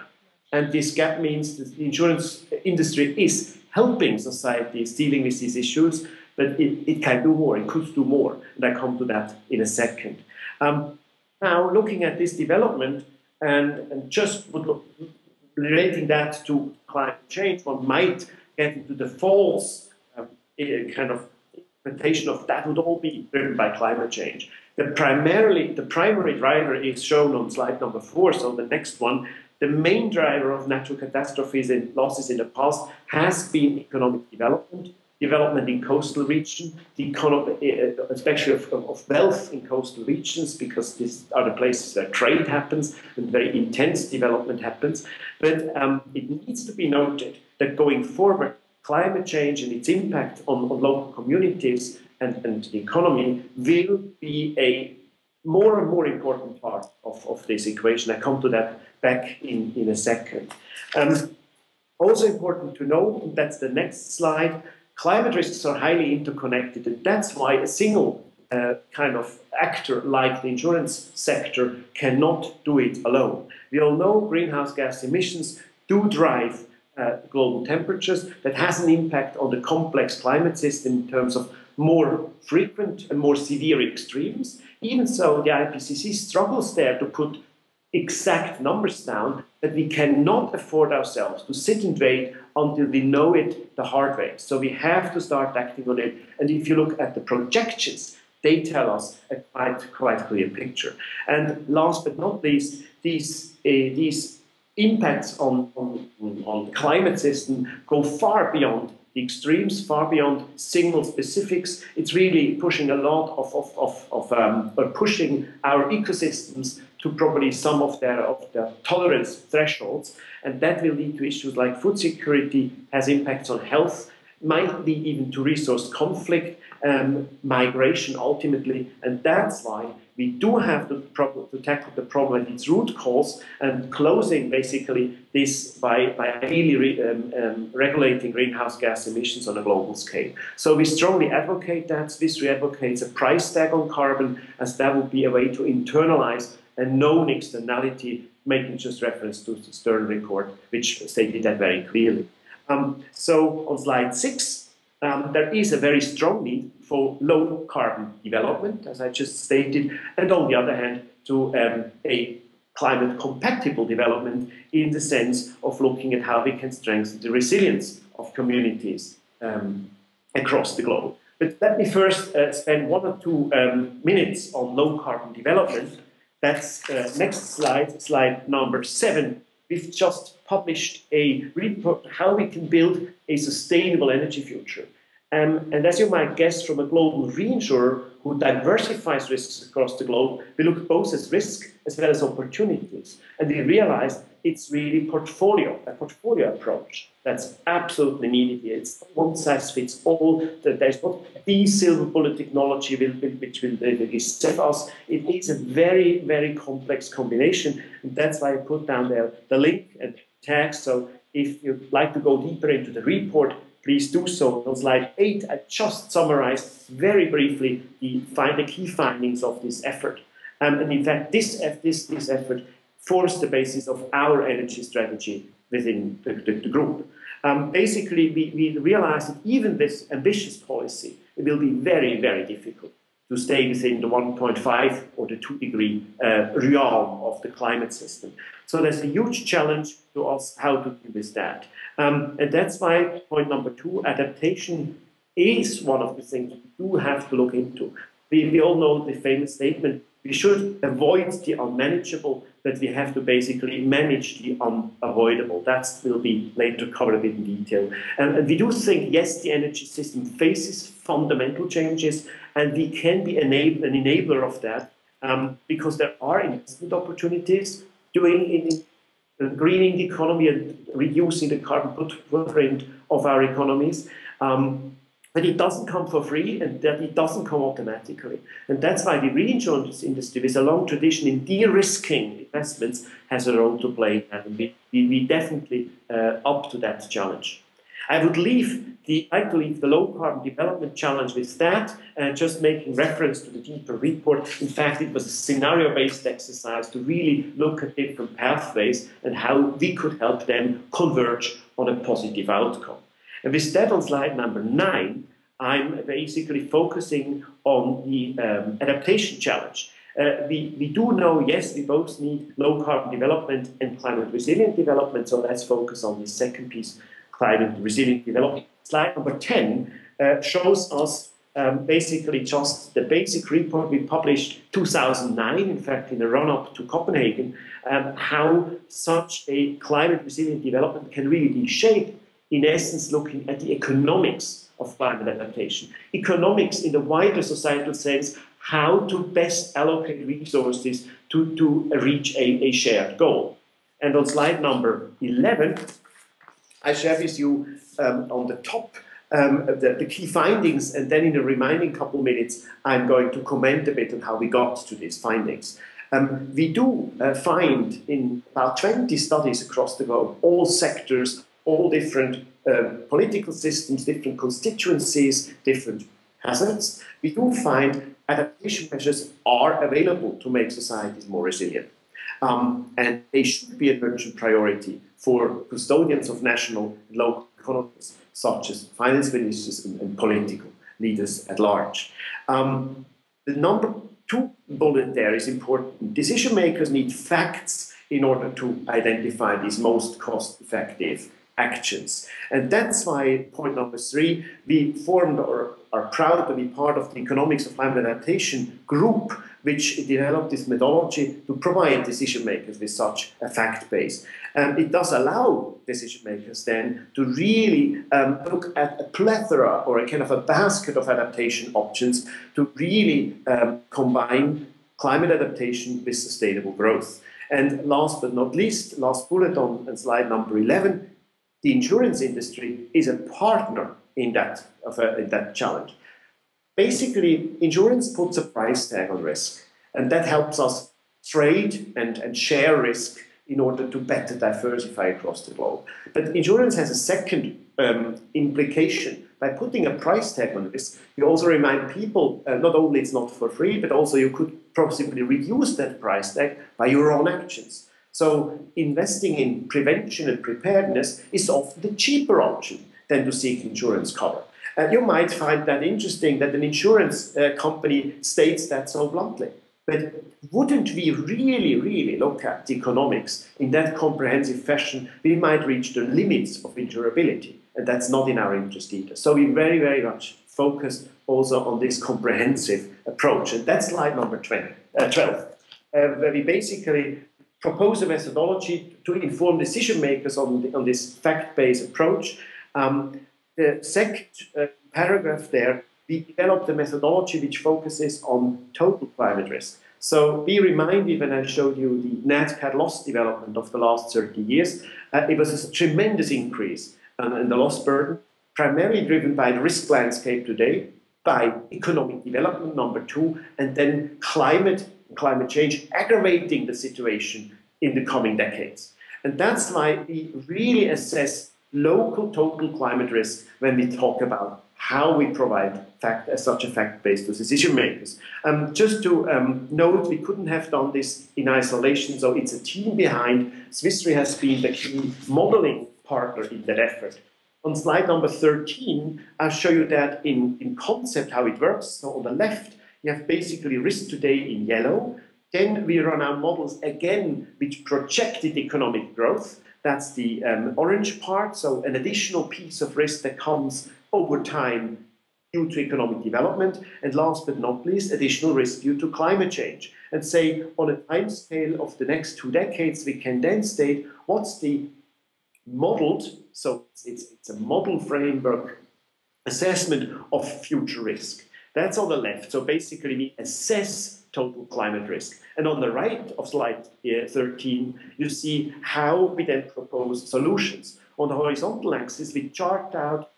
and this gap means that the insurance industry is helping societies dealing with these issues, but it can do more, it could do more, and I come to that in a second. Now, looking at this development and just relating that to climate change, one might get into the false kind of interpretation of that would all be driven by climate change. The primary driver is shown on slide number 4, so the next one. The main driver of natural catastrophes and losses in the past has been economic development in coastal regions, the economy, especially of wealth in coastal regions, because these are the places where trade happens and very intense development happens. But it needs to be noted that going forward, climate change and its impact on local communities and the economy will be a more and more important part of this equation. I come to that back in a second. Also important to know, that's the next slide, climate risks are highly interconnected, and that's why a single kind of actor like the insurance sector cannot do it alone. We all know greenhouse gas emissions do drive global temperatures. That has an impact on the complex climate system in terms of more frequent and more severe extremes. Even so, the IPCC struggles there to put exact numbers down, that we cannot afford ourselves to sit and wait until we know it the hard way. So we have to start acting on it. And if you look at the projections, they tell us a quite clear picture. And last but not least, these impacts on the climate system go far beyond the extremes, far beyond single specifics. It's really pushing a lot of pushing our ecosystems to probably some of their tolerance thresholds, and that will lead to issues like food security, has impacts on health, might lead even to resource conflict, migration ultimately, and that's why we do have to tackle the problem at its root cause, and closing basically this by really regulating greenhouse gas emissions on a global scale. So we strongly advocate that. Swiss Re advocates a price tag on carbon, as that would be a way to internalize a known externality, making just reference to the Stern report, which stated that very clearly. So on slide 6, there is a very strong need for low carbon development, as I just stated, and on the other hand, to a climate compatible development in the sense of looking at how we can strengthen the resilience of communities across the globe. But let me first spend 1 or 2 minutes on low carbon development. That's next slide, slide number 7. We've just published a report how we can build a sustainable energy future. And as you might guess from a global reinsurer, who diversifies risks across the globe, we look both at risk as well as opportunities. And we realized it's really a portfolio approach that's absolutely needed here. It's one size fits all. There's not the silver bullet technology which will save us. It is a very, very complex combination. And that's why I put down there the link and text. So if you'd like to go deeper into the report, please do so. On slide 8, I just summarized very briefly the key findings of this effort. And in fact, this effort forms the basis of our energy strategy within the group. Basically, we realized that even this ambitious policy, it will be very, very difficult to stay within the 1.5 or the 2 degree realm of the climate system. So there's a huge challenge to us how to deal with that. And that's why point number 2, adaptation is one of the things we do have to look into. We all know the famous statement, we should avoid the unmanageable, but we have to basically manage the unavoidable. That will be later covered a bit in detail. And we do think, yes, the energy system faces fundamental changes, and we can be an enabler of that because there are investment opportunities doing in greening the economy and reducing the carbon footprint of our economies. But it doesn't come for free, and that it doesn't come automatically. And that's why the reinsurance industry, with a long tradition in de-risking investments, has a role to play. And we definitely up to that challenge. I would like to leave the low-carbon development challenge with that, just making reference to the deeper report. In fact, it was a scenario-based exercise to really look at different pathways and how we could help them converge on a positive outcome. And with that, on slide number 9, I'm basically focusing on the adaptation challenge. We do know, yes, we both need low-carbon development and climate-resilient development, so let's focus on the second piece, climate-resilient development. Slide number 10 shows us basically just the basic report we published 2009, in fact, in the run-up to Copenhagen, how such a climate-resilient development can really be shaped, in essence, looking at the economics of climate adaptation. Economics in the wider societal sense, how to best allocate resources to reach a shared goal. And on slide number 11, I share with you on the top the key findings, and then in the remaining couple minutes, I'm going to comment a bit on how we got to these findings. We do find in about 20 studies across the globe, all sectors, all different political systems, different constituencies, different hazards, we do find adaptation measures are available to make societies more resilient. And they should be an urgent priority for custodians of national and local economies, such as finance ministers and political leaders at large. The number 2 bullet there is important. Decision makers need facts in order to identify these most cost-effective actions. And that's why point number 3, we formed or are proud to be part of the Economics of Climate Adaptation group, which developed this methodology to provide decision makers with such a fact base. And it does allow decision makers then to really look at a plethora or a kind of a basket of adaptation options to really combine climate adaptation with sustainable growth. And last but not least, last bullet on slide number 11, the insurance industry is a partner in that challenge. Basically, insurance puts a price tag on risk, and that helps us trade and share risk in order to better diversify across the globe. But insurance has a second implication. By putting a price tag on risk, you also remind people not only it's not for free, but also you could possibly reduce that price tag by your own actions. So investing in prevention and preparedness is often the cheaper option than to seek insurance cover. You might find that interesting that an insurance company states that so bluntly. But wouldn't we really look at the economics in that comprehensive fashion, we might reach the limits of insurability. And that's not in our interest either. So we very much focus also on this comprehensive approach. And that's slide number 12, where we basically propose a methodology to inform decision makers on this fact-based approach. The second paragraph there we developed a methodology which focuses on total climate risk. So be reminded when I showed you the net cat loss development of the last 30 years, it was a tremendous increase in the loss burden, primarily driven by the risk landscape today, by economic development, number two, and then climate change aggravating the situation in the coming decades. And that's why we really assess local total climate risk when we talk about how we provide such a fact-based to decision makers. Just to note, we couldn't have done this in isolation, so it's a team behind. Swiss Re has been the key modeling partner in that effort. On slide number 13, I'll show you that in concept how it works. So on the left, you have basically risk today in yellow. Then we run our models again, which projected economic growth. That's the orange part, so an additional piece of risk that comes over time due to economic development. And last but not least, additional risk due to climate change. And say, on a time scale of the next 2 decades, we can then state what's the modeled, so it's a model framework assessment of future risk. That's on the left. So basically, we assess total climate risk. And on the right of slide 13, you see how we then propose solutions. On the horizontal axis, we chart out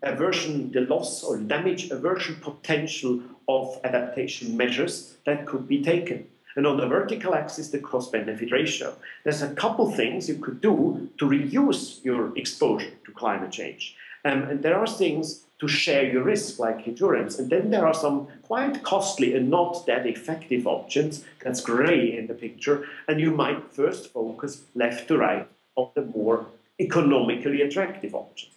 the loss or damage aversion potential of adaptation measures that could be taken. And on the vertical axis, the cost-benefit ratio. There's a couple things you could do to reduce your exposure to climate change. And there are things to share your risk, like insurance. And then there are some quite costly and not that effective options. That's gray in the picture. And you might first focus left to right on the more economically attractive options.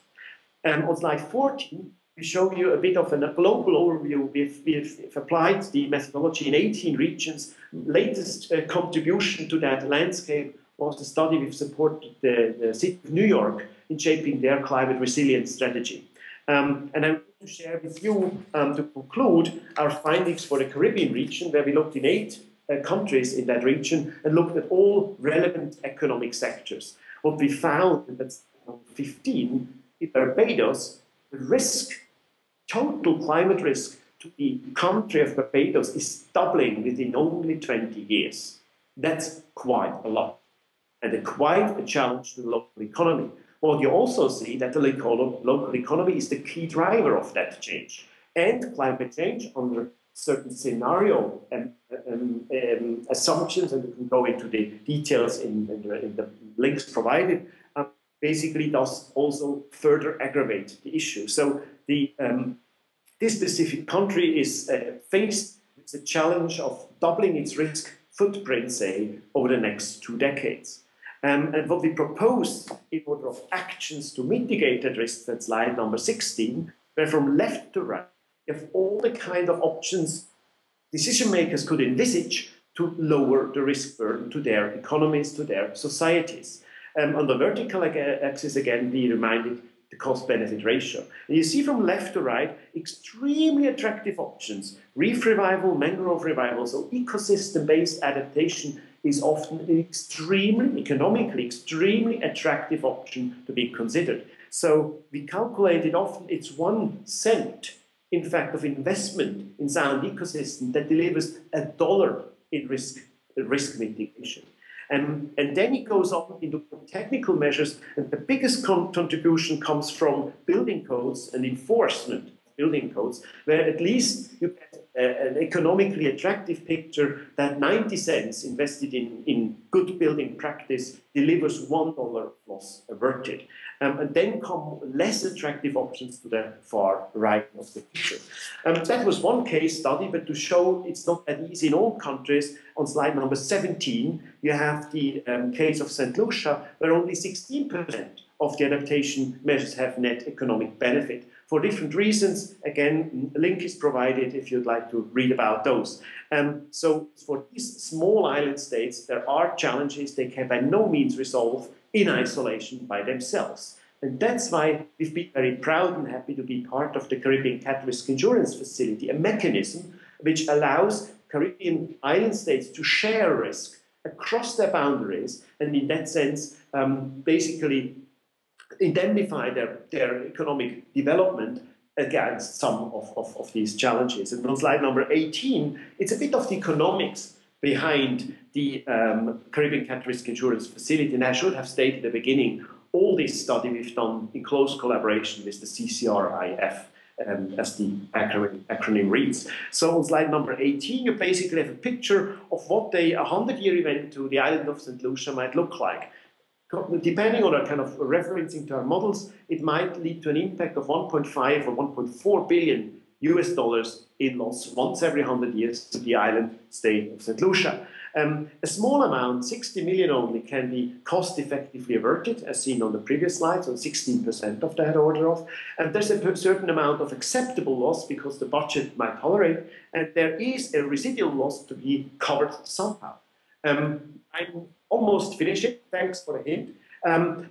On slide 14, we show you a bit of a global overview. We've applied the methodology in 18 regions. Latest contribution to that landscape was the study we've supported the city of New York in shaping their climate resilience strategy. And I'm going to share with you, to conclude, our findings for the Caribbean region, where we looked in 8 countries in that region and looked at all relevant economic sectors. What we found, and that's 15, in Barbados, the risk, total climate risk to the country of Barbados is doubling within only 20 years. That's quite a lot, and quite a challenge to the local economy. Well, you also see that the local economy is the key driver of that change. And climate change, under certain scenario assumptions, and we can go into the details in the links provided, basically does also further aggravate the issue. So this specific country is faced with the challenge of doubling its risk footprint, say, over the next 2 decades. And what we propose in order of actions to mitigate that risk, that's slide number 16, where from left to right, you have all the kind of options decision makers could envisage to lower the risk burden to their economies, to their societies. On the vertical axis, again, we reminded the cost-benefit ratio. And you see from left to right, extremely attractive options. Reef revival, mangrove revival, so ecosystem-based adaptation is often an economically extremely attractive option to be considered. So we calculated often it's 1 cent, in fact, of investment in sound ecosystem that delivers $1 in risk mitigation. And then it goes on into technical measures, and the biggest contribution comes from building codes and enforcement of building codes, where at least you get an economically attractive picture that 90 cents invested in good building practice delivers $1 loss averted. And then come less attractive options to the far right of the picture. That was one case study, but to show it's not that easy in all countries, on slide number 17, you have the case of St. Lucia, where only 16% of the adaptation measures have net economic benefit. For different reasons, again, a link is provided if you'd like to read about those. So for these small island states, there are challenges they can by no means resolve in isolation by themselves. And that's why we've been very proud and happy to be part of the Caribbean Cat Risk Insurance Facility, a mechanism which allows Caribbean island states to share risk across their boundaries, and in that sense, basically indemnify their economic development against some of these challenges. And on slide number 18, it's a bit of the economics behind the Caribbean Cat Risk Insurance Facility. And I should have stated at the beginning, all this study we've done in close collaboration with the CCRIF, as the acronym reads. So on slide number 18, you basically have a picture of what a 100-year event to the island of St. Lucia might look like. Depending on our kind of referencing to our models, it might lead to an impact of 1.5 or 1.4 billion US dollars in loss once every 100 years to the island state of St. Lucia. A small amount, 60 million only, can be cost-effectively averted, as seen on the previous slides, on 16% of that order of. And there's a certain amount of acceptable loss because the budget might tolerate, and there is a residual loss to be covered somehow. I'm almost finished. Thanks for the hint.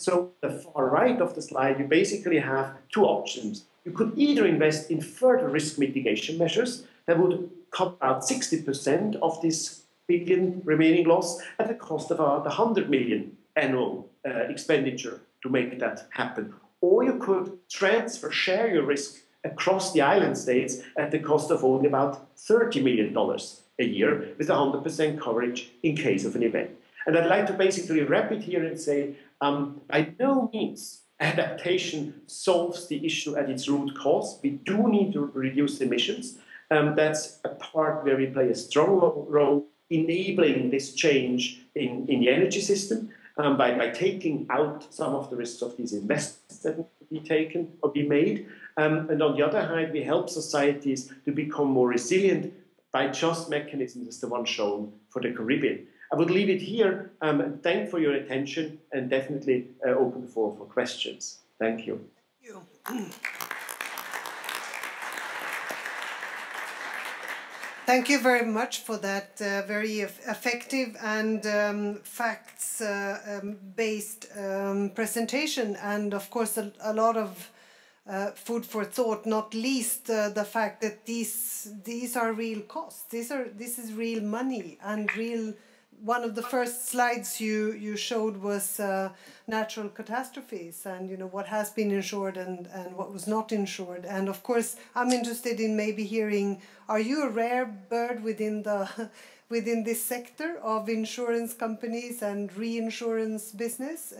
So the far right of the slide, you basically have two options. You could either invest in further risk mitigation measures that would cut out 60% of this billion remaining loss at the cost of about 100 million annual expenditure to make that happen. Or you could share your risk across the island states at the cost of only about $30 million a year with 100% coverage in case of an event. And I'd like to basically wrap it here and say, by no means adaptation solves the issue at its root cause. We do need to reduce emissions. That's a part where we play a strong role enabling this change in the energy system by taking out some of the risks of these investments that need to be taken or be made. And on the other hand, we help societies to become more resilient by just mechanisms as the one shown for the Caribbean. I would leave it here. Thank for your attention and definitely open the floor for questions. Thank you. Thank you. Thank you very much for that very effective and facts-based presentation, and of course a lot of food for thought. Not least the fact that these are real costs. This is real money and real. One of the first slides you showed was natural catastrophes and what has been insured and what was not insured. And of course, I'm interested in maybe hearing, are you a rare bird within this sector of insurance companies and reinsurance business?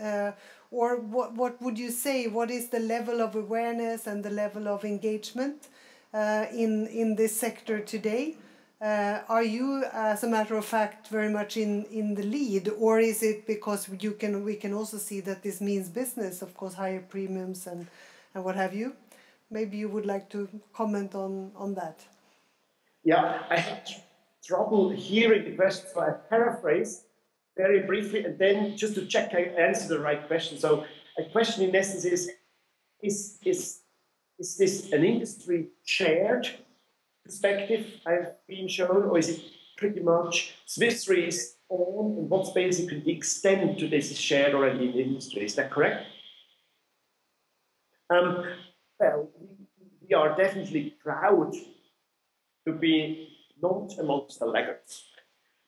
Or what would you say? What is the level of awareness and the level of engagement in this sector today? Are you, as a matter of fact, very much in the lead, or is it because we can also see that this means business, of course, higher premiums and what have you? Maybe you would like to comment on that. Yeah, I had trouble hearing the question, so I paraphrase very briefly, and then just to check I answer the right question. So a question in essence is this an industry shared perspective I've been shown, or is it pretty much Swiss Re's own, and what's basically the extent to this is shared already in the industry? Is that correct? Well, we are definitely proud to be not amongst the laggards,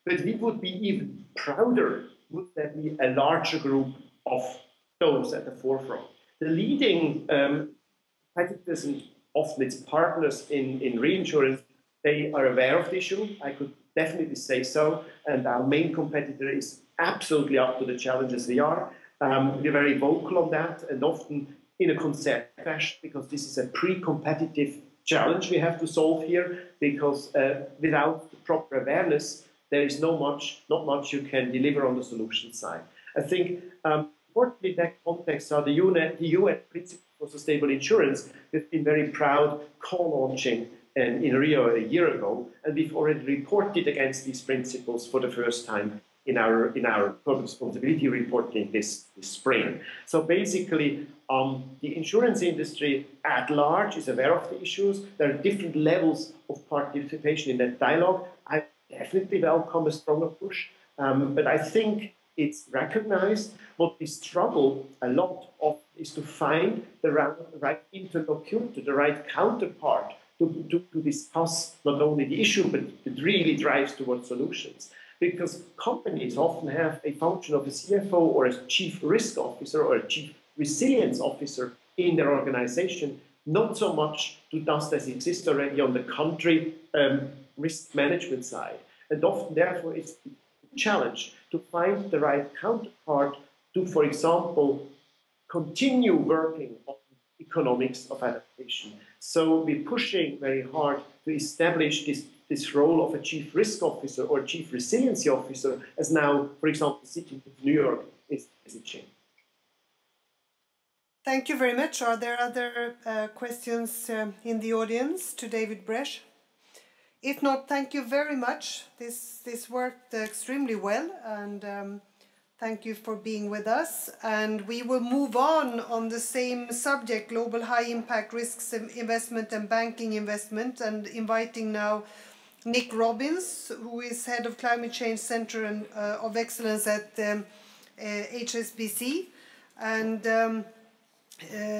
but we would be even prouder would there be a larger group of those at the forefront. The leading competitors and often its partners in reinsurance, they are aware of the issue. I could definitely say so. And our main competitor is absolutely up to the challenges we are. We're very vocal on that and often in a concert fashion, because this is a pre-competitive challenge we have to solve here, because without the proper awareness, there is not much you can deliver on the solution side. I think importantly in that context are the UN principles for sustainable insurance. We've been very proud co-launching in Rio a year ago, and we've already reported against these principles for the first time in our corporate responsibility reporting this spring. So basically, the insurance industry at large is aware of the issues. There are different levels of participation in that dialogue. I definitely welcome a stronger push, but I think it's recognized. What we struggle a lot of is to find the right interlocutor, the right counterpart to discuss not only the issue, but it really drives towards solutions. Because companies often have a function of a CFO or a chief risk officer or a chief resilience officer in their organization, not so much to dust as exists already on the country risk management side. And often, therefore, it's a challenge to find the right counterpart to, for example, continue working on economics of adaptation. So we're pushing very hard to establish this role of a chief risk officer or chief resiliency officer, as now, for example, the city of New York is achieving. Thank you very much. Are there other questions in the audience to David Bresch? If not, thank you very much. This worked extremely well, and thank you for being with us. And we will move on the same subject, global high-impact risks investment and banking investment, and inviting now Nick Robbins, who is head of Climate Change Center of Excellence at HSBC. And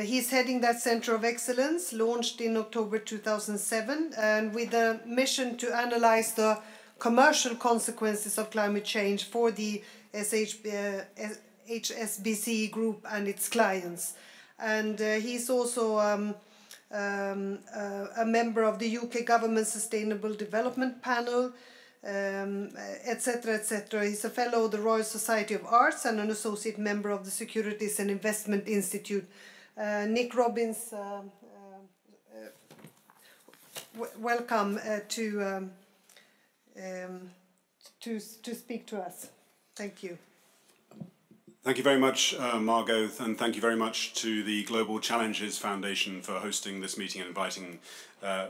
he's heading that Center of Excellence, launched in October 2007, and with a mission to analyze the commercial consequences of climate change for the HSBC group and its clients. And he's also a member of the UK Government Sustainable Development Panel, etc., etc. He's a fellow of the Royal Society of Arts and an associate member of the Securities and Investment Institute. Nick Robbins, welcome to speak to us. Thank you. Thank you very much, Margot, and thank you very much to the Global Challenges Foundation for hosting this meeting and inviting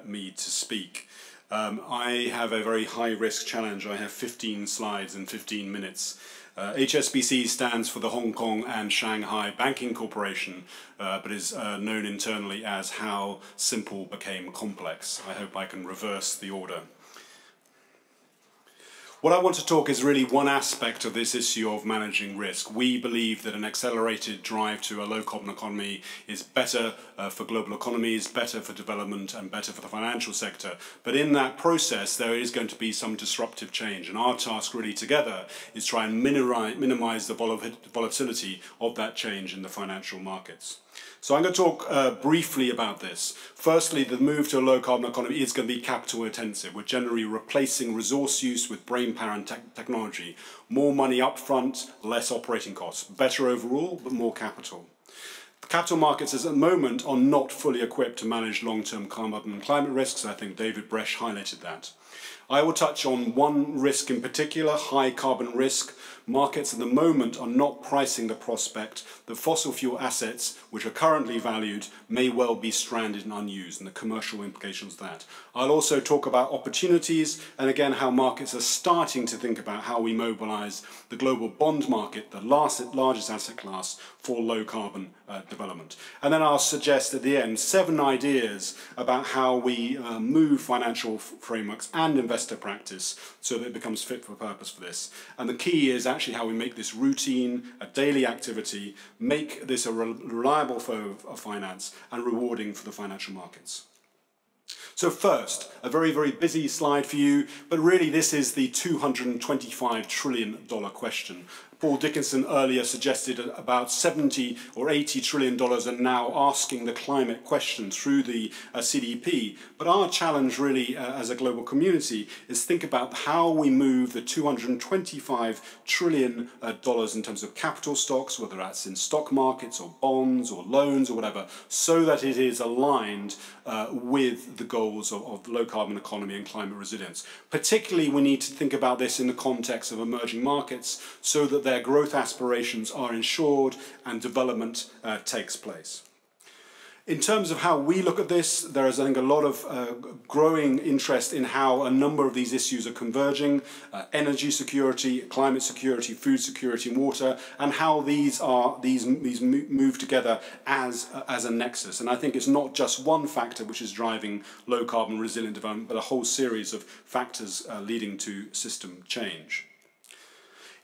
me to speak. I have a very high-risk challenge. I have 15 slides in 15 minutes. HSBC stands for the Hong Kong and Shanghai Banking Corporation, but is known internally as How Simple Became Complex. I hope I can reverse the order. What I want to talk is really one aspect of this issue of managing risk. We believe that an accelerated drive to a low-carbon economy is better for global economies, better for development, and better for the financial sector. But in that process, there is going to be some disruptive change. And our task really together is try and minimize the volatility of that change in the financial markets. So I'm going to talk briefly about this. Firstly, the move to a low-carbon economy is going to be capital intensive. We're generally replacing resource use with brain power and technology. More money up front, less operating costs. Better overall, but more capital. The capital markets at the moment are not fully equipped to manage long-term climate risks. I think David Bresch highlighted that. I will touch on one risk in particular, high carbon risk. Markets at the moment are not pricing the prospect that fossil fuel assets, which are currently valued, may well be stranded and unused, and the commercial implications of that. I'll also talk about opportunities, and again how markets are starting to think about how we mobilise the global bond market, the largest asset class for low carbon development. And then I'll suggest at the end 7 ideas about how we move financial frameworks and investor practice so that it becomes fit for purpose for this. And the key is actually how we make this routine, a daily activity, make this a reliable flow of finance and rewarding for the financial markets. So first, a very, very busy slide for you, but really this is the $225 trillion question. Paul Dickinson earlier suggested about 70 or 80 trillion dollars are now asking the climate question through the CDP. But our challenge really as a global community is think about how we move the $225 trillion in terms of capital stocks, whether that's in stock markets or bonds or loans or whatever, so that it is aligned with the goals of low carbon economy and climate resilience. Particularly we need to think about this in the context of emerging markets so that their growth aspirations are ensured and development takes place. In terms of how we look at this, there is, I think, a lot of growing interest in how a number of these issues are converging, energy security, climate security, food security, and water, and how these move together as a nexus. And I think it's not just one factor which is driving low carbon resilient development, but a whole series of factors leading to system change.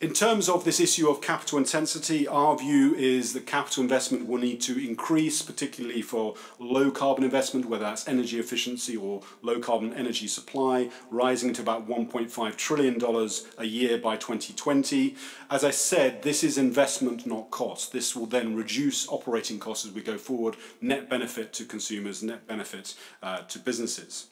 In terms of this issue of capital intensity, our view is that capital investment will need to increase, particularly for low carbon investment, whether that's energy efficiency or low carbon energy supply, rising to about $1.5 trillion a year by 2020. As I said, this is investment, not cost. This will then reduce operating costs as we go forward, net benefit to consumers, net benefit to businesses.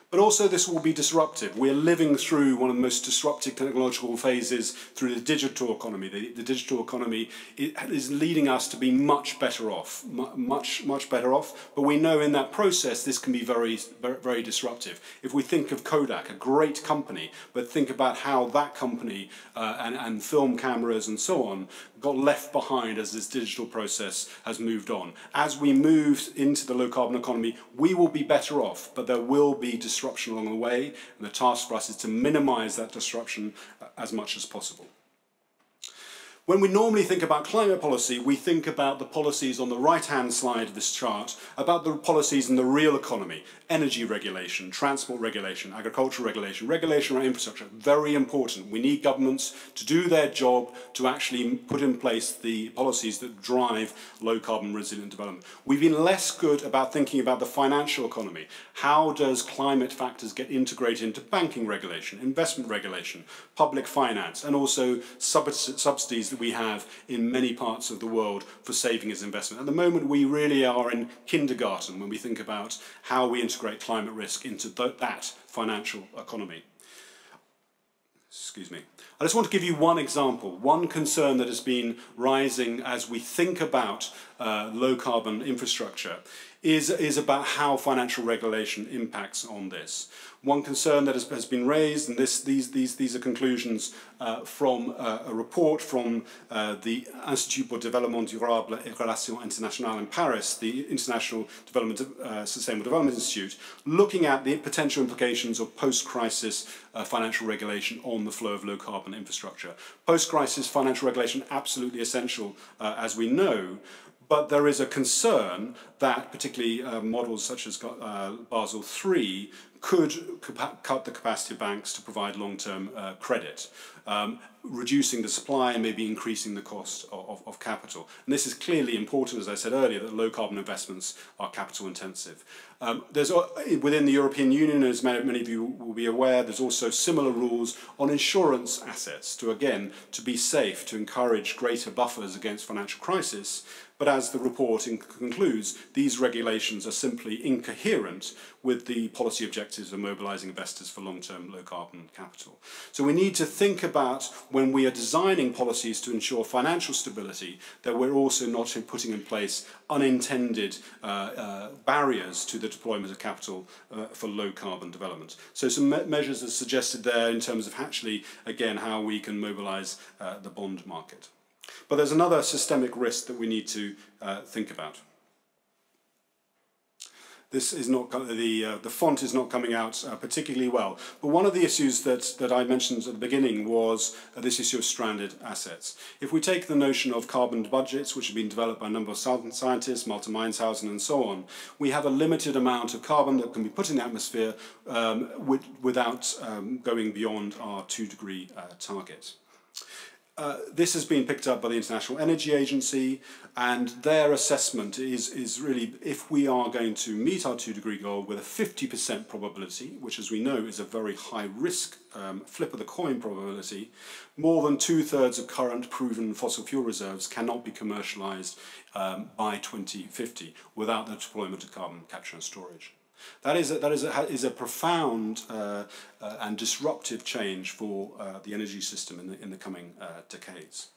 But also this will be disruptive. We're living through one of the most disruptive technological phases through the digital economy. The digital economy is leading us to be much better off, much better off. But we know in that process this can be very disruptive. If we think of Kodak, a great company, but think about how that company and film cameras and so on got left behind as this digital process has moved on. As we move into the low carbon economy, we will be better off, but there will be disruption along the way, and the task for us is to minimize that disruption as much as possible. When we normally think about climate policy, we think about the policies on the right-hand side of this chart, about the policies in the real economy, energy regulation, transport regulation, agricultural regulation, regulation around infrastructure, very important. We need governments to do their job to actually put in place the policies that drive low carbon resilient development. We've been less good about thinking about the financial economy. How does climate factors get integrated into banking regulation, investment regulation, public finance, and also subsidies that we have in many parts of the world for saving as investment. At the moment, we really are in kindergarten when we think about how we integrate climate risk into that financial economy. Excuse me. I just want to give you one example. One concern that has been rising as we think about low carbon infrastructure is about how financial regulation impacts on this. One concern that has been raised, and these are conclusions from a report from the Institut pour Développement Durable et Relations Internationales in Paris, the International Sustainable Development Institute, looking at the potential implications of post-crisis financial regulation on the flow of low-carbon infrastructure. Post-crisis financial regulation, absolutely essential, as we know. But there is a concern that particularly models such as Basel III could cut the capacity of banks to provide long-term credit, reducing the supply and maybe increasing the cost of capital. And this is clearly important, as I said earlier, that low-carbon investments are capital intensive. There's, within the European Union, as many of you will be aware, there's also similar rules on insurance assets to be safe, to encourage greater buffers against financial crisis. But as the report concludes, these regulations are simply incoherent with the policy objectives of mobilising investors for long-term low-carbon capital. So we need to think about, when we are designing policies to ensure financial stability, that we're also not putting in place unintended barriers to the deployment of capital for low-carbon development. So some measures are suggested there in terms of actually, again, how we can mobilise the bond market. But there's another systemic risk that we need to think about. This is not the font is not coming out particularly well. But one of the issues that I mentioned at the beginning was this issue of stranded assets. If we take the notion of carbon budgets, which have been developed by a number of scientists, Malte Meinshausen and so on, we have a limited amount of carbon that can be put in the atmosphere without going beyond our 2-degree target. This has been picked up by the International Energy Agency, and their assessment is really, if we are going to meet our 2-degree goal with a 50% probability, which as we know is a very high risk, flip of the coin probability, more than 2/3 of current proven fossil fuel reserves cannot be commercialised by 2050 without the deployment of carbon capture and storage. That is a profound and disruptive change for the energy system in the coming decades.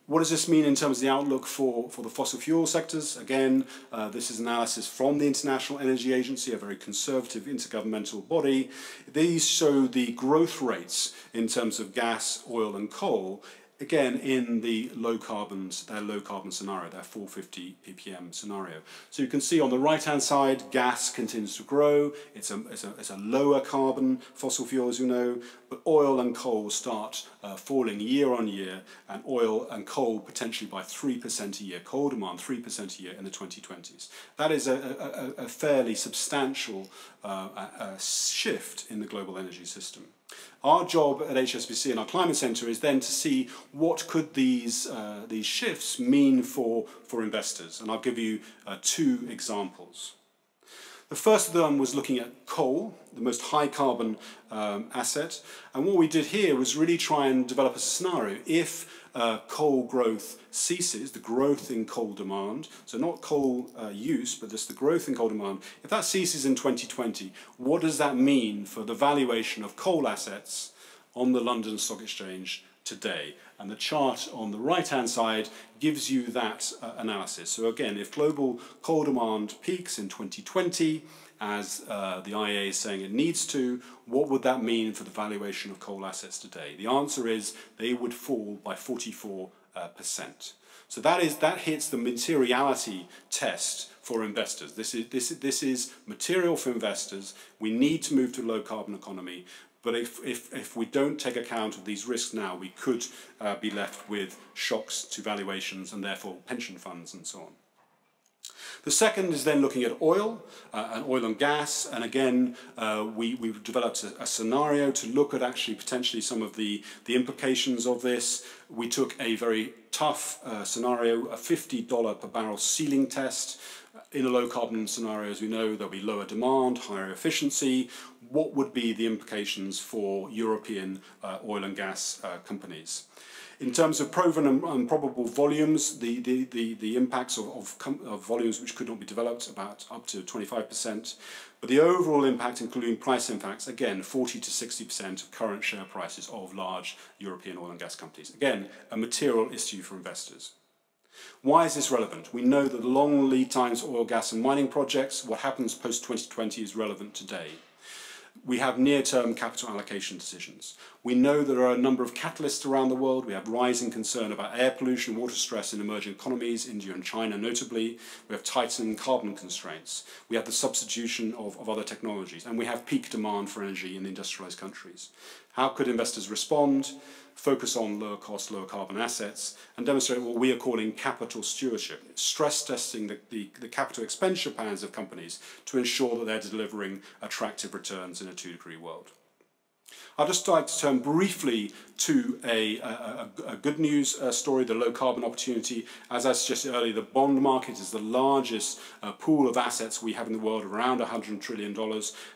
What does this mean in terms of the outlook for the fossil fuel sectors? Again, this is analysis from the International Energy Agency, a very conservative intergovernmental body. These show the growth rates in terms of gas, oil and coal, again, in the their low carbon scenario, their 450 ppm scenario. So you can see on the right-hand side, gas continues to grow. It's a lower carbon fossil fuel, as you know, but oil and coal start falling year on year, and oil and coal potentially by 3% a year, coal demand 3% a year in the 2020s. That is a fairly substantial shift in the global energy system. Our job at HSBC and our Climate Centre is then to see what could these shifts mean for investors. And I'll give you 2 examples. The first of them was looking at coal, the most high carbon asset. And what we did here was really try and develop a scenario. If coal growth ceases, the growth in coal demand, so not coal use, but just the growth in coal demand, if that ceases in 2020, what does that mean for the valuation of coal assets on the London Stock Exchange today? And the chart on the right-hand side gives you that analysis. So again, if global coal demand peaks in 2020, as the IEA is saying it needs to, what would that mean for the valuation of coal assets today? The answer is they would fall by 44%. So that hits the materiality test for investors. This is material for investors. We need to move to a low carbon economy. But if we don't take account of these risks now, we could be left with shocks to valuations and therefore pension funds and so on. The second is then looking at oil and gas, and again we've developed a scenario to look at actually potentially some of the implications of this. We took a very tough scenario, a $50 per barrel ceiling test. In a low carbon scenario, as we know, there'll be lower demand, higher efficiency. What would be the implications for European oil and gas companies? In terms of proven and probable volumes, the impacts of volumes which could not be developed, about up to 25%. But the overall impact, including price impacts, again, 40 to 60% of current share prices of large European oil and gas companies. Again, a material issue for investors. Why is this relevant? We know that the long lead times for oil, gas and mining projects, what happens post-2020 is relevant today. We have near-term capital allocation decisions. We know there are a number of catalysts around the world. We have rising concern about air pollution, water stress in emerging economies, India and China notably. We have tightening carbon constraints. We have the substitution of other technologies. And we have peak demand for energy in the industrialized countries. How could investors respond? Focus on lower cost, lower carbon assets, and demonstrate what we are calling capital stewardship, stress testing the capital expenditure plans of companies to ensure that they're delivering attractive returns in a 2-degree world. I'd just like to turn briefly to a good news story, the low carbon opportunity. As I suggested earlier, the bond market is the largest pool of assets we have in the world, around $100 trillion.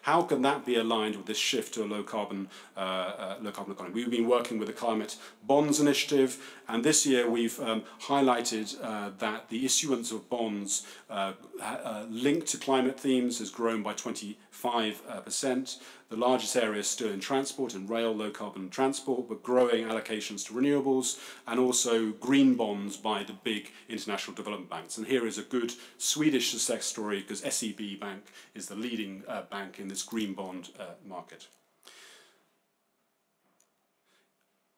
How can that be aligned with this shift to a low carbon economy? We've been working with the Climate Bonds Initiative, and this year we've highlighted that the issuance of bonds linked to climate themes has grown by 25%. The largest area is still in transport and rail, low carbon transport, but growing allocations to renewables and also green bonds by the big international development banks. And here is a good Swedish success story because SEB Bank is the leading bank in this green bond market.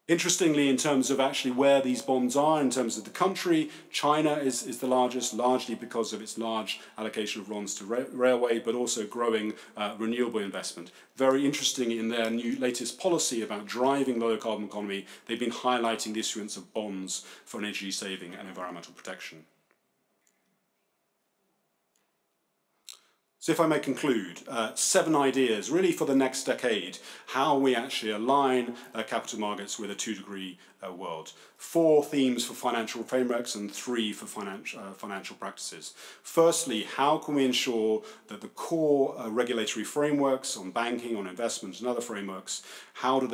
Interestingly, in terms of actually where these bonds are, in terms of the country, China is the largest, largely because of its large allocation of bonds to railway, but also growing renewable investment. Very interesting in their latest policy about driving low carbon economy, they've been highlighting the issuance of bonds for energy saving and environmental protection. So if I may conclude, 7 ideas really for the next decade, how we actually align capital markets with a 2-degree world. 4 themes for financial frameworks and 3 for financial practices. Firstly, how can we ensure that the core regulatory frameworks on banking, on investments and other frameworks, how do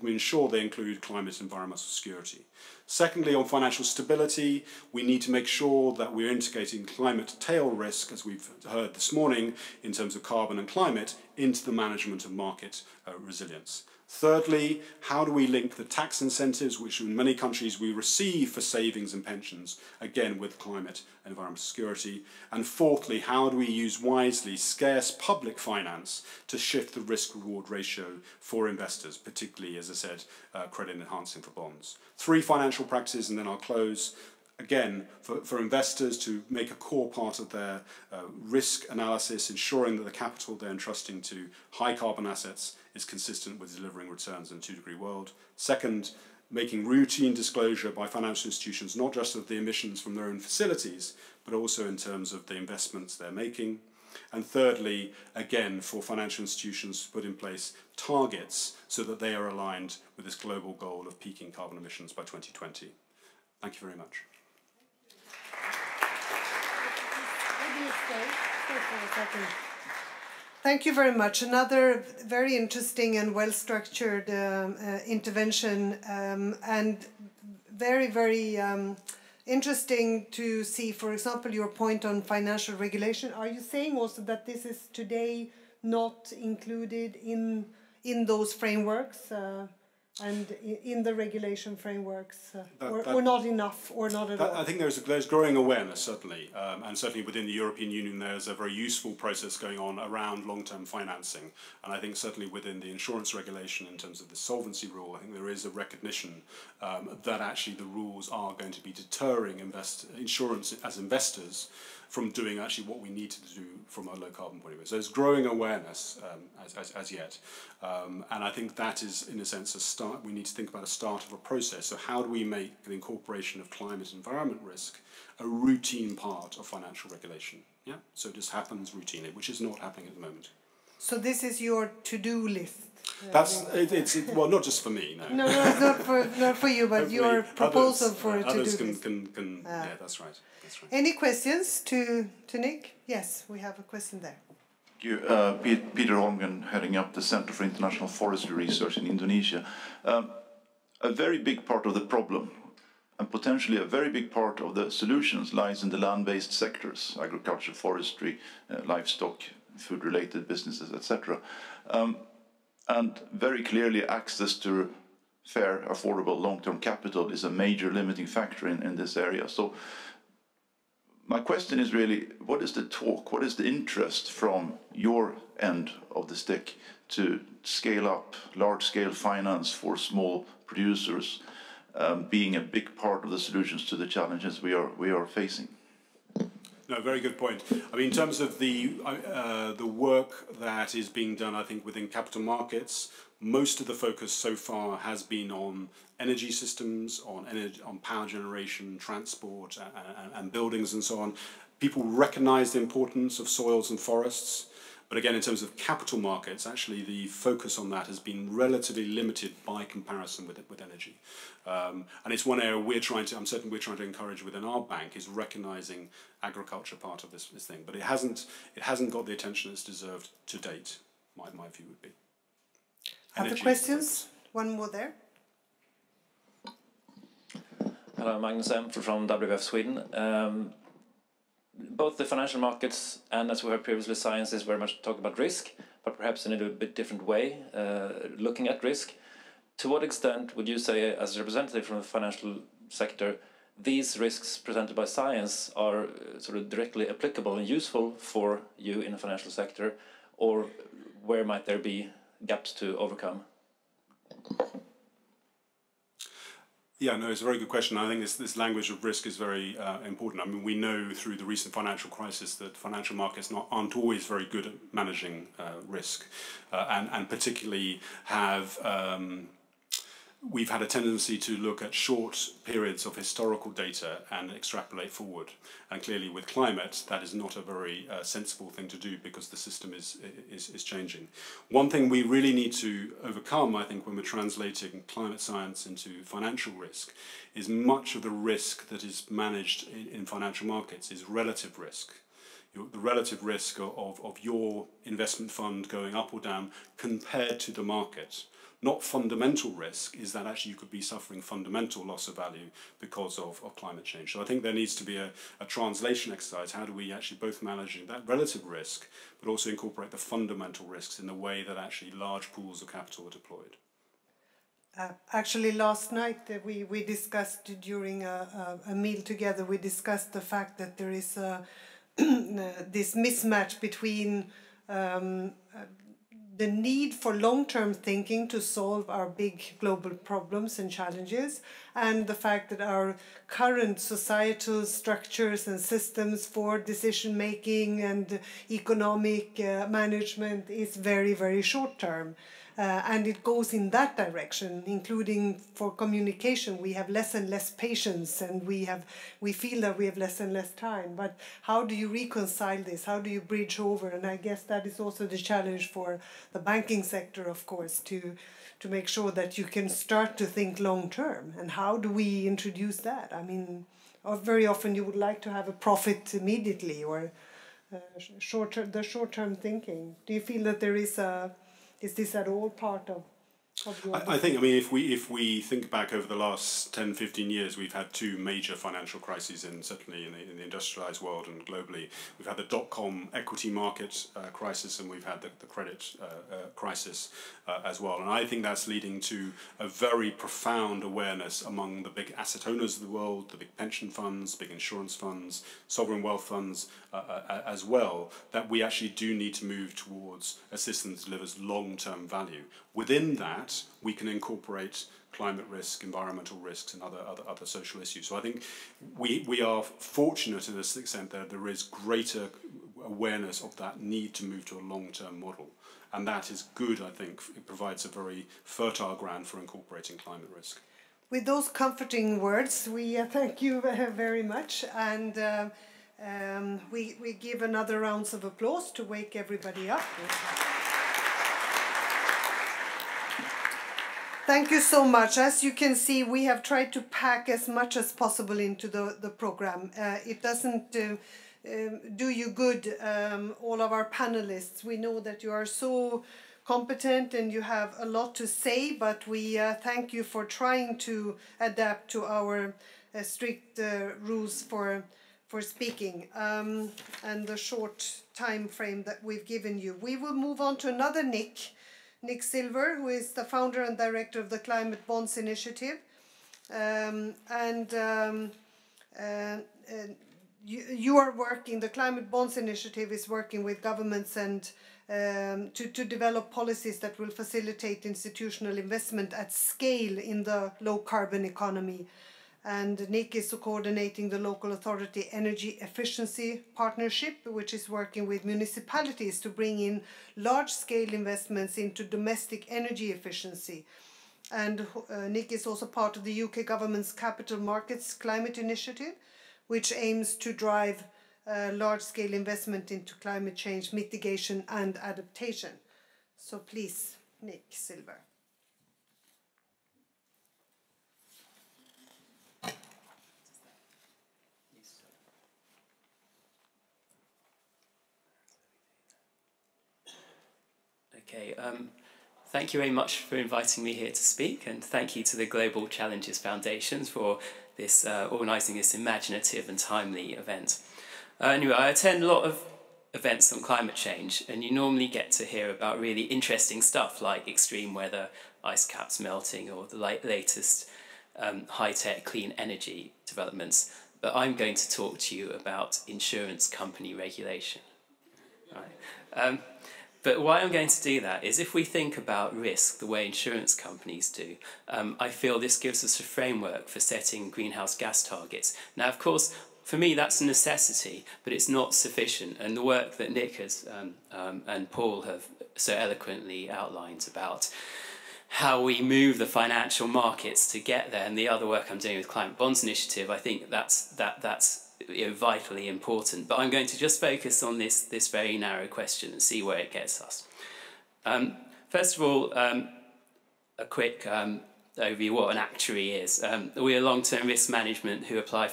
we ensure they include climate and environmental security? Secondly, on financial stability, we need to make sure that we're integrating climate tail risk, as we've heard this morning, in terms of carbon and climate, into the management of market resilience. Thirdly, how do we link the tax incentives, which in many countries we receive for savings and pensions, again with climate and environmental security? And fourthly, how do we use wisely scarce public finance to shift the risk-reward ratio for investors, particularly, as I said, credit enhancing for bonds? 3 financial practices, and then I'll close. Again, for investors to make a core part of their risk analysis, ensuring that the capital they're entrusting to high carbon assets is consistent with delivering returns in a 2-degree world. Second, making routine disclosure by financial institutions, not just of the emissions from their own facilities, but also in terms of the investments they're making. And thirdly, again, for financial institutions to put in place targets so that they are aligned with this global goal of peaking carbon emissions by 2020. Thank you very much. Thank you very much. Another very interesting and well-structured intervention, and very, very interesting to see, for example, your point on financial regulation. Are you saying also that this is today not included in those frameworks and in the regulation frameworks, or not enough, or not at all? I think there's growing awareness, certainly, and certainly within the European Union there's a very useful process going on around long-term financing, and I think certainly within the insurance regulation in terms of the solvency rule, I think there is a recognition that actually the rules are going to be deterring insurance as investors from doing actually what we need to do from a low carbon point of view. So there's growing awareness as yet. And I think that is, in a sense, a start. We need to think about a start of a process. So how do we make the incorporation of climate and environment risk a routine part of financial regulation? Yeah, so it just happens routinely, which is not happening at the moment. So this is your to-do list? That's well, not just for me. No, it's not for you, but your proposal for a to-do list. Others can yeah, that's right. That's right. Any questions to Nick? Yes, we have a question there. Thank you. Peter Holmgren, heading up the Center for International Forestry Research in Indonesia. A very big part of the problem, and potentially a very big part of the solutions, lies in the land-based sectors: agriculture, forestry, livestock, food-related businesses, etc. And very clearly, access to fair, affordable, long-term capital is a major limiting factor in this area. So my question is really, what is the talk, what is the interest from your end of the stick to scale up large-scale finance for small producers, being a big part of the solutions to the challenges we are facing? No, very good point. I mean, in terms of the work that is being done, I think within capital markets, most of the focus so far has been on energy systems, on power generation, transport, and buildings and so on. People recognise the importance of soils and forests, but again, in terms of capital markets, actually the focus on that has been relatively limited by comparison with energy. And it's one area I'm certain we're trying to encourage within our bank, is recognising agriculture part of this thing. But it hasn't got the attention it's deserved to date, my view would be. Other questions? One more there. Hello, Magnus M. from WWF Sweden. Both the financial markets and, as we heard previously, science is very much talking about risk, but perhaps in a bit different way, looking at risk. To what extent would you say, as a representative from the financial sector, these risks presented by science are sort of directly applicable and useful for you in the financial sector, or where might there be gaps to overcome? Yeah, no, it's a very good question. I think this language of risk is very important. I mean, we know through the recent financial crisis that financial markets aren't always very good at managing risk, and particularly we've had a tendency to look at short periods of historical data and extrapolate forward. And clearly with climate, that is not a very sensible thing to do, because the system is changing. One thing we really need to overcome, I think, when we're translating climate science into financial risk, is much of the risk that is managed in financial markets is relative risk. The relative risk of your investment fund going up or down compared to the market. Not fundamental risk is that actually you could be suffering fundamental loss of value because of climate change. So I think there needs to be a translation exercise. How do we actually both manage that relative risk, but also incorporate the fundamental risks in the way that actually large pools of capital are deployed? Actually, last night we discussed during a meal together, we discussed the fact that there is this mismatch between the need for long-term thinking to solve our big global problems and challenges, and the fact that our current societal structures and systems for decision-making and economic management is very, very short-term. and it goes in that direction, including for communication. We have less and less patience, and we feel that we have less and less time. But how do you reconcile this? How do you bridge over? And I guess that is also the challenge for the banking sector, of course, to make sure that you can start to think long term. And how do we introduce that? I mean, very often you would like to have a profit immediately, or the short-term thinking. Do you feel that there is this at all part of your... I think, I mean, if we think back over the last 10, 15 years, we've had two major financial crises, certainly in the industrialized world and globally. We've had the dot-com equity market crisis, and we've had the credit crisis as well. And I think that's leading to a very profound awareness among the big asset owners of the world, the big pension funds, big insurance funds, sovereign wealth funds as well, that we actually do need to move towards a system that delivers long-term value. Within that, we can incorporate climate risk, environmental risks, and other social issues. So I think we are fortunate to this extent that there is greater awareness of that need to move to a long-term model. And that is good, I think. It provides a very fertile ground for incorporating climate risk. With those comforting words, we thank you very much. And we give another round of applause to wake everybody up. Thank you so much. As you can see, we have tried to pack as much as possible into the program. It doesn't do you good, all of our panelists. We know that you are so competent and you have a lot to say, but we thank you for trying to adapt to our strict rules for speaking and the short time frame that we've given you. We will move on to another Nick Silver, who is the founder and director of the Climate Bonds Initiative. You are working, the Climate Bonds Initiative is working with governments and to develop policies that will facilitate institutional investment at scale in the low carbon economy. And Nick is coordinating the local authority energy efficiency partnership, which is working with municipalities to bring in large-scale investments into domestic energy efficiency. And Nick is also part of the UK government's Capital Markets Climate Initiative, which aims to drive large-scale investment into climate change mitigation and adaptation. So please, Nick Silver. Okay, thank you very much for inviting me here to speak, and thank you to the Global Challenges Foundation for this organising this imaginative and timely event. Anyway, I attend a lot of events on climate change, and you normally get to hear about really interesting stuff like extreme weather, ice caps melting, or the latest high-tech clean energy developments. But I'm going to talk to you about insurance company regulation. Right. But why I'm going to do that is if we think about risk the way insurance companies do, I feel this gives us a framework for setting greenhouse gas targets. Now, of course, for me, that's a necessity, but it's not sufficient. And the work that Nick has, and Paul have so eloquently outlined about how we move the financial markets to get there, and the other work I'm doing with Climate Bonds Initiative, I think that's vitally important. But I'm going to just focus on this very narrow question and see where it gets us. First of all, a quick overview what an actuary is. We are long-term risk management who apply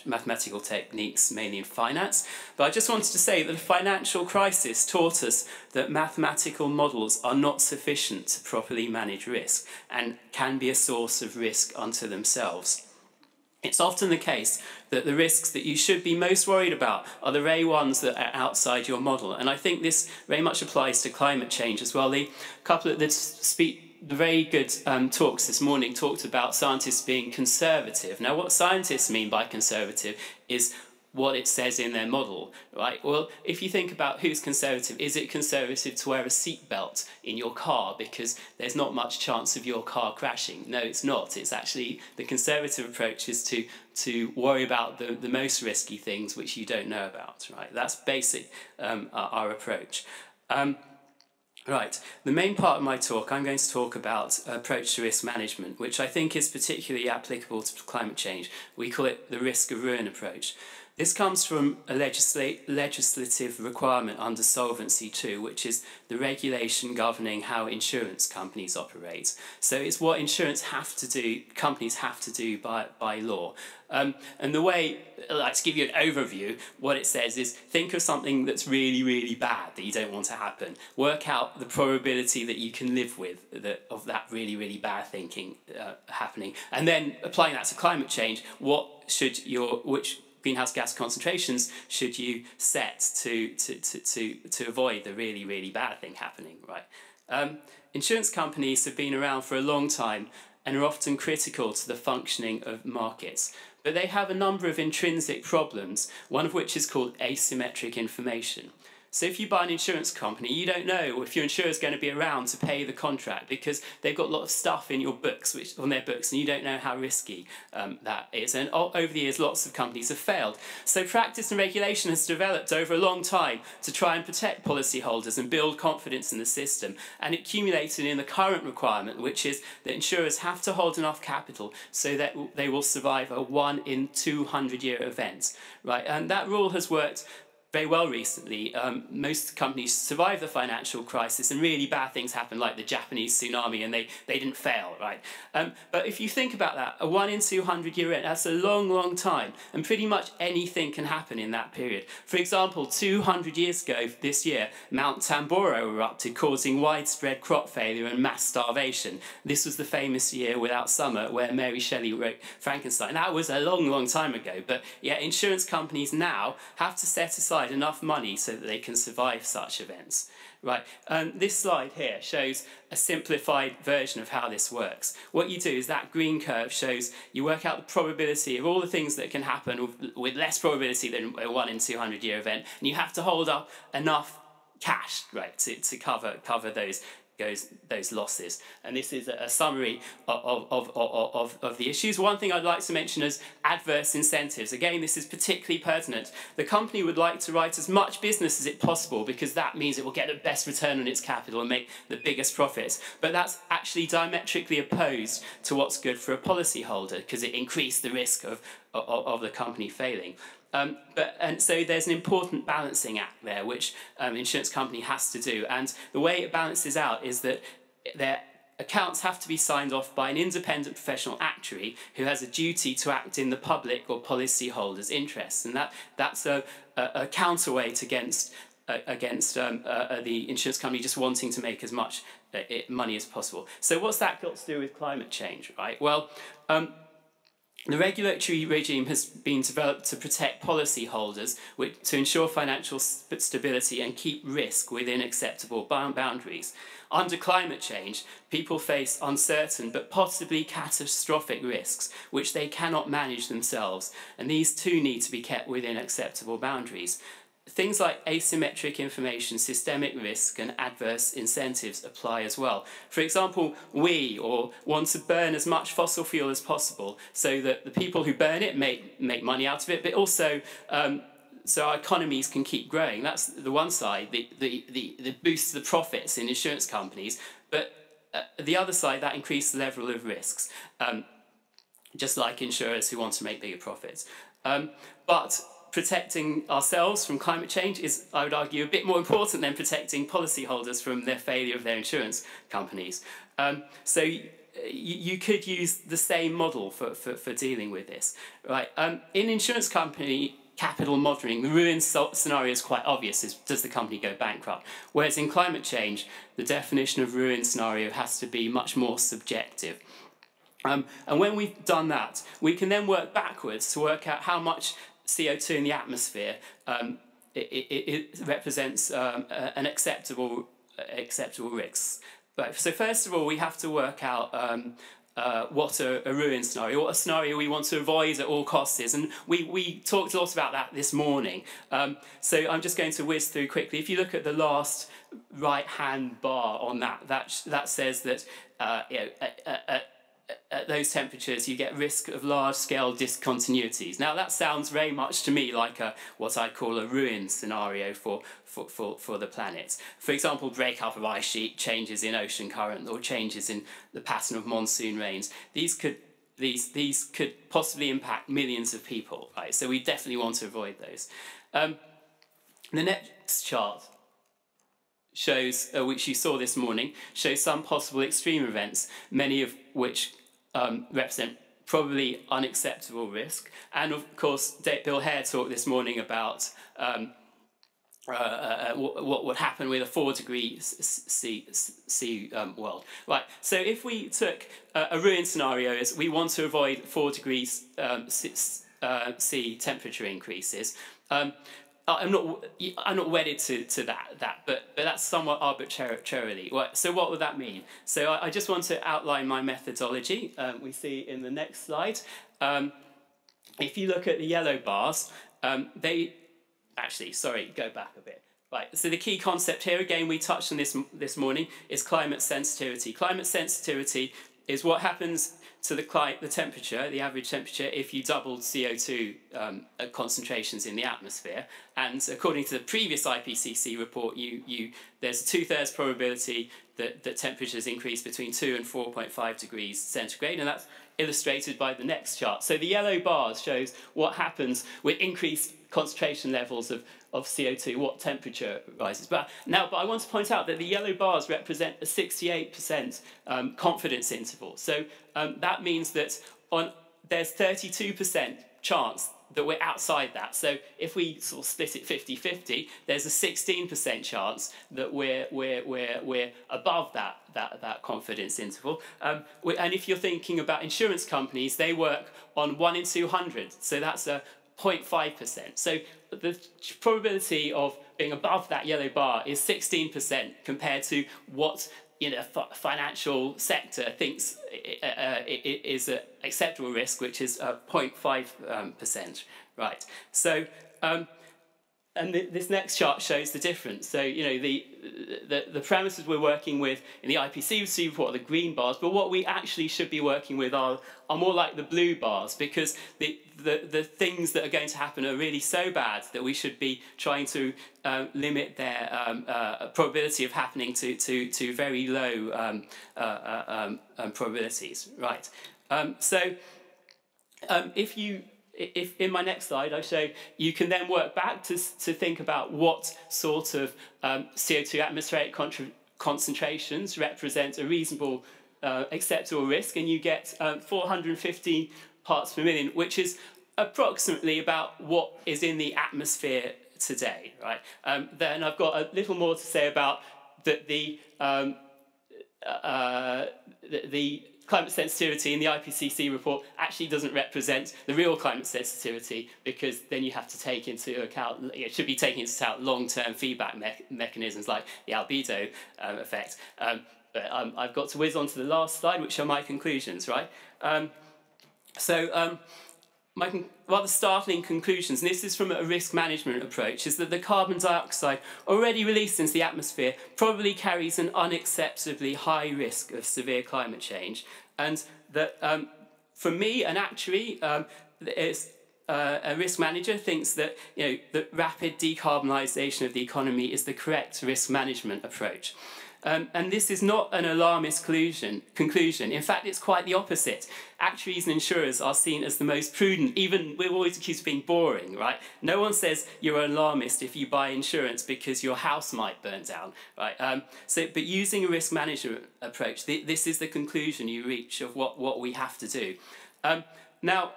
mathematical techniques mainly in finance. But I just wanted to say that the financial crisis taught us that mathematical models are not sufficient to properly manage risk and can be a source of risk unto themselves. It's often the case that the risks that you should be most worried about are the very ones that are outside your model. And I think this very much applies to climate change as well. The couple of the very good talks this morning talked about scientists being conservative. Now, what scientists mean by conservative is what it says in their model, right? Well, if you think about who's conservative, is it conservative to wear a seatbelt in your car because there's not much chance of your car crashing? No, it's not. It's actually the conservative approach is to worry about the most risky things which you don't know about, right? That's basic, our approach. Right, the main part of my talk, I'm going to talk about approach to risk management, which I think is particularly applicable to climate change. We call it the risk of ruin approach. This comes from a legislative requirement under Solvency II, which is the regulation governing how insurance companies operate. So it's what insurance companies have to do by law. And the way, like to give you an overview, what it says is think of something that's really, really bad that you don't want to happen. Work out the probability that you can live with of that really, really bad thinking happening. And then applying that to climate change, which greenhouse gas concentrations should you set to avoid the really, really bad thing happening, right? Insurance companies have been around for a long time and are often critical to the functioning of markets. But they have a number of intrinsic problems, one of which is called asymmetric information. So if you buy an insurance company, you don't know if your insurer is going to be around to pay the contract because they've got a lot of stuff in your books, on their books, and you don't know how risky that is. And over the years, lots of companies have failed. So practice and regulation has developed over a long time to try and protect policyholders and build confidence in the system. And it accumulated in the current requirement, which is that insurers have to hold enough capital so that they will survive a 1 in 200-year event. Right? And that rule has worked very well recently. Most companies survive the financial crisis and really bad things happen, like the Japanese tsunami, and they didn't fail, right? But if you think about that, a 1 in 200 year event, that's a long, long time, and pretty much anything can happen in that period. For example, 200 years ago this year, Mount Tambora erupted, causing widespread crop failure and mass starvation. This was the famous year without summer where Mary Shelley wrote Frankenstein. That was a long, long time ago, but yeah, insurance companies now have to set aside enough money so that they can survive such events. Right, this slide here shows a simplified version of how this works. What you do is that green curve shows you work out the probability of all the things that can happen with less probability than a 1 in 200 year event, and you have to hold up enough cash, right, to cover those losses. And this is a summary of the issues. One thing I'd like to mention is adverse incentives. Again, this is particularly pertinent. The company would like to write as much business as it possible because that means it will get the best return on its capital and make the biggest profits. But that's actually diametrically opposed to what's good for a policyholder because it increased the risk of the company failing. And so there's an important balancing act there, which insurance company has to do. And the way it balances out is that their accounts have to be signed off by an independent professional actuary who has a duty to act in the public or policyholders' interests. And that's a counterweight against the insurance company just wanting to make as much money as possible. So what's that got to do with climate change, right? Well, the regulatory regime has been developed to protect policyholders, to ensure financial stability and keep risk within acceptable boundaries. Under climate change, people face uncertain but possibly catastrophic risks, which they cannot manage themselves, and these too need to be kept within acceptable boundaries. Things like asymmetric information, systemic risk, and adverse incentives apply as well. For example, we want to burn as much fossil fuel as possible so that the people who burn it make money out of it, but also so our economies can keep growing. That's the one side, the boost to the profits in insurance companies, but the other side, that increases the level of risks, just like insurers who want to make bigger profits. But protecting ourselves from climate change is, I would argue, a bit more important than protecting policyholders from their failure of their insurance companies. So you could use the same model for dealing with this. Right? In insurance company capital modelling, the ruin scenario is quite obvious, does the company go bankrupt? Whereas in climate change, the definition of ruin scenario has to be much more subjective. And when we've done that, we can then work backwards to work out how much CO2 in the atmosphere it represents an acceptable risk. Right. So first of all, we have to work out what a ruin scenario, what a scenario we want to avoid at all costs is. And we talked a lot about that this morning. So I'm just going to whiz through quickly. If you look at the last right-hand bar on that says that at those temperatures, you get risk of large-scale discontinuities. Now, that sounds very much to me like what I'd call a ruin scenario for the planet. For example, breakup of ice sheet, changes in ocean current, or changes in the pattern of monsoon rains. These could possibly impact millions of people, right? So we definitely want to avoid those. The next chart shows, which you saw this morning, shows some possible extreme events, many of which represent probably unacceptable risk. And of course, Bill Hare talked this morning about what would happen with a 4-degree C world. Right, so if we took a ruin scenario as we want to avoid 4 degrees C temperature increases, I'm not wedded to that, but that's somewhat arbitrarily. So what would that mean? So I just want to outline my methodology. We see in the next slide. If you look at the yellow bars, go back a bit. Right. So the key concept here, again, we touched on this morning, is climate sensitivity. Climate sensitivity is what happens to the temperature, the average temperature, if you doubled CO2 concentrations in the atmosphere. And according to the previous IPCC report, there's a 2/3 probability that temperatures increase between 2 and 4.5 degrees centigrade, and that's illustrated by the next chart. So the yellow bars shows what happens with increased concentration levels of CO2, what temperature rises. But I want to point out that the yellow bars represent a 68% confidence interval. So that means that there's 32% chance that we're outside that. So if we sort of split it 50-50, there's a 16% chance that we're above that confidence interval. And if you're thinking about insurance companies, they work on 1 in 200. So that's a 0.5%. So the probability of being above that yellow bar is 16% compared to what financial sector thinks is an acceptable risk, which is 0.5%. Right. So and this next chart shows the difference. So the parameters we're working with in the IPCC report are the green bars, but what we actually should be working with are more like the blue bars, because the things that are going to happen are really so bad that we should be trying to limit their probability of happening to very low probabilities. Right. If in my next slide I show you can then work back to think about what sort of CO2 atmospheric concentrations represent a reasonable acceptable risk, and you get 415 parts per million, which is approximately about what is in the atmosphere today, right? Then I've got a little more to say about the climate sensitivity in the IPCC report actually doesn't represent the real climate sensitivity, because then you have to take into account, it should be taking into account long-term feedback mechanisms like the albedo effect. But I've got to whiz on to the last slide, which are my conclusions, right? My rather startling conclusions, and this is from a risk management approach, is that the carbon dioxide already released into the atmosphere probably carries an unacceptably high risk of severe climate change, and that for me, an actuary, a risk manager thinks that the rapid decarbonisation of the economy is the correct risk management approach. And this is not an alarmist conclusion. In fact, it's quite the opposite. Actuaries and insurers are seen as the most prudent. Even we're always accused of being boring, right? No one says you're an alarmist if you buy insurance because your house might burn down, right? But using a risk management approach, this is the conclusion you reach of what we have to do. Now,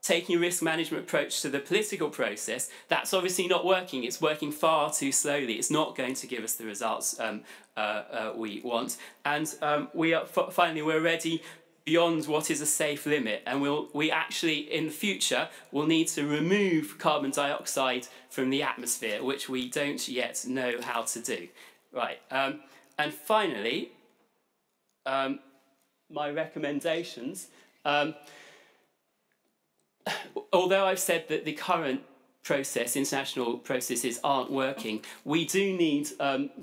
taking a risk management approach to the political process, that's obviously not working. It's working far too slowly. It's not going to give us the results we want. And finally, we're already beyond what is a safe limit. And we actually, in the future, will need to remove carbon dioxide from the atmosphere, which we don't yet know how to do. Right. And finally, my recommendations. Although I've said that the current international processes aren't working, we do need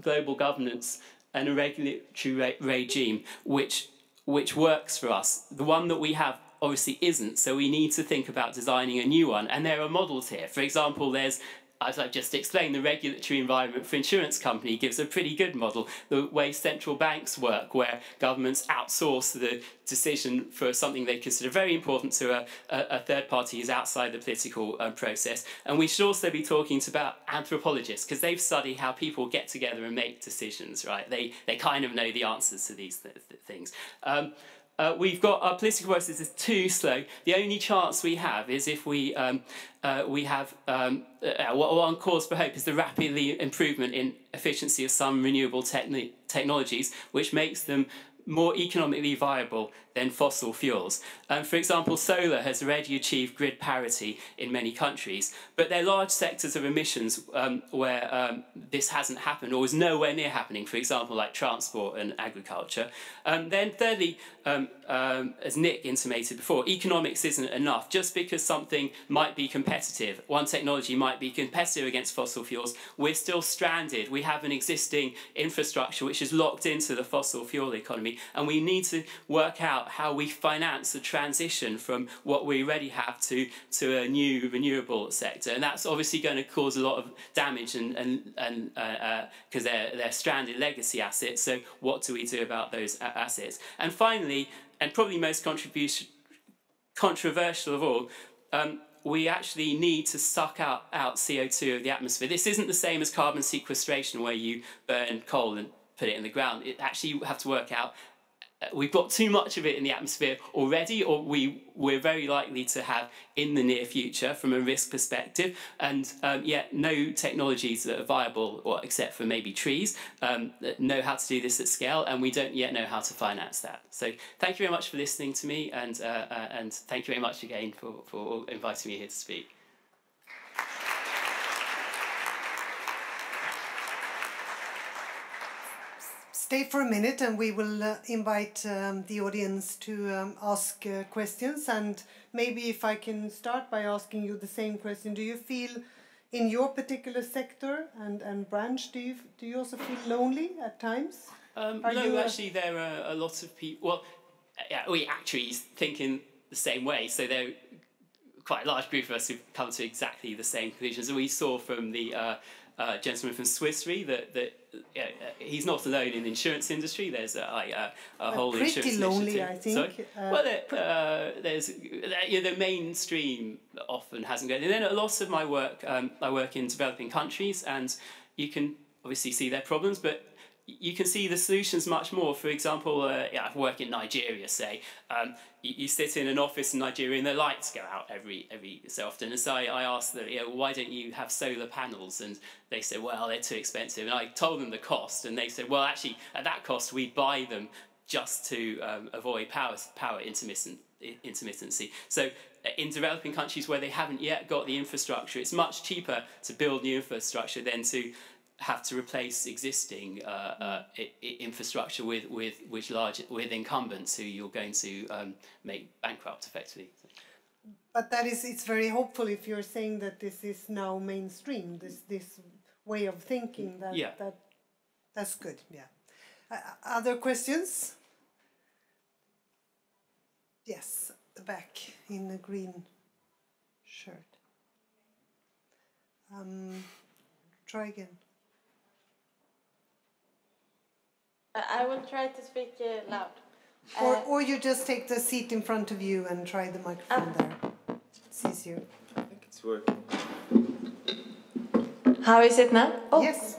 global governance and a regulatory regime which which works for us. The one that we have obviously isn't, so we need to think about designing a new one. And there are models here. For example, there's, as I've just explained, the regulatory environment for insurance company gives a pretty good model. The way central banks work, where governments outsource the decision for something they consider very important to a third party who's outside the political process. And we should also be talking about anthropologists, because they've studied how people get together and make decisions, right? They kind of know the answers to these things. We've got our political process is too slow. The only chance we have is if we have one cause for hope is the rapidly improvement in efficiency of some renewable technologies, which makes them more economically viable than fossil fuels. For example, solar has already achieved grid parity in many countries, but there are large sectors of emissions where this hasn't happened or is nowhere near happening, for example, like transport and agriculture. Then thirdly, as Nick intimated before, economics isn't enough. Just because something might be competitive, one technology might be competitive against fossil fuels, we're still stranded. We have an existing infrastructure which is locked into the fossil fuel economy, and we need to work out how we finance the transition from what we already have to a new renewable sector. And that's obviously going to cause a lot of damage and because they're stranded legacy assets. So what do we do about those assets? And finally, and probably most controversial of all, we actually need to suck out CO2 of the atmosphere. This isn't the same as carbon sequestration, where you burn coal and put it in the ground. It actually, you have to work out, we've got too much of it in the atmosphere already, or we're very likely to have in the near future from a risk perspective, and yet no technologies that are viable, or except for maybe trees, that know how to do this at scale, and we don't yet know how to finance that. So thank you very much for listening to me, and thank you very much again for inviting me here to speak. Stay for a minute and we will invite the audience to ask questions. And maybe if I can start by asking you the same question. Do you feel in your particular sector and branch, do you also feel lonely at times? No, actually there are a lot of people, well, yeah, we actually think in the same way. So there are quite a large group of us who've come to exactly the same conclusions. And we saw from the gentleman from Swiss Re that he's not alone in the insurance industry. There's a whole insurance lonely, initiative. I think. Well, there's the mainstream often hasn't got. And then a lot of my work, I work in developing countries, and you can obviously see their problems, but you can see the solutions much more. For example, I work in Nigeria, say. You sit in an office in Nigeria and the lights go out every so often. And so I asked them, why don't you have solar panels? And they said, well, they're too expensive. And I told them the cost, and they said, well, actually, at that cost, we buy them just to avoid power intermittency. So in developing countries where they haven't yet got the infrastructure, it's much cheaper to build new infrastructure than to have to replace existing infrastructure with incumbents who you're going to make bankrupt effectively. But it's very hopeful if you're saying that this is now mainstream, this way of thinking. That's good. Yeah. Other questions? Yes, the back in the green shirt. Try again. I will try to speak loud. Or you just take the seat in front of you and try the microphone there. It's easier. I think it's working. How is it now? Oh. Yes.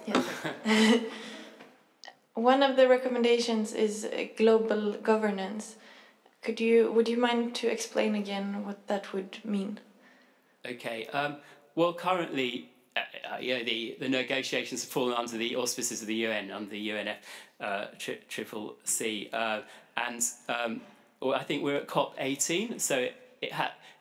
One of the recommendations is global governance. Would you mind to explain again what that would mean? Okay. Well, currently, the negotiations have fallen under the auspices of the UN, under the UNFCCC, and well, I think we're at COP18. So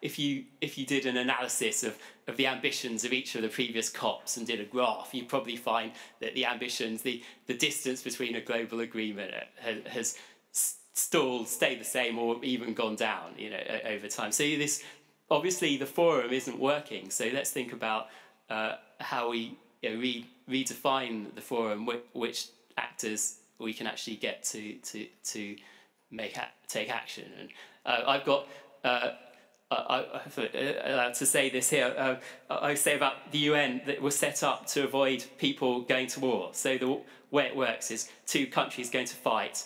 if you did an analysis of the ambitions of each of the previous COPs and did a graph, you'd probably find that the ambitions, the distance between a global agreement has stayed the same or even gone down, over time. So obviously the forum isn't working. So let's think about how we redefine the forum, which actors we can actually get to take action. And I've got. I'm allowed to say this here. I say about the UN that was set up to avoid people going to war. So the way it works is two countries going to fight.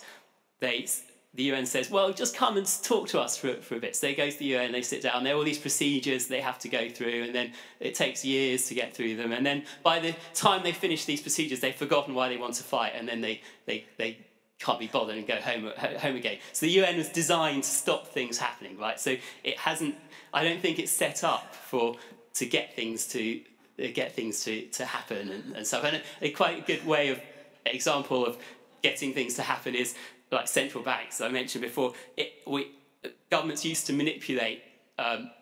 The UN says, well, just come and talk to us for a bit. So they go to the UN, they sit down, there are all these procedures they have to go through, and then it takes years to get through them. And then by the time they finish these procedures, they've forgotten why they want to fight, and then they can't be bothered and go home again. So the UN was designed to stop things happening, right? So it hasn't, I don't think it's set up to get things to happen and stuff. And a quite good example of getting things to happen is like central banks. I mentioned before, governments used to manipulate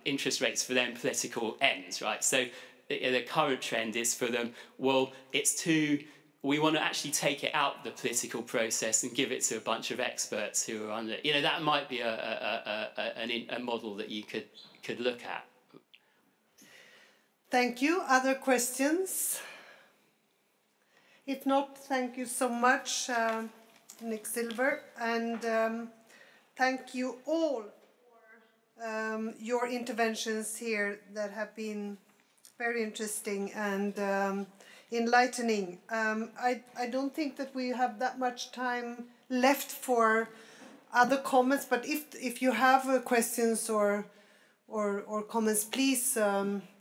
interest rates for their political ends, right? So the current trend is for them, well, we want to actually take it out of the political process and give it to a bunch of experts who are under, that might be a model that you could look at. Thank you. Other questions? If not, thank you so much, Nick Silver, and thank you all for your interventions here that have been very interesting and enlightening. I don't think that we have that much time left for other comments, but if you have questions or comments, please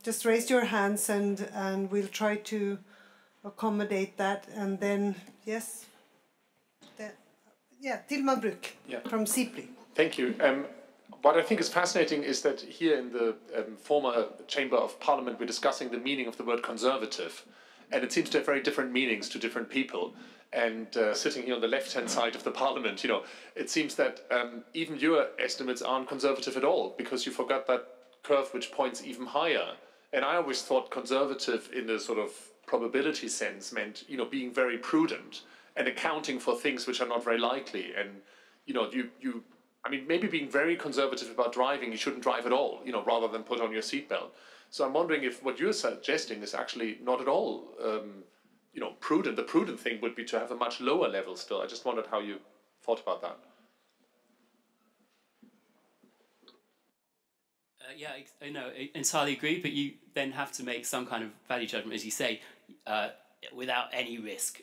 just raise your hands and we'll try to accommodate that. And then, yes. Tilman Brück from CIPRI. Thank you. What I think is fascinating is that here in the former Chamber of Parliament, we're discussing the meaning of the word conservative. And it seems to have very different meanings to different people. And sitting here on the left-hand side of the Parliament, it seems that even your estimates aren't conservative at all, because you forgot that curve which points even higher. And I always thought conservative in the sort of probability sense meant, being very prudent and accounting for things which are not very likely. And, maybe being very conservative about driving, you shouldn't drive at all, rather than put on your seatbelt. So I'm wondering if what you're suggesting is actually not at all, prudent. The prudent thing would be to have a much lower level still. I just wondered how you thought about that. I entirely agree, but you then have to make some kind of value judgment, as you say, without any risk.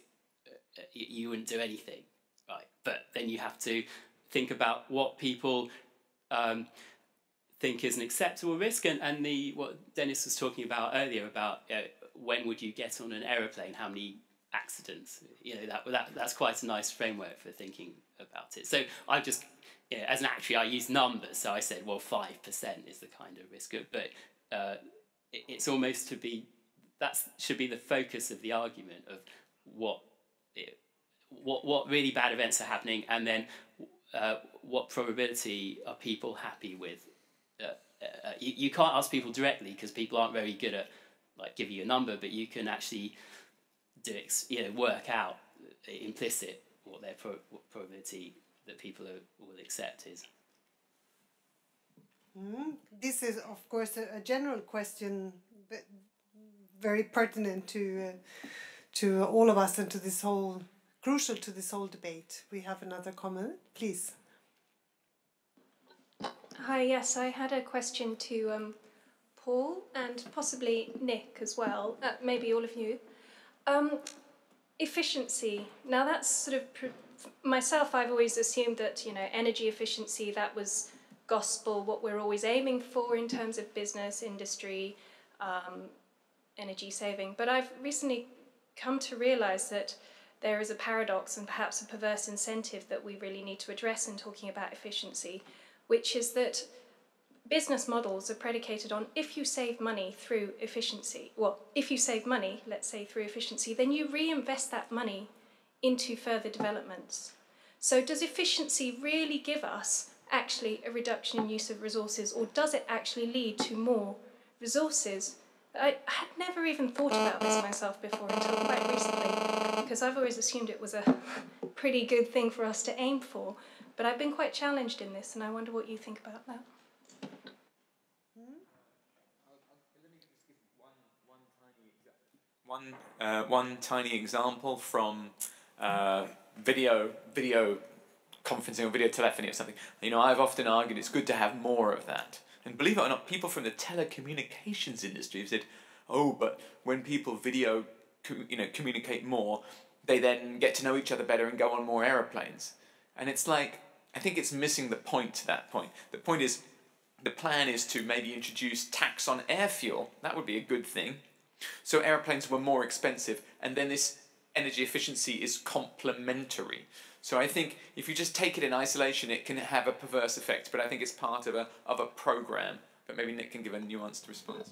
You wouldn't do anything, right? But then you have to think about what people think is an acceptable risk, and what Dennis was talking about earlier about when would you get on an aeroplane, how many accidents, that's quite a nice framework for thinking about it. So I just, as an actuary, I use numbers, so I said, well, 5% is the kind of risk, but it's almost that should be the focus of the argument of what really bad events are happening, and then what probability are people happy with. You can't ask people directly because people aren't very good at giving you a number, but you can actually work out implicit what their probability that people will accept is. This is, of course, a general question, but very pertinent to all of us and crucial to this whole debate. We have another comment, please. Hi, yes, I had a question to Paul and possibly Nick as well, maybe all of you. Efficiency. Now that's sort of, myself, I've always assumed that, energy efficiency, that was gospel, what we're always aiming for in terms of business, industry, energy saving. But I've recently come to realise that there is a paradox and perhaps a perverse incentive that we really need to address in talking about efficiency, which is that business models are predicated on if you save money through efficiency, if you save money, let's say through efficiency, then you reinvest that money into further developments. So does efficiency really give us actually a reduction in use of resources, or does it actually lead to more resources? I had never even thought about this myself before until quite recently, because I've always assumed it was a pretty good thing for us to aim for. But I've been quite challenged in this, and I wonder what you think about that. One tiny example from video conferencing or video telephony or something. You know, I've often argued it's good to have more of that. And believe it or not, people from the telecommunications industry have said, oh, but when people communicate more, they then get to know each other better and go on more aeroplanes. And it's like, I think it's missing the point to that point. The point is, the plan is to maybe introduce tax on air fuel. That would be a good thing. So airplanes were more expensive, and then this energy efficiency is complementary. So I think if you just take it in isolation, it can have a perverse effect, but I think it's part of a program. But maybe Nick can give a nuanced response.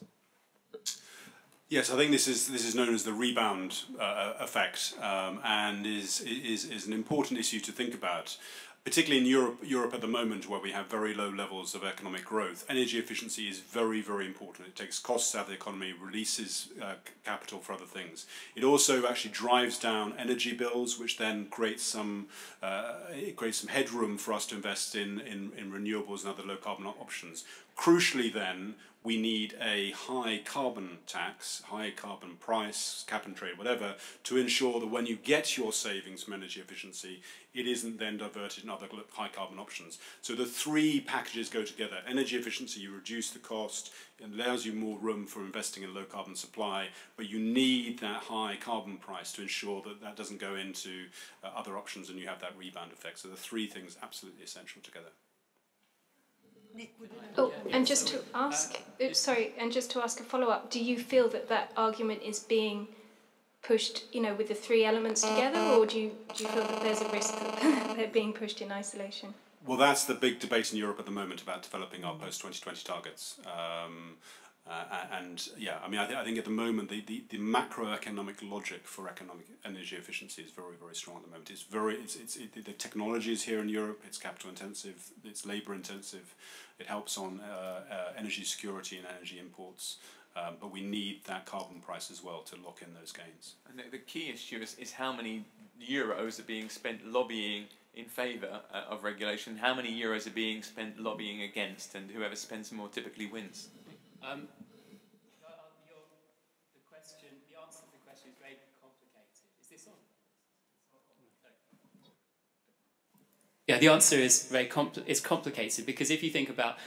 Yes, I think this is known as the rebound effect, and is an important issue to think about. Particularly in Europe at the moment, where we have very low levels of economic growth, energy efficiency is very, very important. It takes costs out of the economy, releases capital for other things. It also actually drives down energy bills, which then creates some headroom for us to invest in renewables and other low carbon options. Crucially, then, we need a high carbon tax, high carbon price, cap and trade, whatever, to ensure that when you get your savings from energy efficiency, it isn't then diverted in other high carbon options. So the three packages go together. Energy efficiency, you reduce the cost, it allows you more room for investing in low carbon supply, but you need that high carbon price to ensure that that doesn't go into other options and you have that rebound effect. So the three things absolutely essential together. Oh, and just to ask, and just to ask a follow-up, do you feel that that argument is being pushed, you know, with the three elements together, or do you feel that there's a risk that they're being pushed in isolation? Well, that's the big debate in Europe at the moment about developing our post-2020 targets. And yeah, I mean, I think at the moment the macroeconomic logic for economic energy efficiency is very, very strong at the moment. The technology is here in Europe. It's capital intensive. It's labor intensive. It helps on energy security and energy imports. But we need that carbon price as well to lock in those gains. And the key issue is how many euros are being spent lobbying in favour of regulation, how many euros are being spent lobbying against, and whoever spends more typically wins. The answer to the question is very complicated. Is this on? Yeah, the answer is it's complicated because if you think about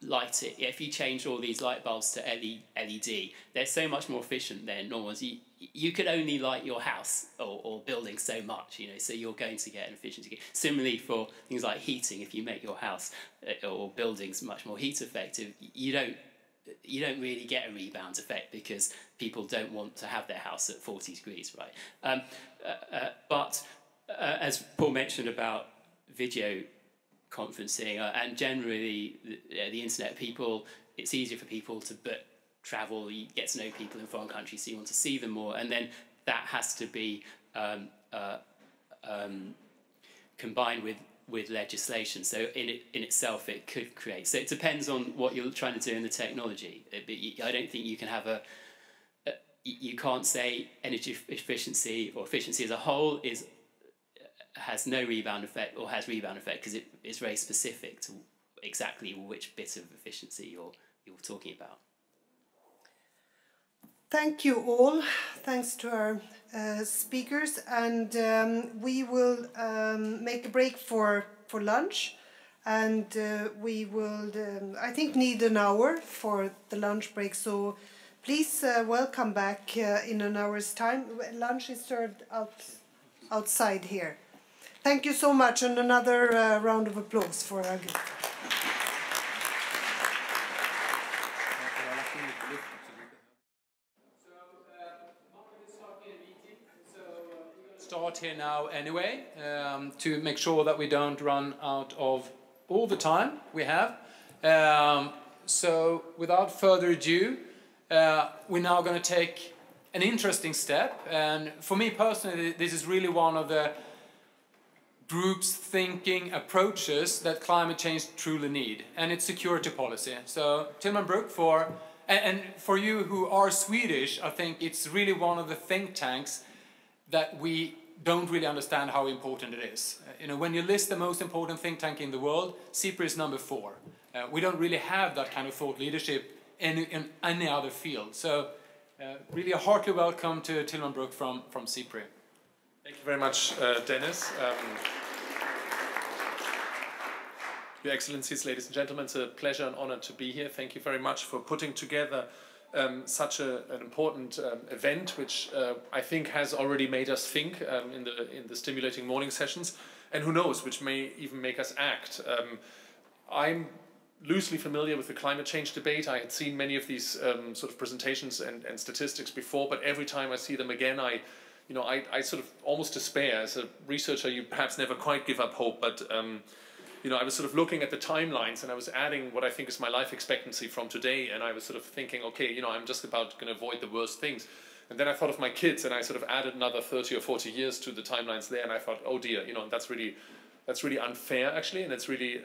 lighting, if you change all these light bulbs to LED, they're so much more efficient than normal ones. You could only light your house or building so much, you know, so you're going to get an efficiency gain. Similarly for things like heating, if you make your house or buildings much more heat effective, you don't really get a rebound effect because people don't want to have their house at 40 degrees, right? But as Paul mentioned about video conferencing and generally the internet, it's easier for people to book travel. You get to know people in foreign countries, so you want to see them more, and then that has to be combined with legislation. So in itself, it could create. So it depends on what you're trying to do in the technology. But I don't think you can have you can't say energy efficiency or efficiency as a whole has no rebound effect or has rebound effect because it's very specific to exactly which bit of efficiency you're talking about. Thank you all. Thanks to our speakers, and we will make a break for lunch, and we will I think need an hour for the lunch break. So please welcome back in an hour's time. Lunch is served outside here. Thank you so much, and another round of applause for our guests. Start here now anyway, to make sure that we don't run out of all the time we have. So without further ado, we're now going to take an interesting step, and for me personally, this is really one of the group's thinking approaches that climate change truly need, and it's security policy. So Tilman Brück, for you who are Swedish, I think it's really one of the think tanks that we don't really understand how important it is. You know, when you list the most important think tank in the world, CIPRI is number 4. We don't really have that kind of thought leadership in any other field. So really a heartily welcome to Tilman Brück from CIPRI. Thank you very much, Dennis. Your Excellencies, ladies and gentlemen, it's a pleasure and honor to be here. Thank you very much for putting together such an important event, which I think has already made us think in the stimulating morning sessions, and who knows, which may even make us act. I'm loosely familiar with the climate change debate. I had seen many of these sort of presentations and statistics before, but every time I see them again, I sort of almost despair. As a researcher, you perhaps never quite give up hope, but I was sort of looking at the timelines, and I was adding what I think is my life expectancy from today, and I was sort of thinking, okay, I'm just about going to avoid the worst things. And then I thought of my kids, and I sort of added another 30 or 40 years to the timelines there, and I thought, oh dear, that's really unfair actually, and it's really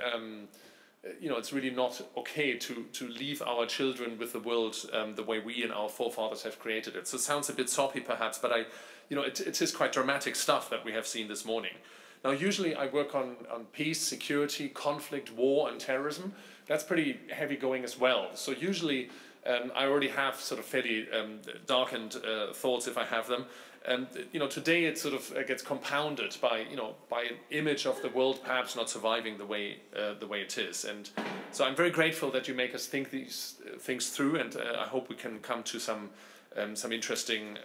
it's really not okay to leave our children with the world the way we and our forefathers have created it. So it sounds a bit soppy perhaps, but it is quite dramatic stuff that we have seen this morning. Now, usually I work on peace, security, conflict, war, and terrorism. That's pretty heavy going as well. So usually I already have sort of fairly darkened thoughts if I have them. And today it sort of gets compounded by an image of the world perhaps not surviving the way it is. And so I'm very grateful that you make us think these things through, and I hope we can come to some interesting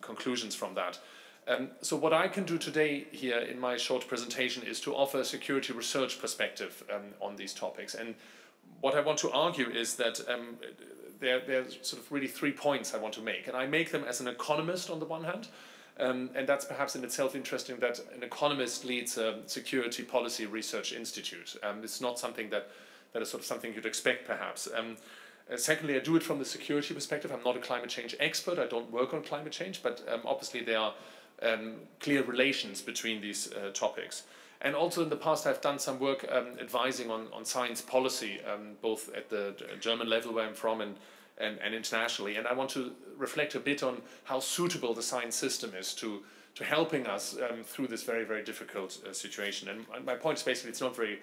conclusions from that. So what I can do today here in my short presentation is to offer a security research perspective on these topics. And what I want to argue is that there are sort of really 3 points I want to make. And I make them as an economist on the one hand, and that's perhaps in itself interesting that an economist leads a security policy research institute. It's not something that is sort of something you'd expect perhaps. Secondly, I do it from the security perspective. I'm not a climate change expert. I don't work on climate change, but obviously there are clear relations between these topics. And also in the past I've done some work advising on science policy, both at the German level where I'm from and internationally. And I want to reflect a bit on how suitable the science system is to helping us through this very, very difficult situation. And my point is basically it's not very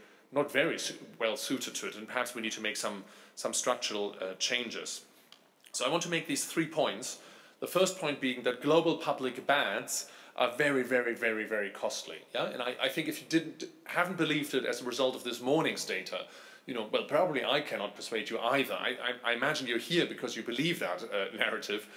well suited to it, and perhaps we need to make some structural changes. So I want to make these 3 points. The first point being that global public bads are very, very, very, very costly. Yeah, and I think if you haven't believed it as a result of this morning's data, well, probably I cannot persuade you either. I imagine you're here because you believe that narrative,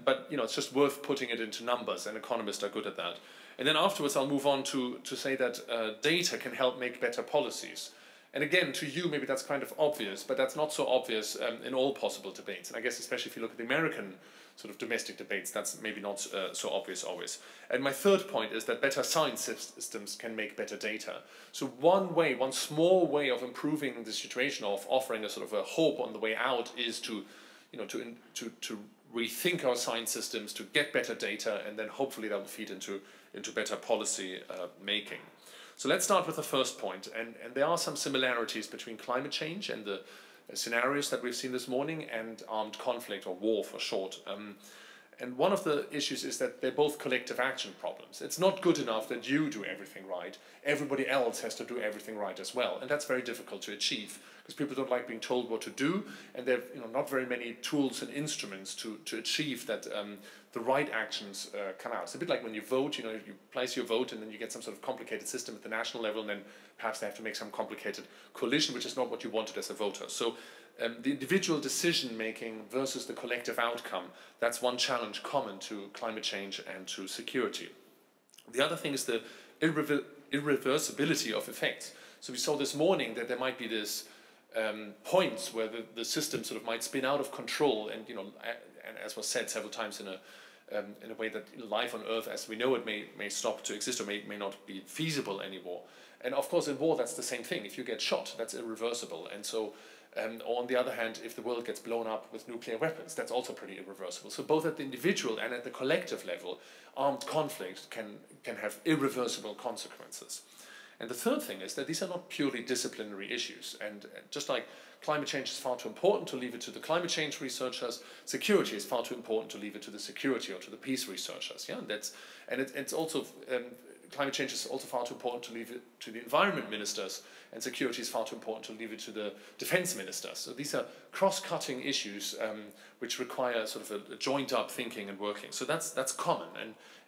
but it's just worth putting it into numbers, and economists are good at that. And then afterwards, I'll move on to say that data can help make better policies. And again, to you, maybe that's kind of obvious, but that's not so obvious in all possible debates. And I guess especially if you look at the American sort of domestic debates, that's maybe not so obvious always. And my third point is that better science systems can make better data. So one small way of improving the situation, of offering a sort of a hope on the way out, is to rethink our science systems, to get better data, and then hopefully that will feed into better policy making. So let's start with the first point, and there are some similarities between climate change and the scenarios that we've seen this morning and armed conflict, or war for short. And one of the issues is that they're both collective action problems. It's not good enough that you do everything right. Everybody else has to do everything right as well, and that's very difficult to achieve because people don't like being told what to do, and there are not very many tools and instruments to achieve that the right actions come out. It's a bit like when you vote. You place your vote, and then you get some sort of complicated system at the national level, and then perhaps they have to make some complicated coalition, which is not what you wanted as a voter. So the individual decision-making versus the collective outcome, that's one challenge common to climate change and to security. The other thing is the irreversibility of effects. So we saw this morning that there might be this points where the system sort of might spin out of control, and and as was said several times in a way that life on Earth as we know it may stop to exist, or may not be feasible anymore. And of course in war that's the same thing. If you get shot, that's irreversible. And so on the other hand, if the world gets blown up with nuclear weapons, that's also pretty irreversible. So both at the individual and at the collective level, armed conflict can have irreversible consequences. And the third thing is that these are not purely disciplinary issues. And just like climate change is far too important to leave it to the climate change researchers, security is far too important to leave it to the security or to the peace researchers. Yeah, it's also climate change is also far too important to leave it to the environment ministers, and security is far too important to leave it to the defense ministers. So these are cross-cutting issues which require sort of a joined-up thinking and working. So that's common.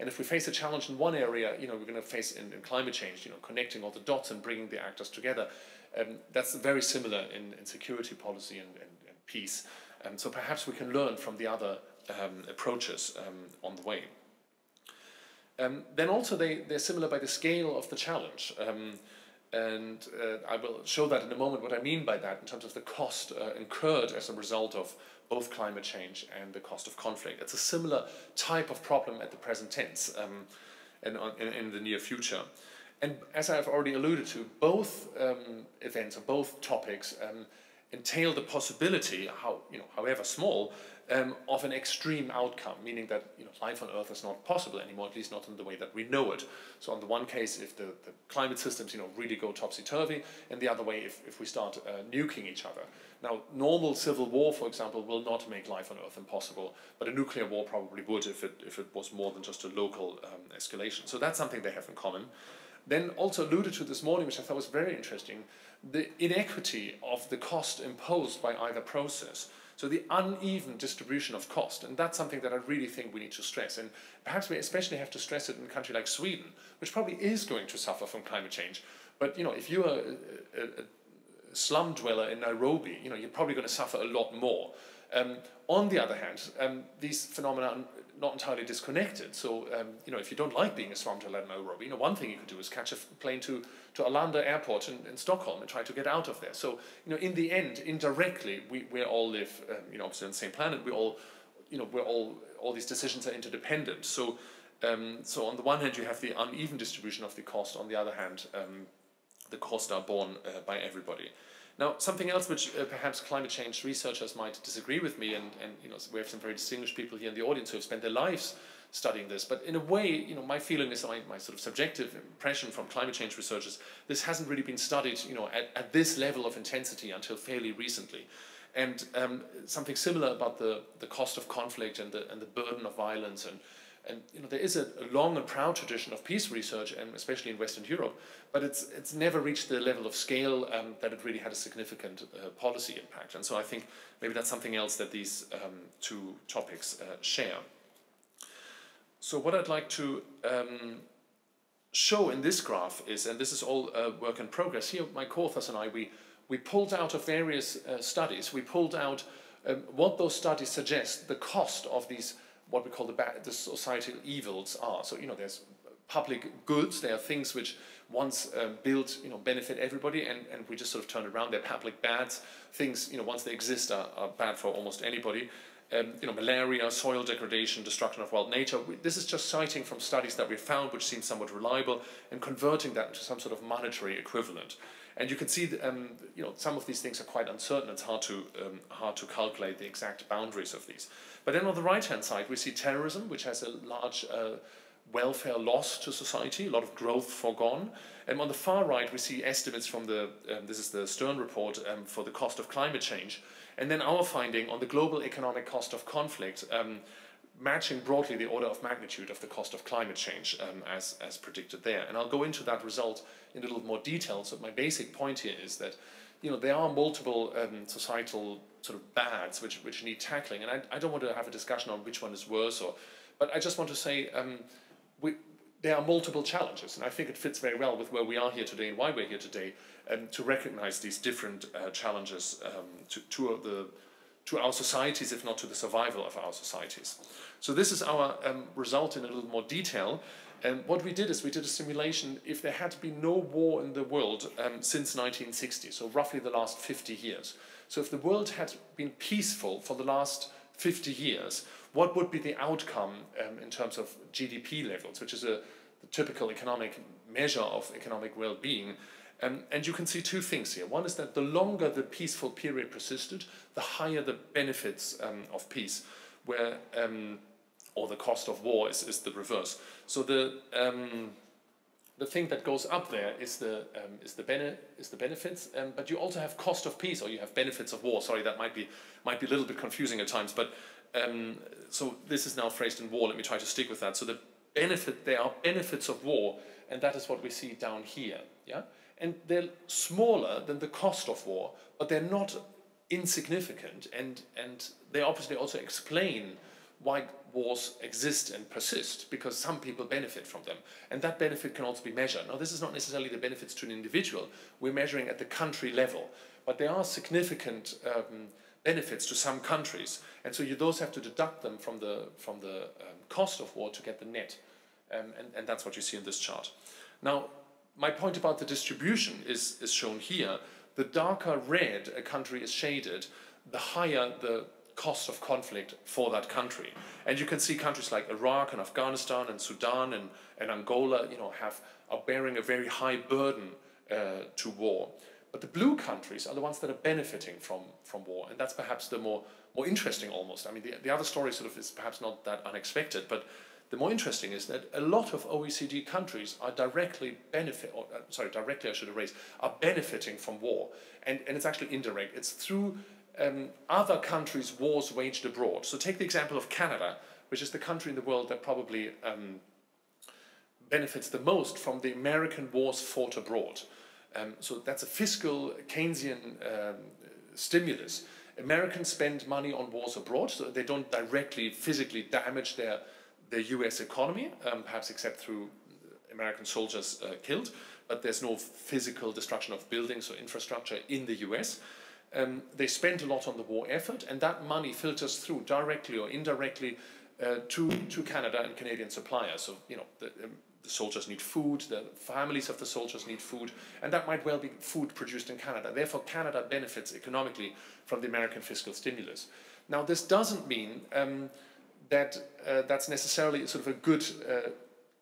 And if we face a challenge in one area, we're going to face in climate change, connecting all the dots and bringing the actors together. That's very similar in security policy and peace. So perhaps we can learn from the other approaches on the way. Then also they're similar by the scale of the challenge. And I will show that in a moment what I mean by that in terms of the cost incurred as a result of both climate change and the cost of conflict. It's a similar type of problem at the present tense and in the near future. And as I've already alluded to, both events or both topics entail the possibility, however small, of an extreme outcome, meaning that life on Earth is not possible anymore, at least not in the way that we know it. So on the one case, if the climate systems really go topsy-turvy, and the other way, if we start nuking each other. Now, normal civil war, for example, will not make life on Earth impossible, but a nuclear war probably would if it was more than just a local escalation. So that's something they have in common. Then also alluded to this morning, which I thought was very interesting, the inequity of the cost imposed by either process. So the uneven distribution of cost, and that's something that I really think we need to stress. And perhaps we especially have to stress it in a country like Sweden, which probably is going to suffer from climate change. But if you're a slum dweller in Nairobi, you're probably going to suffer a lot more. On the other hand, these phenomena are not entirely disconnected. So, if you don't like being a slum dweller in Nairobi, one thing you could do is catch a plane to Arlanda Airport in Stockholm and try to get out of there. So, in the end, indirectly, we all live, obviously on the same planet. We all, all these decisions are interdependent. So, so on the one hand, you have the uneven distribution of the cost. On the other hand, the costs are borne by everybody. Now, something else which perhaps climate change researchers might disagree with me, and we have some very distinguished people here in the audience who have spent their lives studying this, but in a way, my feeling is, my sort of subjective impression from climate change researchers, this hasn't really been studied, at this level of intensity until fairly recently. And something similar about the cost of conflict and the burden of violence, and there is a long and proud tradition of peace research, and especially in Western Europe, but it's never reached the level of scale that it really had a significant policy impact. And so I think maybe that's something else that these two topics share. So what I'd like to show in this graph is, and this is all work in progress, here my co-authors and I, we pulled out of various studies, we pulled out what those studies suggest the cost of these, what we call the societal evils are. So, there's public goods, there are things which once built, benefit everybody, and we just sort of turn around. They're public bads. Things, once they exist are bad for almost anybody. Malaria, soil degradation, destruction of wild nature. This is just citing from studies that we found, which seem somewhat reliable, and converting that into some sort of monetary equivalent. And you can see, some of these things are quite uncertain. It's hard to calculate the exact boundaries of these. But then on the right-hand side, we see terrorism, which has a large welfare loss to society, a lot of growth foregone. And on the far right, we see estimates from this is the Stern report for the cost of climate change. And then our finding on the global economic cost of conflict, matching broadly the order of magnitude of the cost of climate change as predicted there. And I'll go into that result in a little more detail. So my basic point here is that there are multiple societal sort of bads which need tackling. And I don't want to have a discussion on which one is worse, but I just want to say there are multiple challenges. And I think it fits very well with where we are here today and why we're here today, to recognize these different challenges to our societies, if not to the survival of our societies. So this is our result in a little more detail. And what we did is we did a simulation if there had been no war in the world since 1960, so roughly the last 50 years. So if the world had been peaceful for the last 50 years, what would be the outcome in terms of GDP levels, which is the typical economic measure of economic well-being. And you can see two things here. One is that the longer the peaceful period persisted, the higher the benefits of peace, where or the cost of war is the reverse. So the thing that goes up there is the benefits, but you also have cost of peace, or you have benefits of war. Sorry, that might be a little bit confusing at times, but so this is now phrased in war. Let me try to stick with that. So there are benefits of war, and that is what we see down here. Yeah? And they're smaller than the cost of war, but they're not insignificant, and they obviously also explain why wars exist and persist, because some people benefit from them, and that benefit can also be measured. Now, this is not necessarily the benefits to an individual. We're measuring at the country level, but there are significant benefits to some countries, and so those have to deduct them from the cost of war to get the net, and that's what you see in this chart. Now, my point about the distribution is shown here. The darker red a country is shaded, the higher the cost of conflict for that country. And you can see countries like Iraq and Afghanistan and Sudan and Angola, are bearing a very high burden to war. But the blue countries are the ones that are benefiting from war, and that's perhaps the more interesting almost. I mean, the other story sort of is perhaps not that unexpected, but the more interesting is that a lot of OECD countries are directly are benefiting from war, and it's actually indirect. It's through other countries' wars waged abroad. So take the example of Canada, which is the country in the world that probably benefits the most from the American wars fought abroad. So that's a fiscal Keynesian stimulus. Americans spend money on wars abroad, so they don't directly physically damage the US economy, perhaps except through American soldiers killed, but there's no physical destruction of buildings or infrastructure in the US. They spend a lot on the war effort, and that money filters through directly or indirectly to Canada and Canadian suppliers. So, the soldiers need food, the families of the soldiers need food, and that might well be food produced in Canada. Therefore, Canada benefits economically from the American fiscal stimulus. Now, this doesn't mean that that's necessarily sort of a good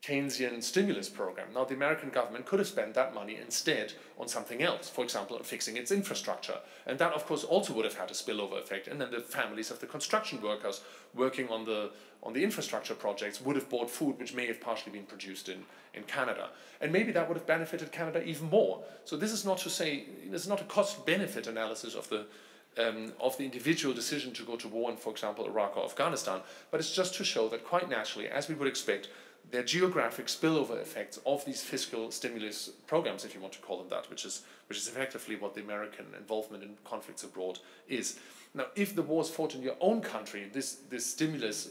Keynesian stimulus program. Now, the American government could have spent that money instead on something else, for example, on fixing its infrastructure. And that, of course, also would have had a spillover effect. And then the families of the construction workers working on the infrastructure projects would have bought food which may have partially been produced in Canada. And maybe that would have benefited Canada even more. So this is not to say, this is not a cost-benefit analysis of the individual decision to go to war in, for example, Iraq or Afghanistan, but it's just to show that quite naturally, as we would expect, there are geographic spillover effects of these fiscal stimulus programs, if you want to call them that, which is effectively what the American involvement in conflicts abroad is. Now, if the war is fought in your own country, this stimulus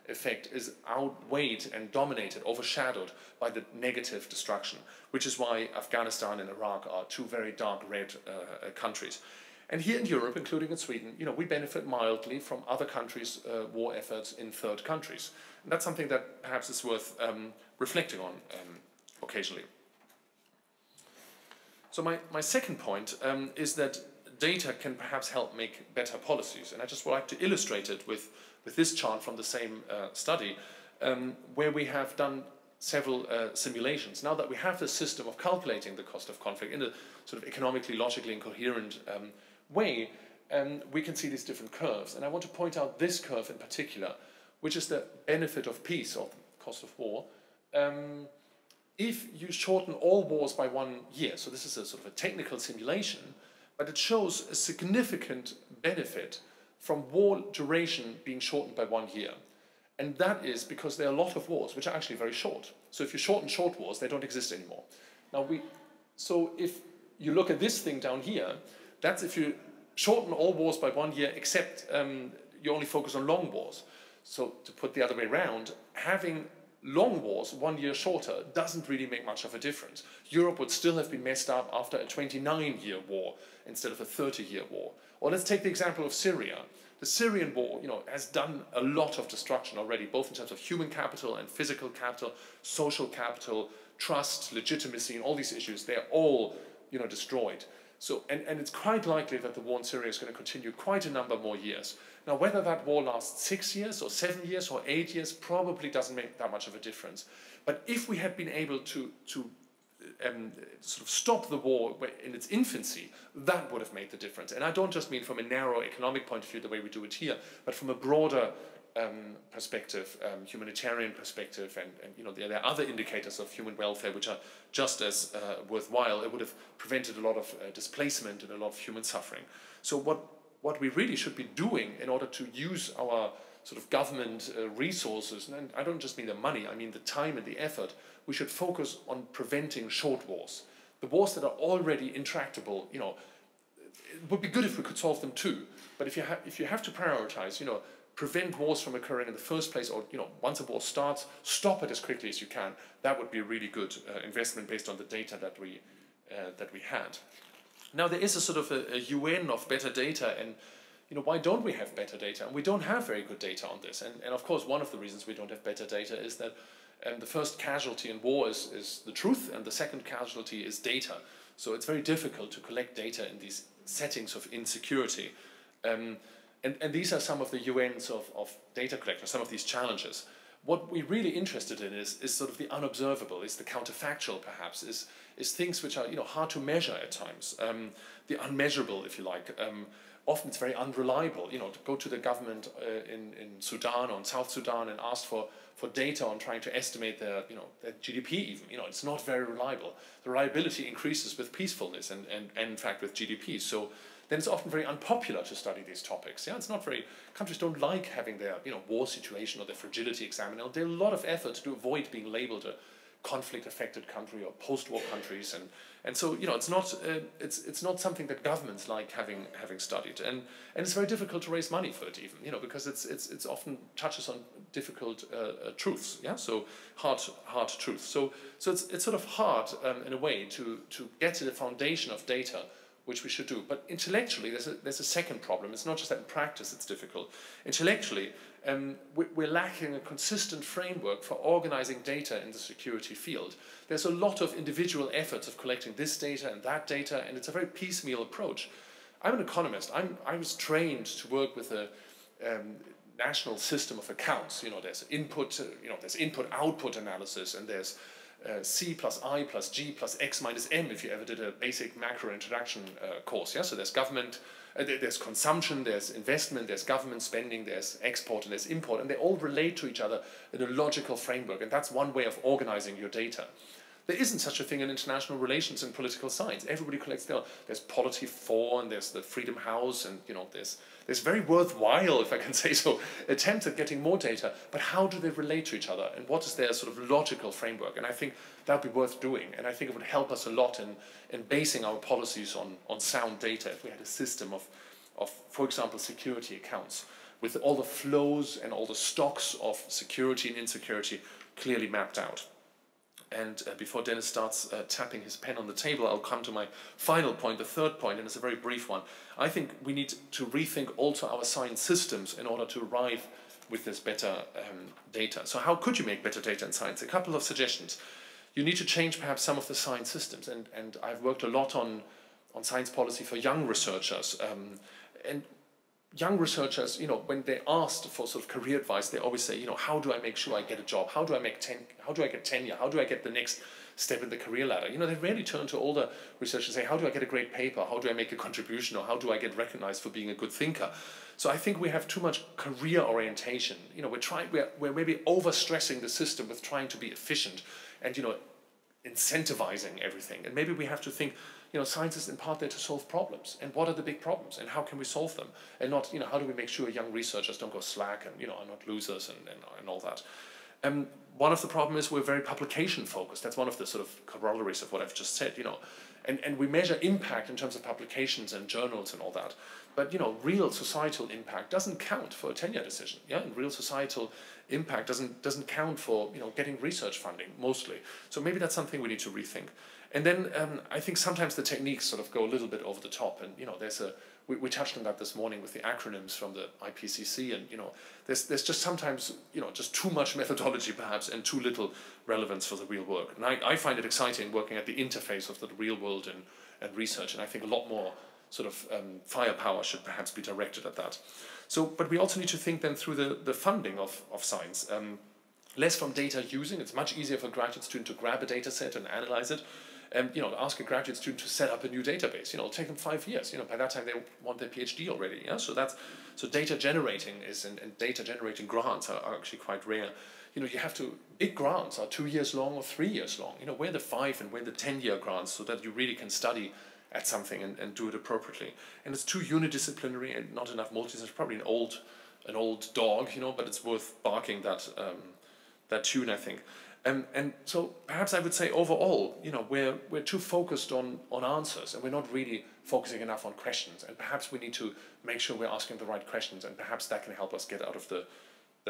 effect is outweighed and dominated, overshadowed by the negative destruction, which is why Afghanistan and Iraq are two very dark red countries. And here in Europe, including in Sweden, we benefit mildly from other countries' war efforts in third countries. And that's something that perhaps is worth reflecting on occasionally. So my second point is that data can perhaps help make better policies. And I just would like to illustrate it with this chart from the same study, where we have done several simulations. Now that we have this system of calculating the cost of conflict in a sort of economically, logically, and coherent way, we can see these different curves. And I want to point out this curve in particular, which is the benefit of peace, or the cost of war. If you shorten all wars by 1 year, so this is a sort of a technical simulation, but it shows a significant benefit from war duration being shortened by 1 year. And that is because there are a lot of wars which are actually very short. So if you shorten short wars, they don't exist anymore. Now so if you look at this thing down here, that's if you shorten all wars by 1 year, except you only focus on long wars. So to put the other way around, having long wars 1 year shorter doesn't really make much of a difference. Europe would still have been messed up after a 29-year war instead of a 30-year war. Or let's take the example of Syria. The Syrian war, has done a lot of destruction already, both in terms of human capital and physical capital, social capital, trust, legitimacy, and all these issues. They're all, destroyed. So, and it's quite likely that the war in Syria is going to continue quite a number more years. Now, whether that war lasts 6 years or 7 years or 8 years probably doesn't make that much of a difference. But if we had been able to sort of stop the war in its infancy, that would have made the difference. And I don't just mean from a narrow economic point of view, the way we do it here, but from a broader perspective, humanitarian perspective, and there are other indicators of human welfare which are just as worthwhile. It would have prevented a lot of displacement and a lot of human suffering. So what what we really should be doing in order to use our sort of government resources, and I don't just mean the money, I mean the time and the effort, we should focus on preventing short wars. The wars that are already intractable, you know, it would be good if we could solve them too, but if you have to prioritize, you know, prevent wars from occurring in the first place, or, you know, once a war starts, stop it as quickly as you can, that would be a really good investment based on the data that we had. Now, there is a sort of a UN of better data, and, you know, why don't we have better data? And we don't have very good data on this. And of course, one of the reasons we don't have better data is that the first casualty in war is the truth, and the second casualty is data. So it's very difficult to collect data in these settings of insecurity. And these are some of the UNs of data collection, some of these challenges. What we're really interested in is sort of the unobservable, is the counterfactual perhaps, is things which are, you know, hard to measure at times, the unmeasurable, if you like. Often it's very unreliable, you know, to go to the government in Sudan or in South Sudan and ask for data on trying to estimate their, you know, their GDP even, you know, it's not very reliable. The reliability increases with peacefulness and in fact with GDP. So then it's often very unpopular to study these topics. Yeah, it's not very, countries don't like having their, you know, war situation or their fragility examined. There's a lot of effort to avoid being labeled a conflict-affected country or post-war countries, and so, you know, it's not something that governments like having studied, and it's very difficult to raise money for it even, you know, because it's often touches on difficult truths, yeah, so hard truths. So it's sort of hard in a way to get to the foundation of data, which we should do. But intellectually, there's a second problem. It's not just that in practice it's difficult. Intellectually, we're lacking a consistent framework for organizing data in the security field. There's a lot of individual efforts of collecting this data, and it's a very piecemeal approach. I'm an economist. I was trained to work with a national system of accounts. You know, there's input, there's input-output analysis, and there's C plus I plus G plus X minus M if you ever did a basic macro introduction course. Yeah, so there's government, there's consumption, there's investment, there's government spending, there's export and there's import, and they all relate to each other in a logical framework, and that's one way of organizing your data. There isn't such a thing in international relations and political science. Everybody collects data. There's Polity 4 and there's the Freedom House, and, you know, there's very worthwhile, if I can say so, attempts at getting more data, but how do they relate to each other, and what is their sort of logical framework? And I think that would be worth doing, and I think it would help us a lot in basing our policies on sound data if we had a system of, for example, security accounts with all the flows and all the stocks of security and insecurity clearly mapped out. And before Dennis starts tapping his pen on the table, I'll come to my final point, the third point, and it's a very brief one. I think we need to rethink also our science systems in order to arrive with this better data. So how could you make better data in science? A couple of suggestions. You need to change perhaps some of the science systems, and I've worked a lot on science policy for young researchers. And young researchers, you know, when they're asked for sort of career advice, they always say, you know, how do I make sure I get a job? How do I get tenure? How do I get the next step in the career ladder? You know, they rarely turn to older researchers and say, how do I get a great paper? How do I make a contribution? Or how do I get recognized for being a good thinker? So I think we have too much career orientation. You know, we're maybe overstressing the system with trying to be efficient and, you know, incentivizing everything. And maybe we have to think, you know, science is in part there to solve problems. And what are the big problems? And how can we solve them? And not, you know, how do we make sure young researchers don't go slack and, you know, are not losers and all that. One of the problems is we're very publication focused. That's one of the sort of corollaries of what I've just said, you know. And we measure impact in terms of publications and journals and all that. But, you know, real societal impact doesn't count for a tenure decision. Yeah, and real societal impact doesn't count for, you know, getting research funding mostly. So maybe that's something we need to rethink. And then I think sometimes the techniques sort of go a little bit over the top. And, you know, we touched on that this morning with the acronyms from the IPCC, and, you know, there's just sometimes, you know, just too much methodology perhaps and too little relevance for the real work. And I find it exciting working at the interface of the real world and research, and I think a lot more sort of firepower should perhaps be directed at that. So, but we also need to think then through the funding of science. Less from data using. It's much easier for a graduate student to grab a data set and analyze it. You know, ask a graduate student to set up a new database. You know, it'll take them 5 years. You know, by that time they want their PhD already. Yeah, so data generating and data generating grants are actually quite rare. You know, big grants are 2 years long or 3 years long. You know, we're the 5 and we're the 10-year grants, so that you really can study at something and do it appropriately. And it's too unidisciplinary and not enough multidisciplinary. It's probably an old dog, you know, but it's worth barking that tune, I think. And so perhaps I would say overall, you know, we're too focused on answers, and we're not really focusing enough on questions. And perhaps we need to make sure we're asking the right questions, and perhaps that can help us get out of the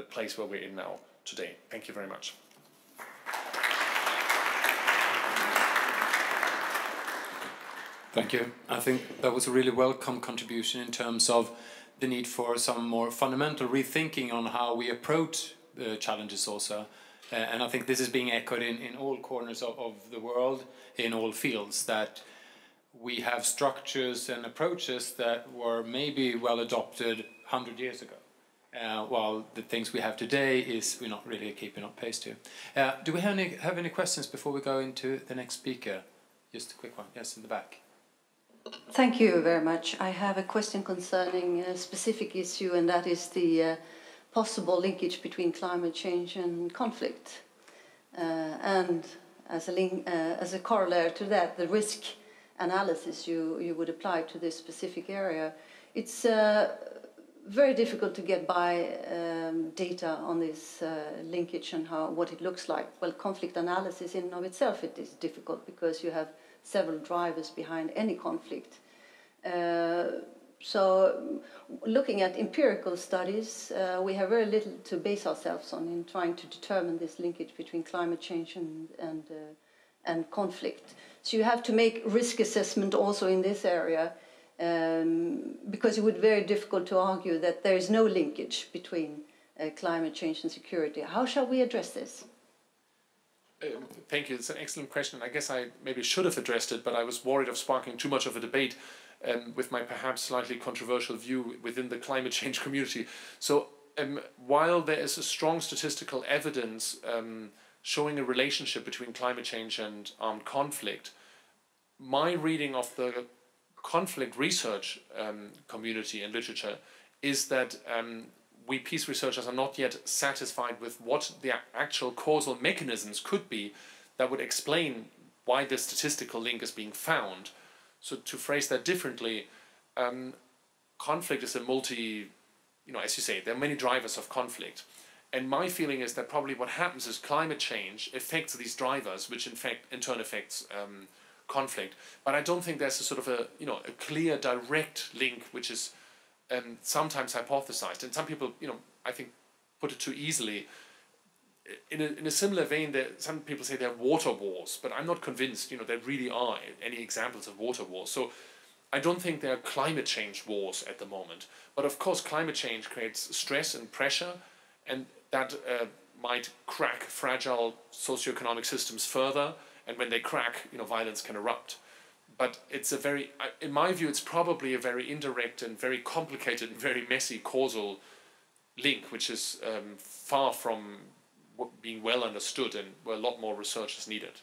place where we're in now today. Thank you very much. Thank you. I think that was a really welcome contribution in terms of the need for some more fundamental rethinking on how we approach the challenges also. And I think this is being echoed in all corners of the world, in all fields, that we have structures and approaches that were maybe well adopted 100 years ago, while the things we have today is we're not really keeping up pace to. Do we have any questions before we go into the next speaker? Just a quick one. Yes, in the back. Thank you very much. I have a question concerning a specific issue, and that is the possible linkage between climate change and conflict. And as a corollary to that, the risk analysis you would apply to this specific area. It's very difficult to get by data on this linkage and what it looks like. Well, conflict analysis in and of itself, it is difficult because you have several drivers behind any conflict. So looking at empirical studies, we have very little to base ourselves on in trying to determine this linkage between climate change and conflict. So you have to make risk assessment also in this area, because it would be very difficult to argue that there is no linkage between climate change and security. How shall we address this? Thank you. It's an excellent question. I guess I maybe should have addressed it, but I was worried of sparking too much of a debate with my perhaps slightly controversial view within the climate change community. So while there is a strong statistical evidence showing a relationship between climate change and armed conflict, my reading of the conflict research community and literature is that we peace researchers are not yet satisfied with what the actual causal mechanisms could be that would explain why this statistical link is being found. So to phrase that differently, conflict is a as you say, there are many drivers of conflict. And my feeling is that probably what happens is climate change affects these drivers, which in turn affects conflict. But I don't think there's a sort of a clear direct link, which is sometimes hypothesized, and some people, I think, put it too easily. In a similar vein, some people say there are water wars, but I'm not convinced, there really are any examples of water wars. So I don't think there are climate change wars at the moment. But of course, climate change creates stress and pressure, and that might crack fragile socioeconomic systems further. And when they crack, violence can erupt. But it's in my view, it's probably a very indirect and very complicated and very messy causal link, which is far from being well understood, and where a lot more research is needed.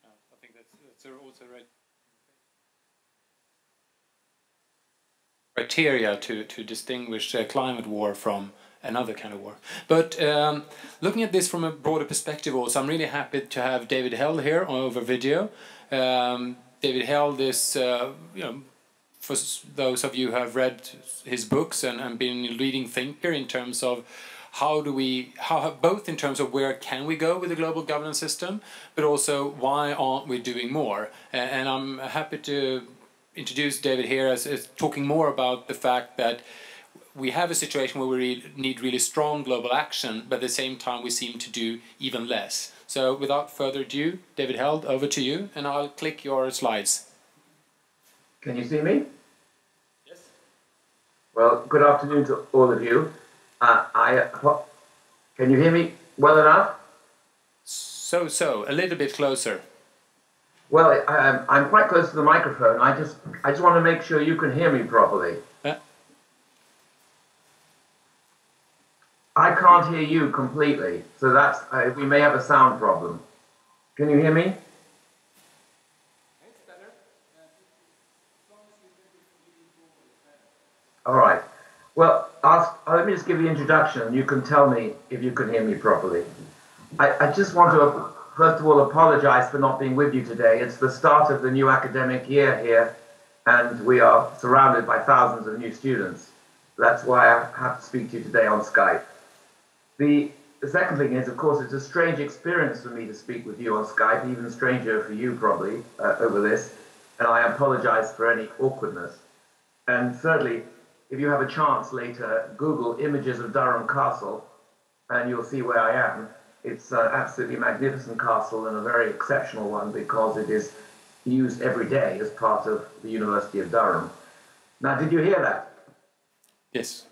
I think that's also right. Criteria to distinguish climate war from another kind of war. But looking at this from a broader perspective also, I'm really happy to have David Held here over video. David Held is, for those of you who have read his books and been a leading thinker in terms of both in terms of where can we go with the global governance system, but also why aren't we doing more? And I'm happy to introduce David here as talking more about the fact that we have a situation where we need really strong global action, but at the same time we seem to do even less. So without further ado, David Held, over to you, and I'll click your slides. Can you see me? Yes. Well, good afternoon to all of you. Can you hear me well enough? So, a little bit closer. Well, I'm quite close to the microphone. I just want to make sure you can hear me properly. I can't hear you completely, so that's we may have a sound problem. Can you hear me? It's better. All right. Well, let me just give the introduction, and you can tell me if you can hear me properly. I just want to first of all apologize for not being with you today. It's the start of the new academic year here, and we are surrounded by thousands of new students. That's why I have to speak to you today on Skype. The second thing is, of course, it's a strange experience for me to speak with you on Skype, even stranger for you probably, over this, and I apologize for any awkwardness. And thirdly, if you have a chance later, Google images of Durham Castle, and you'll see where I am. It's an absolutely magnificent castle and a very exceptional one because it is used every day as part of the University of Durham. Now, did you hear that? Yes.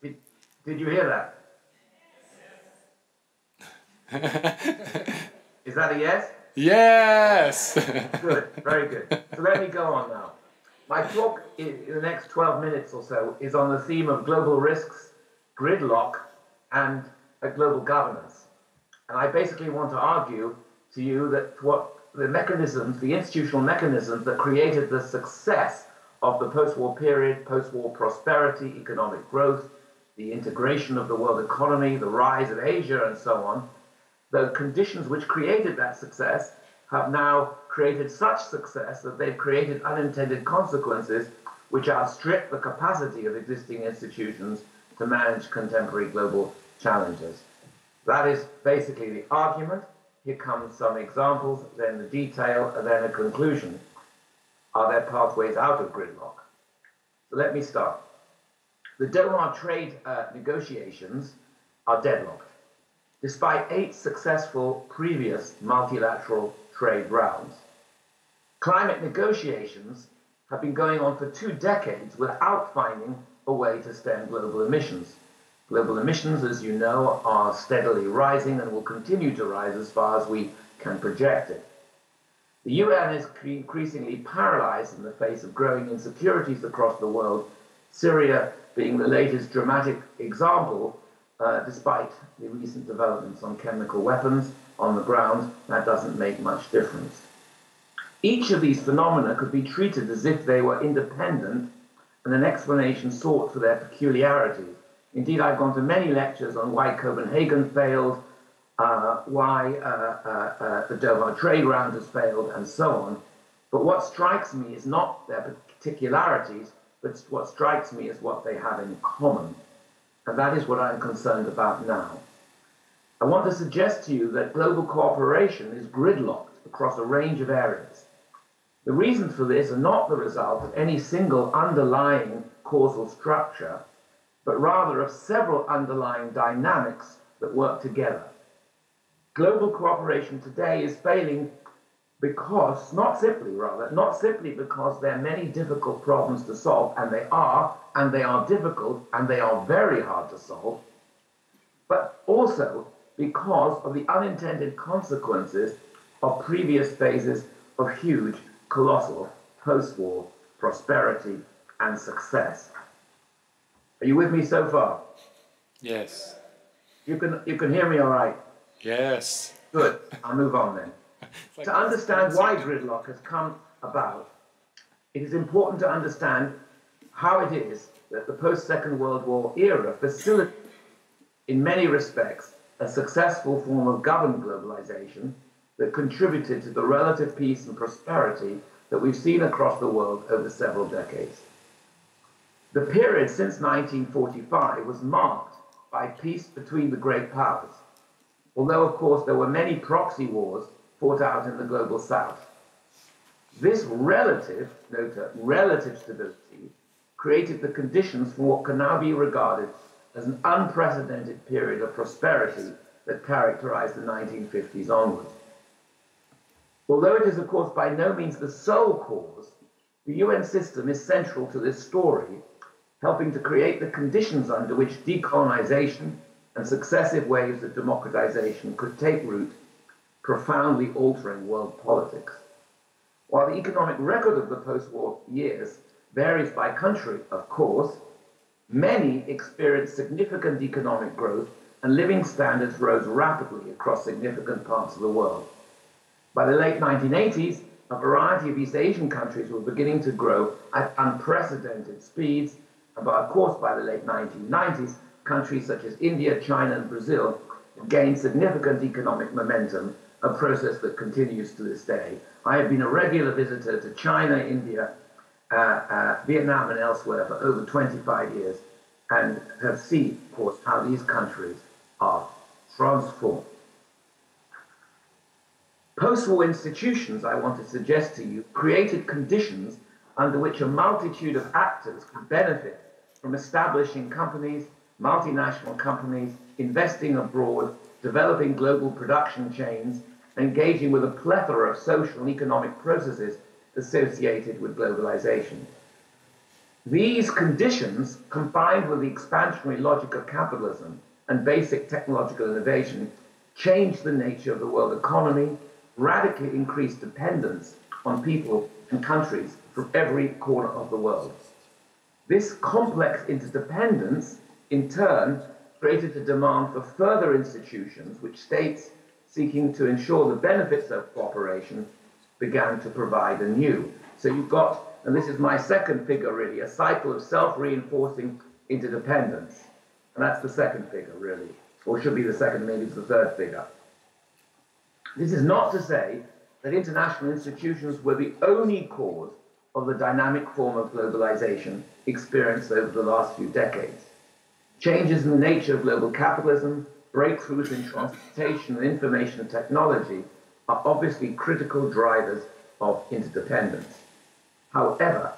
Did you hear that? Is that a yes? Yes! Good, very good. So let me go on now. My talk in the next 12 minutes or so is on the theme of global risks, gridlock, and global governance. And I basically want to argue to you that what the mechanisms, the institutional mechanisms that created the success of the post-war period, post-war prosperity, economic growth, the integration of the world economy, the rise of Asia, and so on, the conditions which created that success have now created such success that they've created unintended consequences which outstrip the capacity of existing institutions to manage contemporary global challenges. That is basically the argument. Here come some examples, then the detail, and then a conclusion. Are there pathways out of gridlock? So let me start. The Doha trade negotiations are deadlocked. Despite 8 successful previous multilateral trade rounds, climate negotiations have been going on for 2 decades without finding a way to stem global emissions. Global emissions, as you know, are steadily rising and will continue to rise as far as we can project it. The UN is increasingly paralyzed in the face of growing insecurities across the world, Syria being the latest dramatic example. Despite the recent developments on chemical weapons on the ground, that doesn't make much difference. Each of these phenomena could be treated as if they were independent and an explanation sought for their peculiarities. Indeed, I've gone to many lectures on why Copenhagen failed, why the Doha trade round has failed, and so on. But what strikes me is not their particularities, but what strikes me is what they have in common. And that is what I'm concerned about now. I want to suggest to you that global cooperation is gridlocked across a range of areas. The reasons for this are not the result of any single underlying causal structure, but rather of several underlying dynamics that work together. Global cooperation today is failing because, not simply because there are many difficult problems to solve, and they are difficult, and they are very hard to solve, but also because of the unintended consequences of previous phases of huge, colossal, post-war prosperity and success. Are you with me so far? Yes. You can hear me all right? Yes. Good. I'll move on then. To understand why gridlock has come about, it is important to understand how it is that the post-Second World War era facilitated, in many respects, a successful form of governed globalization that contributed to the relative peace and prosperity that we've seen across the world over several decades. The period since 1945 was marked by peace between the great powers, although, of course, there were many proxy wars fought out in the global south. This relative stability created the conditions for what can now be regarded as an unprecedented period of prosperity that characterized the 1950s onwards. Although it is, of course, by no means the sole cause, the UN system is central to this story, helping to create the conditions under which decolonization and successive waves of democratization could take root, profoundly altering world politics. While the economic record of the post-war years varies by country, of course, many experienced significant economic growth and living standards rose rapidly across significant parts of the world. By the late 1980s, a variety of East Asian countries were beginning to grow at unprecedented speeds, and of course by the late 1990s, countries such as India, China, and Brazil gained significant economic momentum a process that continues to this day. I have been a regular visitor to China, India, Vietnam and elsewhere for over 25 years and have seen, of course, how these countries are transformed. Post-war institutions, I want to suggest to you, created conditions under which a multitude of actors could benefit from establishing companies, multinational companies, investing abroad, developing global production chains, engaging with a plethora of social and economic processes associated with globalization. These conditions, combined with the expansionary logic of capitalism and basic technological innovation, changed the nature of the world economy, radically increased dependence on people and countries from every corner of the world. This complex interdependence, in turn, created a demand for further institutions, which states seeking to ensure the benefits of cooperation began to provide anew. So you've got, and this is my second figure really, a cycle of self-reinforcing interdependence. And that's the second figure really, or should be the second, maybe it's the third figure. This is not to say that international institutions were the only cause of the dynamic form of globalization experienced over the last few decades. Changes in the nature of global capitalism, breakthroughs in transportation and information technology are obviously critical drivers of interdependence. However,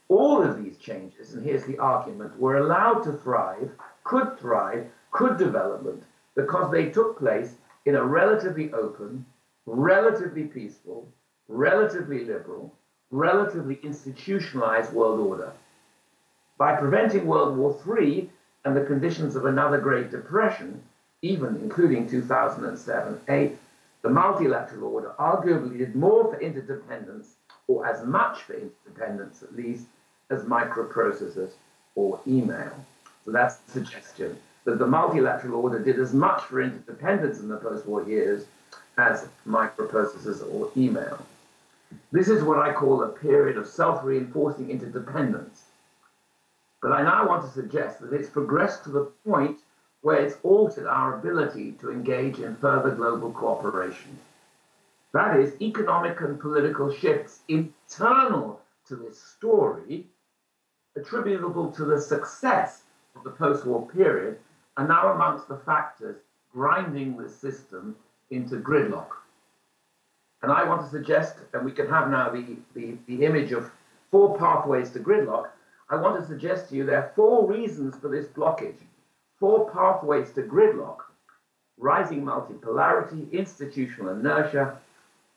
all of these changes, and here's the argument, were allowed to thrive, could development, because they took place in a relatively open, relatively peaceful, relatively liberal, relatively institutionalized world order. By preventing World War III and the conditions of another Great Depression, even including 2007-8, the multilateral order arguably did more for interdependence, or as much for interdependence at least, as microprocessors or email. So that's the suggestion, that the multilateral order did as much for interdependence in the post-war years as microprocessors or email. This is what I call a period of self-reinforcing interdependence. But I now want to suggest that it's progressed to the point where it's altered our ability to engage in further global cooperation. That is, economic and political shifts internal to this story, attributable to the success of the post-war period, are now amongst the factors grinding the system into gridlock. And I want to suggest, and we can have now the image of 4 pathways to gridlock. I want to suggest to you there are 4 reasons for this blockage, 4 pathways to gridlock: rising multipolarity, institutional inertia,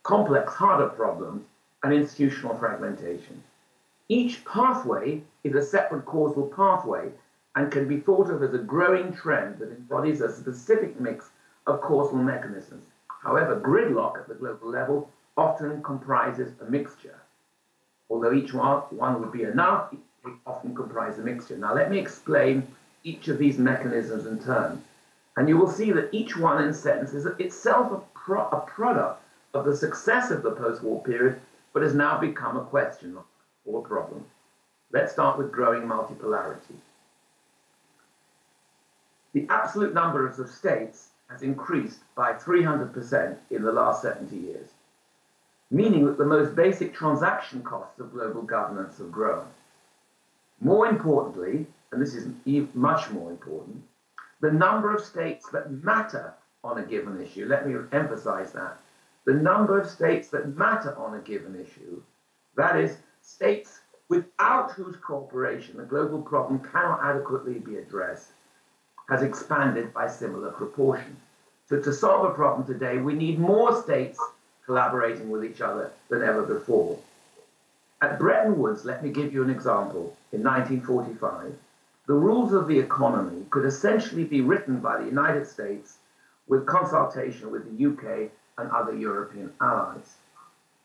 complex harder problems, and institutional fragmentation. Each pathway is a separate causal pathway and can be thought of as a growing trend that embodies a specific mix of causal mechanisms. However, gridlock at the global level often comprises a mixture. Although each one would be enough, they often comprise a mixture. Now let me explain each of these mechanisms in turn. And you will see that each one, in a sense, is itself a product of the success of the post-war period, but has now become a question or a problem. Let's start with growing multipolarity. The absolute number of states has increased by 300% in the last 70 years, meaning that the most basic transaction costs of global governance have grown. More importantly, and this is much more important, the number of states that matter on a given issue, let me emphasize that, the number of states that matter on a given issue, that is, states without whose cooperation a global problem cannot adequately be addressed, has expanded by similar proportion. So to solve a problem today, we need more states collaborating with each other than ever before. At Bretton Woods, let me give you an example. In 1945, the rules of the economy could essentially be written by the United States with consultation with the UK and other European allies.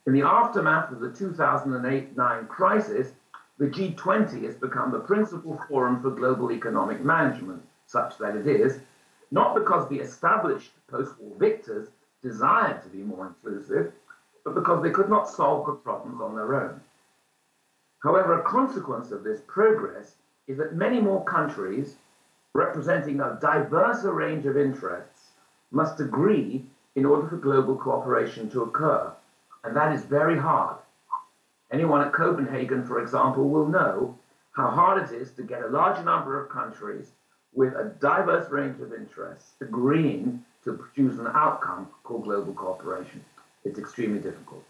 In the aftermath of the 2008-9 crisis, the G20 has become the principal forum for global economic management, such that it is, not because the established post-war victors desired to be more inclusive, but because they could not solve the problems on their own. However, a consequence of this progress is that many more countries, representing a diverse range of interests, must agree in order for global cooperation to occur, and that is very hard. Anyone at Copenhagen, for example, will know how hard it is to get a large number of countries with a diverse range of interests agreeing to produce an outcome called global cooperation. It's extremely difficult.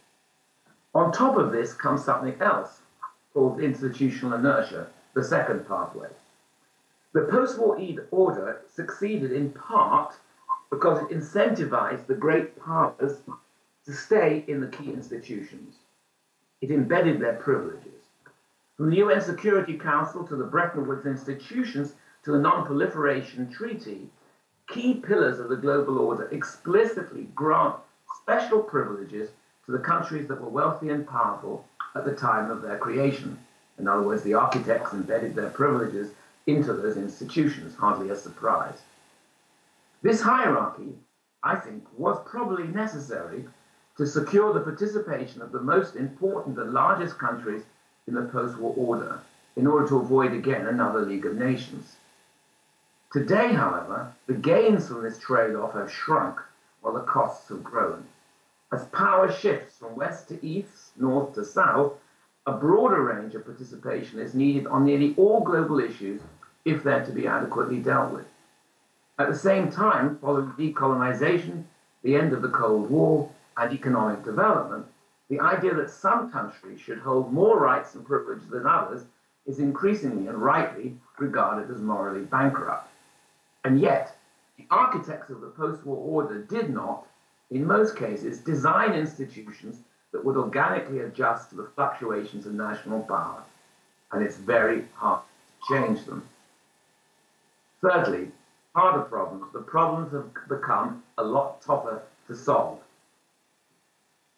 On top of this comes something else called institutional inertia, the second pathway. The post-war order succeeded in part because it incentivized the great powers to stay in the key institutions. It embedded their privileges. From the UN Security Council to the Bretton Woods institutions to the Non-Proliferation Treaty, key pillars of the global order explicitly grant special privileges to the countries that were wealthy and powerful at the time of their creation. In other words, the architects embedded their privileges into those institutions, hardly a surprise. This hierarchy, I think, was probably necessary to secure the participation of the most important and largest countries in the post-war order, in order to avoid again another League of Nations. Today, however, the gains from this trade-off have shrunk while the costs have grown. As power shifts from west to east, north to south, a broader range of participation is needed on nearly all global issues if they're to be adequately dealt with. At the same time, following decolonization, the end of the Cold War, and economic development, the idea that some countries should hold more rights and privileges than others is increasingly and rightly regarded as morally bankrupt. And yet, the architects of the post-war order did not, in most cases, design institutions that would organically adjust to the fluctuations in national power, and it's very hard to change them. Thirdly, harder problems. The problems have become a lot tougher to solve.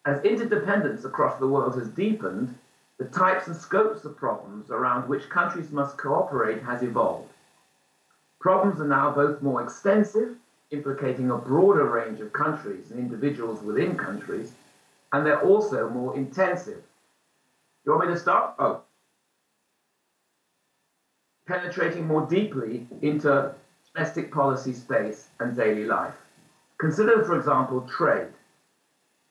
As interdependence across the world has deepened, the types and scopes of problems around which countries must cooperate has evolved. Problems are now both more extensive, implicating a broader range of countries and individuals within countries, and they're also more intensive. You want me to start? Oh. Penetrating more deeply into domestic policy space and daily life. Consider, for example, trade.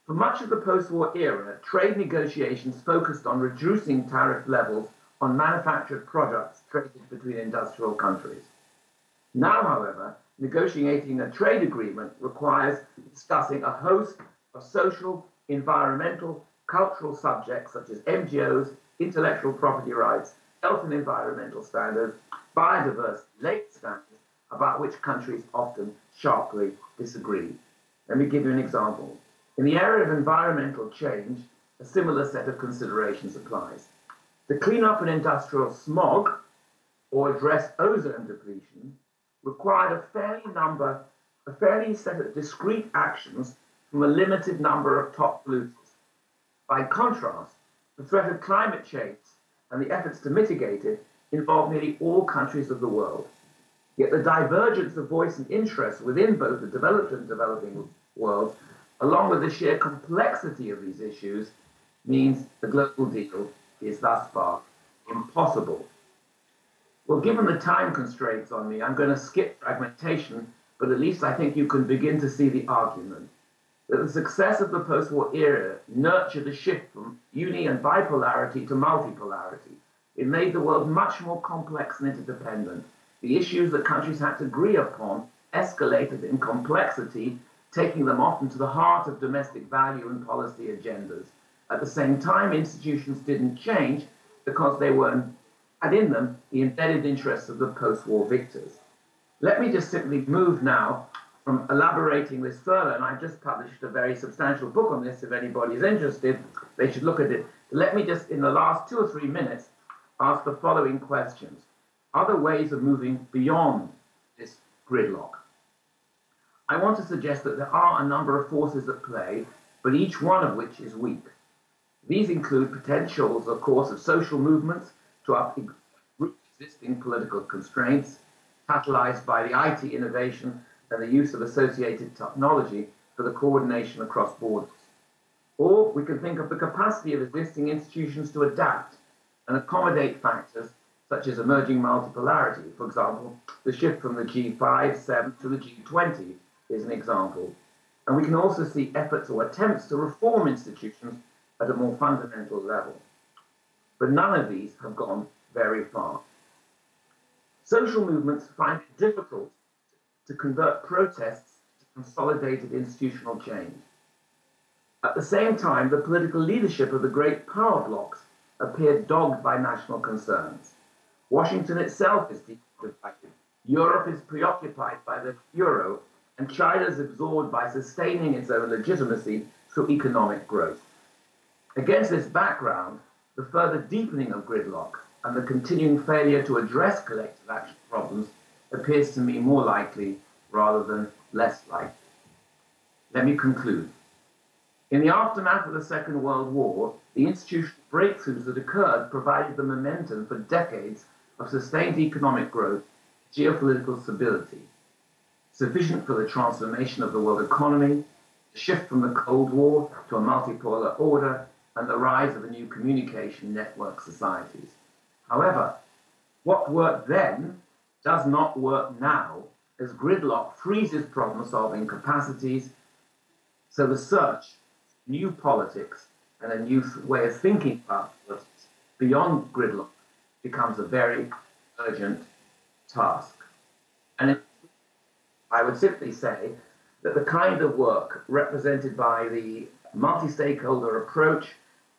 For much of the post-war era, trade negotiations focused on reducing tariff levels on manufactured products traded between industrial countries. Now, however, negotiating a trade agreement requires discussing a host of social, environmental, cultural subjects such as MGOs, intellectual property rights, health and environmental standards, biodiversity, labor standards, about which countries often sharply disagree. Let me give you an example. In the area of environmental change, a similar set of considerations applies. To clean up an industrial smog or address ozone depletion required a fairly set of discrete actions from a limited number of top polluters. By contrast, the threat of climate change and the efforts to mitigate it involve nearly all countries of the world. Yet the divergence of voice and interest within both the developed and developing worlds, along with the sheer complexity of these issues, means the global deal is thus far impossible. Well, given the time constraints on me, I'm going to skip fragmentation, but at least I think you can begin to see the argument that the success of the post-war era nurtured a shift from uni and bipolarity to multipolarity. It made the world much more complex and interdependent. The issues that countries had to agree upon escalated in complexity, taking them often to the heart of domestic value and policy agendas. At the same time, institutions didn't change because they had in them the embedded interests of the post-war victors. Let me just simply move now from elaborating this further, and I've just published a very substantial book on this. If anybody is interested, they should look at it. Let me just, in the last 2 or 3 minutes, ask the following questions. Are there ways of moving beyond this gridlock? I want to suggest that there are a number of forces at play, but each one of which is weak. These include potentials, of course, of social movements to uproot existing political constraints, catalyzed by the IT innovation and the use of associated technology for the coordination across borders. Or we can think of the capacity of existing institutions to adapt and accommodate factors such as emerging multipolarity. For example, the shift from the G5, 7 to the G20 is an example. And we can also see efforts or attempts to reform institutions at a more fundamental level. But none of these have gone very far. Social movements find it difficult to convert protests to consolidated institutional change. At the same time, the political leadership of the great power blocs appeared dogged by national concerns. Washington itself is depreoccupied. Europe is preoccupied by the euro, and China is absorbed by sustaining its own legitimacy through economic growth. Against this background, the further deepening of gridlock and the continuing failure to address collective action problems appears to me more likely rather than less likely. Let me conclude. In the aftermath of the Second World War, the institutional breakthroughs that occurred provided the momentum for decades of sustained economic growth, geopolitical stability, sufficient for the transformation of the world economy, the shift from the Cold War to a multipolar order, and the rise of the new communication network societies. However, what worked then does not work now, as gridlock freezes problem-solving capacities, so the search for new politics and a new way of thinking about politics beyond gridlock becomes a very urgent task. And I would simply say that the kind of work represented by the multi-stakeholder approach,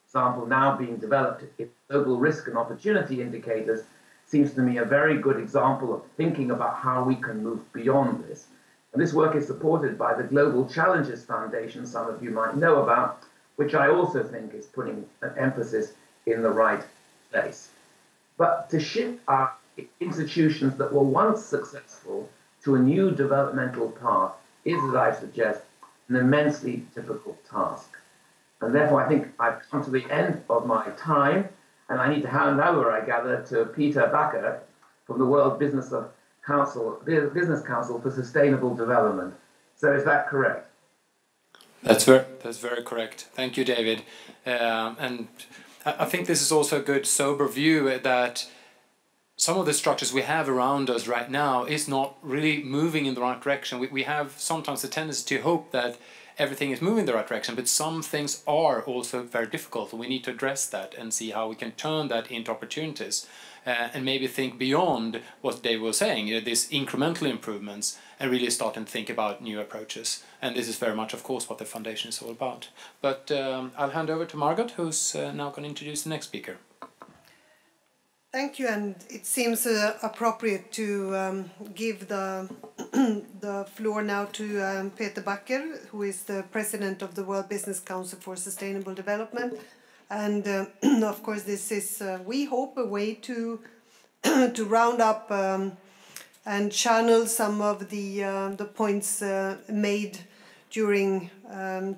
example now being developed in global risk and opportunity indicators, seems to me a very good example of thinking about how we can move beyond this. And this work is supported by the Global Challenges Foundation, some of you might know about, which I also think is putting an emphasis in the right place. But to shift our institutions that were once successful to a new developmental path is, as I suggest, an immensely difficult task. And therefore, I think I've come to the end of my time, and I need to hand over, I gather, to Peter Bakker from the World Business Council for Sustainable Development. So is that correct? That's very correct. Thank you, David. And I think this is also a good sober view that some of the structures we have around us right now is not really moving in the right direction. We have sometimes a tendency to hope that everything is moving in the right direction, but some things are also very difficult. We need to address that and see how we can turn that into opportunities and maybe think beyond what Dave was saying, these incremental improvements, and really start and think about new approaches. And this is very much, of course, what the foundation is all about. But I'll hand over to Margot, who's now going to introduce the next speaker. Thank you, and it seems appropriate to give the the floor now to Peter Bakker, who is the president of the World Business Council for Sustainable Development. And of course, this is, we hope, a way to to round up and channel some of the points made during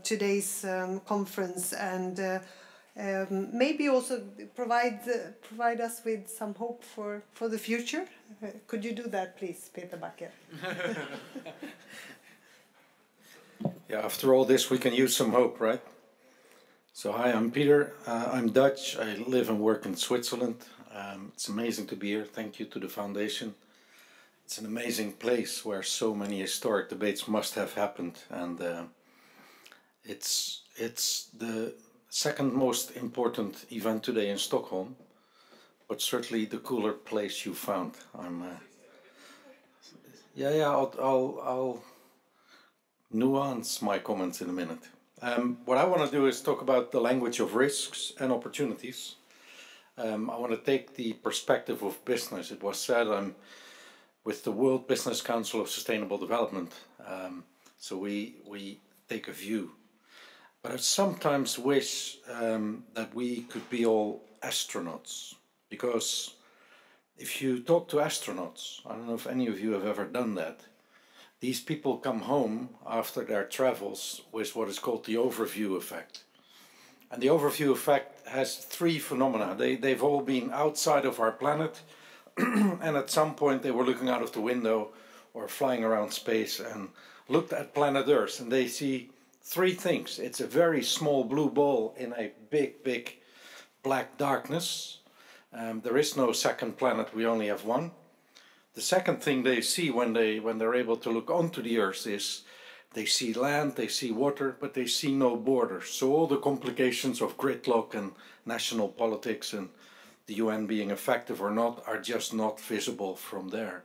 today's conference, and maybe also provide us with some hope for the future. Could you do that, please, Peter Bakker? Yeah, after all this, we can use some hope, right? So hi, I'm Peter. I'm Dutch. I live and work in Switzerland. It's amazing to be here. Thank you to the foundation. It's an amazing place where so many historic debates must have happened, and it's the second most important event today in Stockholm, but certainly the cooler place you found. I'll nuance my comments in a minute. What I want to do is talk about the language of risks and opportunities. I want to take the perspective of business. It was said I'm with the World Business Council of Sustainable Development, so we take a view. But I sometimes wish that we could be all astronauts, because if you talk to astronauts, I don't know if any of you have ever done that, these people come home after their travels with what is called the overview effect. And the overview effect has three phenomena. They've all been outside of our planet, and at some point they were looking out of the window or flying around space and looked at planet Earth, and they see three things. It's a very small blue ball in a big, big black darkness. There is no second planet, we only have one. The second thing they see when they're able to look onto the Earth is They see land, they see water, but they see no borders. So all the complications of gridlock and national politics and the UN being effective or not are just not visible from there.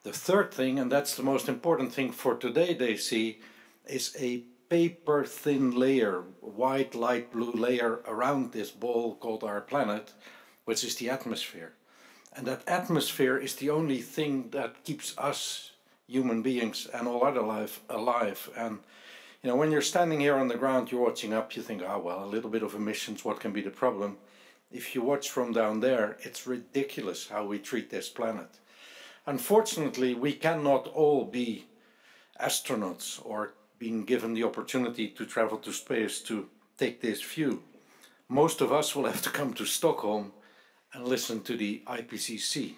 The third thing, and that's the most important thing for today, they see, is a paper-thin layer, white, light blue layer around this ball called our planet, which is the atmosphere. And that atmosphere is the only thing that keeps us human beings and all other life alive. And you know, when you're standing here on the ground, you're watching up, you think, oh well, a little bit of emissions, what can be the problem? If you watch from down there, it's ridiculous how we treat this planet. Unfortunately, we cannot all be astronauts or being given the opportunity to travel to space to take this view. Most of us will have to come to Stockholm and listen to the IPCC.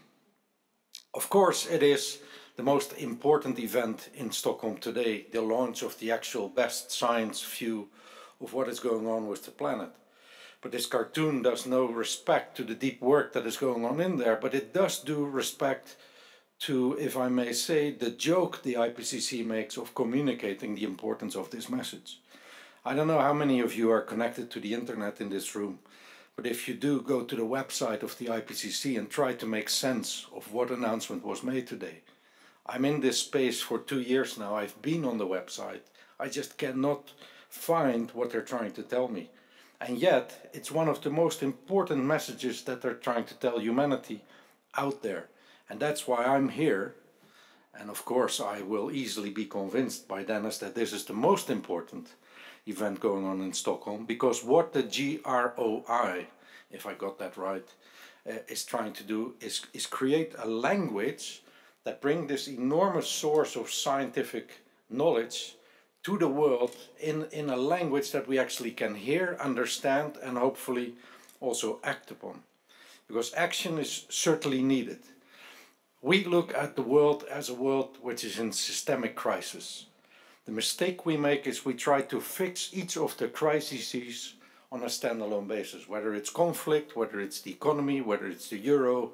Of course, it is the most important event in Stockholm today, the launch of the actual best science view of what is going on with the planet. But this cartoon does no respect to the deep work that is going on in there, but it does do respect to, if I may say, the joke the IPCC makes of communicating the importance of this message. I don't know how many of you are connected to the internet in this room, but if you do, go to the website of the IPCC and try to make sense of what announcement was made today. I'm in this space for 2 years now. I've been on the website. I just cannot find what they're trying to tell me. And yet, it's one of the most important messages that they're trying to tell humanity out there. And that's why I'm here. And of course, I will easily be convinced by Dennis that this is the most important event going on in Stockholm, because what the GROI, if I got that right, is trying to do is create a language that brings this enormous source of scientific knowledge to the world in a language that we actually can hear, understand, and hopefully also act upon. Because action is certainly needed. We look at the world as a world which is in systemic crisis. The mistake we make is we try to fix each of the crises on a standalone basis, whether it's conflict, whether it's the economy, whether it's the euro,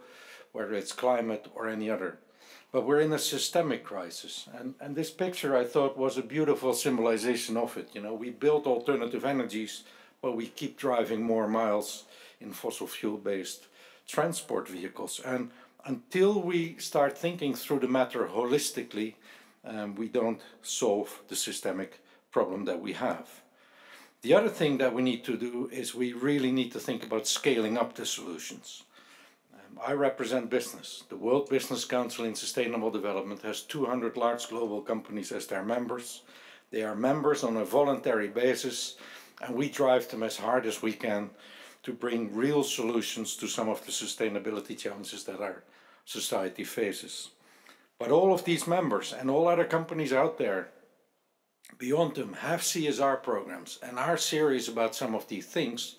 whether it's climate or any other. But we're in a systemic crisis. And this picture, I thought, was a beautiful symbolization of it. You know, we build alternative energies, but we keep driving more miles in fossil fuel-based transport vehicles. And until we start thinking through the matter holistically, we don't solve the systemic problem that we have. The other thing that we need to do is we really need to think about scaling up the solutions. I represent business. The World Business Council in Sustainable Development has 200 large global companies as their members. They are members on a voluntary basis, and we drive them as hard as we can to bring real solutions to some of the sustainability challenges that our society faces. But all of these members and all other companies out there beyond them have CSR programs and are serious about some of these things.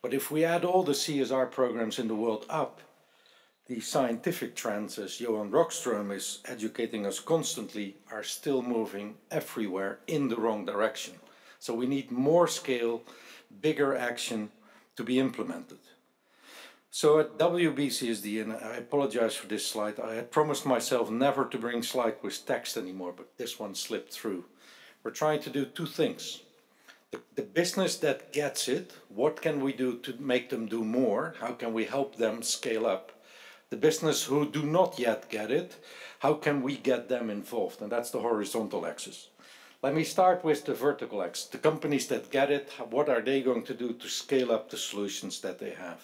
But if we add all the CSR programs in the world up, the scientific trends, as Johan Rockström is educating us constantly, are still moving everywhere in the wrong direction. So we need more scale, bigger action to be implemented. So at WBCSD, and I apologize for this slide, I had promised myself never to bring slides with text anymore, but this one slipped through. We're trying to do two things. The business that gets it, what can we do to make them do more? How can we help them scale up? The business who do not yet get it, how can we get them involved? And that's the horizontal axis. Let me start with the vertical axis. The companies that get it, what are they going to do to scale up the solutions that they have?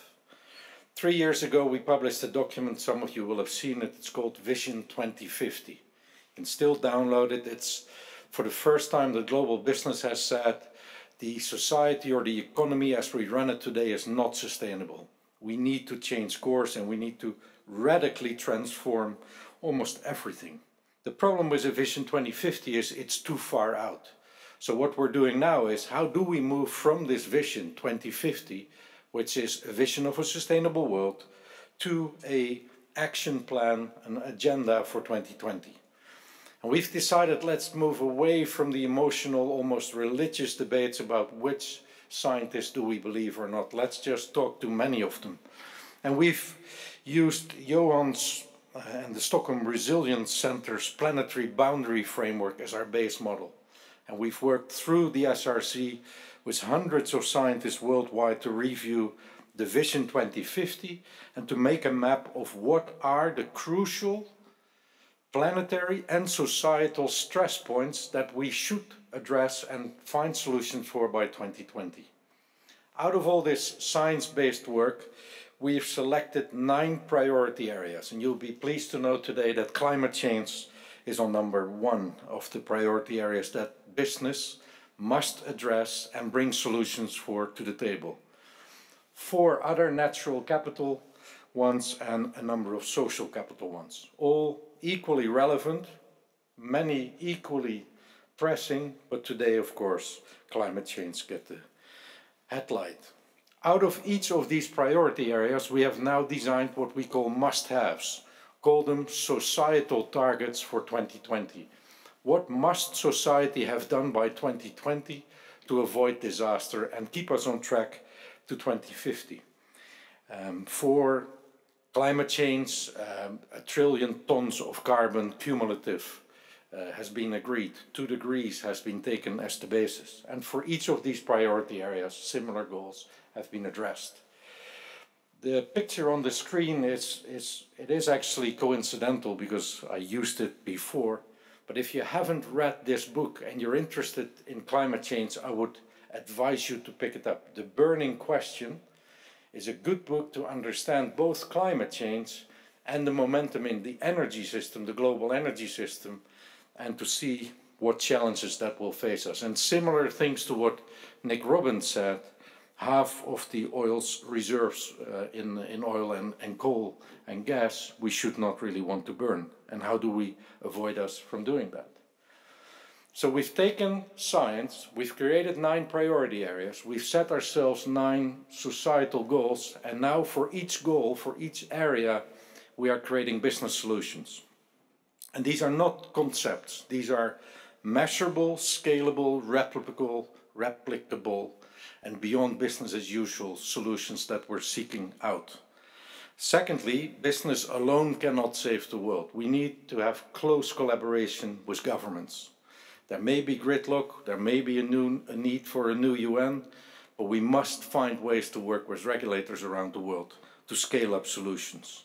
3 years ago, we published a document, some of you will have seen it, it's called Vision 2050. You can still download it. It's for the first time that global business has said the society or the economy as we run it today is not sustainable. We need to change course and we need to radically transform almost everything. The problem with the Vision 2050 is it's too far out. So what we're doing now is how do we move from this Vision 2050, which is a vision of a sustainable world, to an action plan, an agenda for 2020. And we've decided let's move away from the emotional, almost religious debates about which scientists do we believe or not. Let's just talk to many of them. And we've used Johan's and the Stockholm Resilience Center's planetary boundary framework as our base model. And we've worked through the SRC with hundreds of scientists worldwide to review the Vision 2050 and to make a map of what are the crucial planetary and societal stress points that we should address and find solutions for by 2020. Out of all this science-based work, we've selected 9 priority areas, and you'll be pleased to know today that climate change is on number 1 of the priority areas that business must address and bring solutions for to the table. 4 other natural capital ones and a number of social capital ones, all equally relevant, many equally pressing, but today, of course, climate change gets the headlight. Out of each of these priority areas, we have now designed what we call must-haves, call them societal targets for 2020. What must society have done by 2020 to avoid disaster and keep us on track to 2050? For climate change, 1 trillion tons of carbon cumulative has been agreed. 2 degrees has been taken as the basis. And for each of these priority areas, similar goals have been addressed. The picture on the screen is actually coincidental because I used it before. But if you haven't read this book and you're interested in climate change, I would advise you to pick it up. The Burning Question is a good book to understand both climate change and the momentum in the energy system, the global energy system, and to see what challenges that will face us. And similar things to what Nick Robbins said, half of the oil's reserves in oil and coal and gas, we should not really want to burn. And how do we avoid us from doing that? So we've taken science, we've created 9 priority areas, we've set ourselves 9 societal goals, and now for each goal, for each area, we are creating business solutions. And these are not concepts, these are measurable, scalable, replicable, and beyond business as usual solutions that we're seeking out. Secondly, business alone cannot save the world. We need to have close collaboration with governments. There may be gridlock, there may be a need for a new UN, but we must find ways to work with regulators around the world to scale up solutions.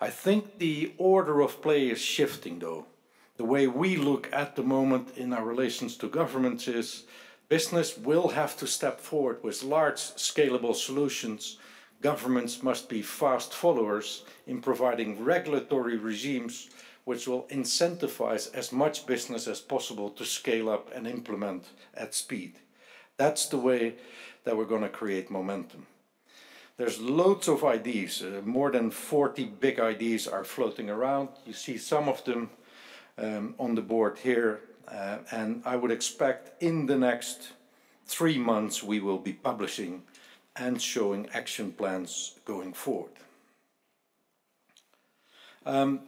I think the order of play is shifting though. The way we look at the moment in our relations to governments is business will have to step forward with large scalable solutions. Governments must be fast followers in providing regulatory regimes which will incentivize as much business as possible to scale up and implement at speed. That's the way that we're going to create momentum. There's loads of ideas, more than 40 big ideas are floating around. You see some of them on the board here, and I would expect in the next 3 months we will be publishing and showing action plans going forward.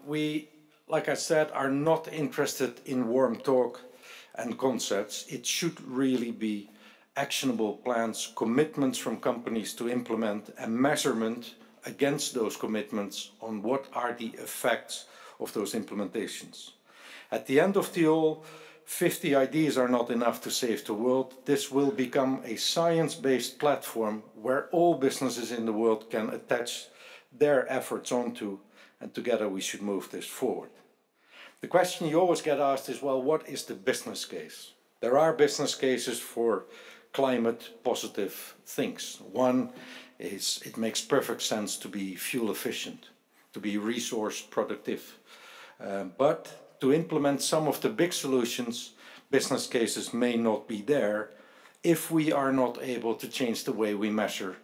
We, like I said, are not interested in warm talk and concepts. It should really be actionable plans, commitments from companies to implement, and measurement against those commitments on what are the effects of those implementations. At the end of the all, 50 ideas are not enough to save the world. This will become a science-based platform where all businesses in the world can attach their efforts onto, and together we should move this forward. The question you always get asked is, well, what is the business case? There are business cases for climate positive things. One is it makes perfect sense to be fuel efficient, to be resource productive. But to implement some of the big solutions, business cases may not be there if we are not able to change the way we measure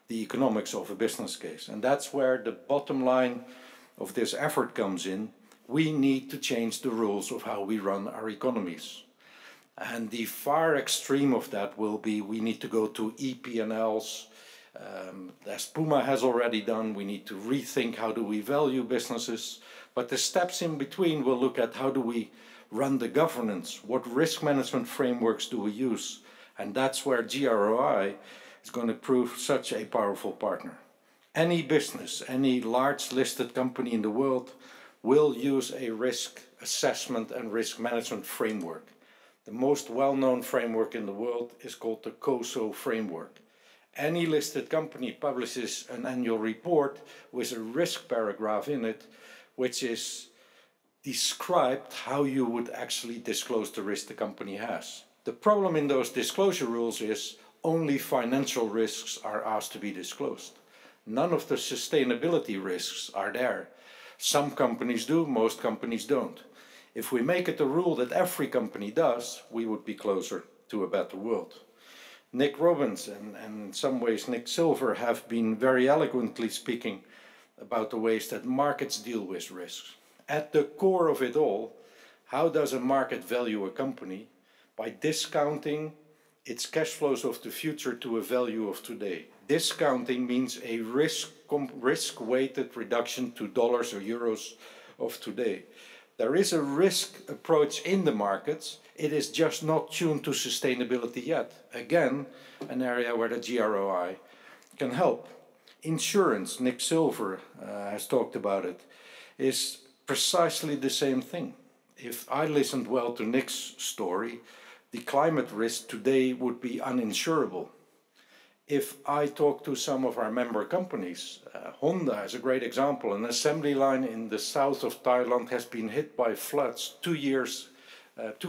the economics of a business case. And that's where the bottom line of this effort comes in. We need to change the rules of how we run our economies. And the far extreme of that will be we need to go to EP&Ls, as Puma has already done. We need to rethink how do we value businesses. But the steps in between will look at how do we run the governance, what risk management frameworks do we use. And that's where GROI is going to prove such a powerful partner. Any business, any large listed company in the world will use a risk assessment and risk management framework. The most well-known framework in the world is called the COSO framework. Any listed company publishes an annual report with a risk paragraph in it, which is described how you would actually disclose the risk the company has. The problem in those disclosure rules is only financial risks are asked to be disclosed. None of the sustainability risks are there. Some companies do, most companies don't. If we make it a rule that every company does, we would be closer to a better world. Nick Robbins and in some ways Nick Silver have been very eloquently speaking about the ways that markets deal with risks. At the core of it all, how does a market value a company? By discounting its cash flows of the future to a value of today. Discounting means a risk-weighted reduction to dollars or euros of today. There is a risk approach in the markets. It is just not tuned to sustainability yet. Again, an area where the GROI can help. Insurance, Nick Silver has talked about it, is precisely the same thing. If I listened well to Nick's story, the climate risk today would be uninsurable. If I talk to some of our member companies, Honda is a great example. An assembly line in the south of Thailand has been hit by floods 2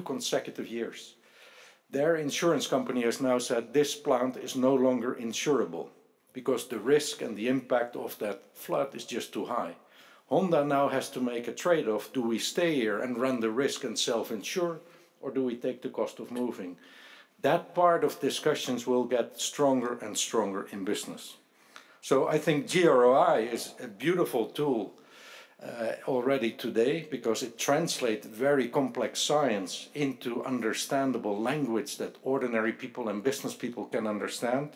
consecutive years. Their insurance company has now said this plant is no longer insurable because the risk and the impact of that flood is just too high. Honda now has to make a trade-off. Do we stay here and run the risk and self-insure, or do we take the cost of moving? That part of discussions will get stronger and stronger in business. So I think GROI is a beautiful tool already today because it translates very complex science into understandable language that ordinary people and business people can understand.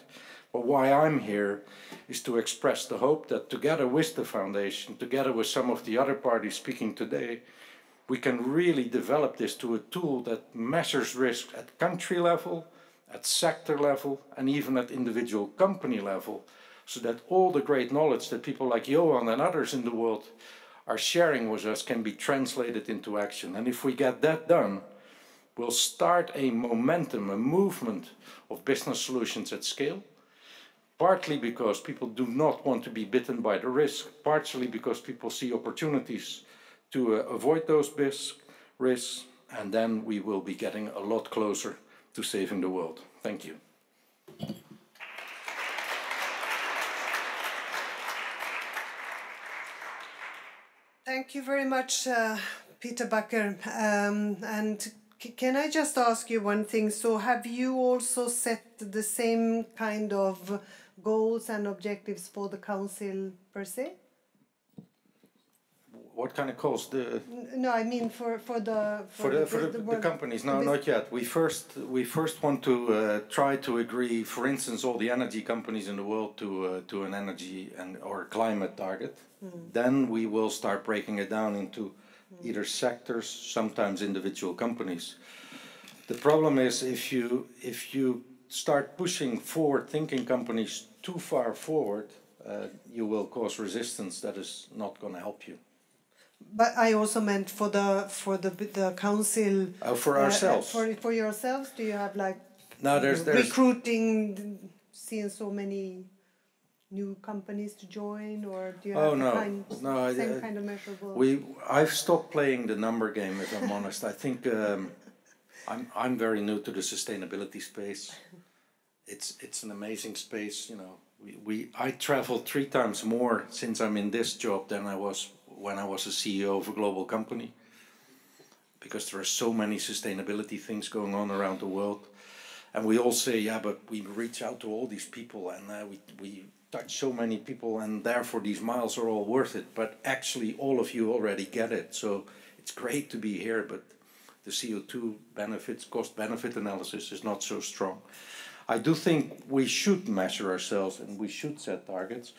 But why I'm here is to express the hope that together with the foundation, together with some of the other parties speaking today, we can really develop this to a tool that measures risk at country level, at sector level, and even at individual company level, so that all the great knowledge that people like Johan and others in the world are sharing with us can be translated into action. And if we get that done, we'll start a momentum, a movement of business solutions at scale, partly because people do not want to be bitten by the risk, partially because people see opportunities to avoid those risks, and then we will be getting a lot closer to saving the world. Thank you. Thank you very much, Peter Bakker. And can I just ask you one thing? So have you also set the same kind of goals and objectives for the council per se? What kind of goals? No, I mean for the companies. No, not yet. We first want to try to agree, for instance, all the energy companies in the world to an energy or climate target. Then we will start breaking it down into either sectors, sometimes individual companies. The problem is if you start pushing forward-thinking companies too far forward, you will cause resistance that is not going to help you. But I also meant for the council. For ourselves. For yourselves, do you have like there's recruiting, seeing so many new companies to join, or do you have the same kind of measurable? I've stopped playing the number game, if I'm honest. I think I'm very new to the sustainability space. It's an amazing space, you know. I traveled 3 times more since I'm in this job than I was when I was a CEO of a global company, because there are so many sustainability things going on around the world. And we all say, yeah, but we reach out to all these people and we touch so many people and therefore these miles are all worth it. But actually all of you already get it. So it's great to be here, but the CO2 benefits, cost-benefit analysis is not so strong. I do think we should measure ourselves and we should set targets.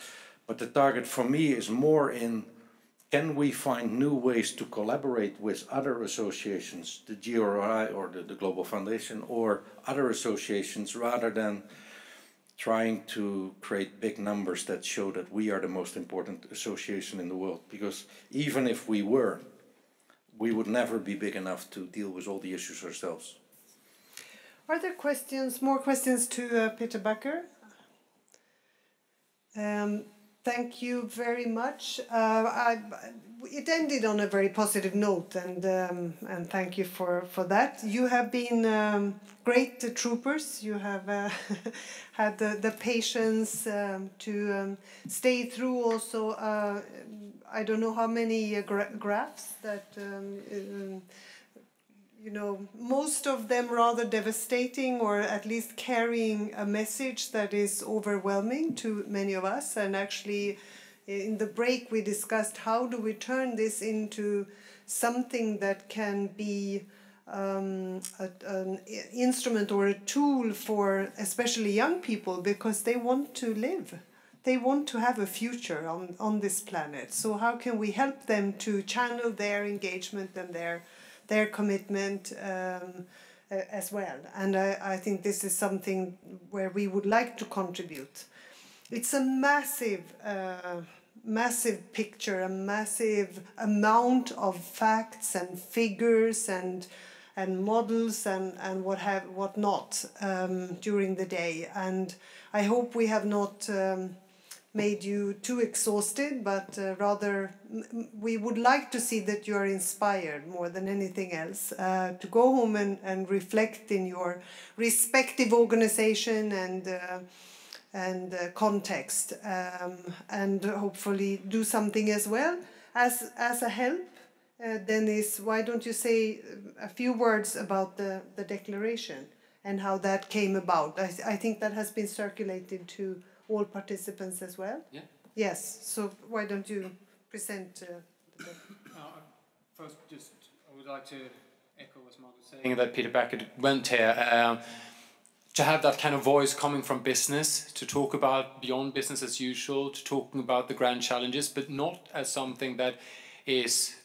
But the target for me is more in, can we find new ways to collaborate with other associations, the GRI or the Global Foundation or other associations, rather than trying to create big numbers that show that we are the most important association in the world. Because even if we were, we would never be big enough to deal with all the issues ourselves. Are there questions, more questions to Peter Bakker? Thank you very much. It ended on a very positive note, and thank you for that. You have been great troopers. You have had the patience to stay through also, I don't know how many graphs that, you know, most of them rather devastating, or at least carrying a message that is overwhelming to many of us. And actually, in the break, we discussed how do we turn this into something that can be an instrument or a tool for especially young people, because they want to live. They want to have a future on this planet. So how can we help them to channel their engagement and their commitment as well? And I think this is something where we would like to contribute. It's a massive picture, a massive amount of facts and figures and models and what not during the day. And I hope we have not made you too exhausted, but rather we would like to see that you are inspired more than anything else to go home and reflect in your respective organization and context, and hopefully do something as well as a help. Dennis, why don't you say a few words about the declaration and how that came about? I think that has been circulated to all participants as well. Yeah. Yes. So why don't you present? First, I would like to echo what Margot was saying, that Peter Bakker went here to have that kind of voice coming from business, to talk about beyond business as usual, to talking about the grand challenges, but not as something that is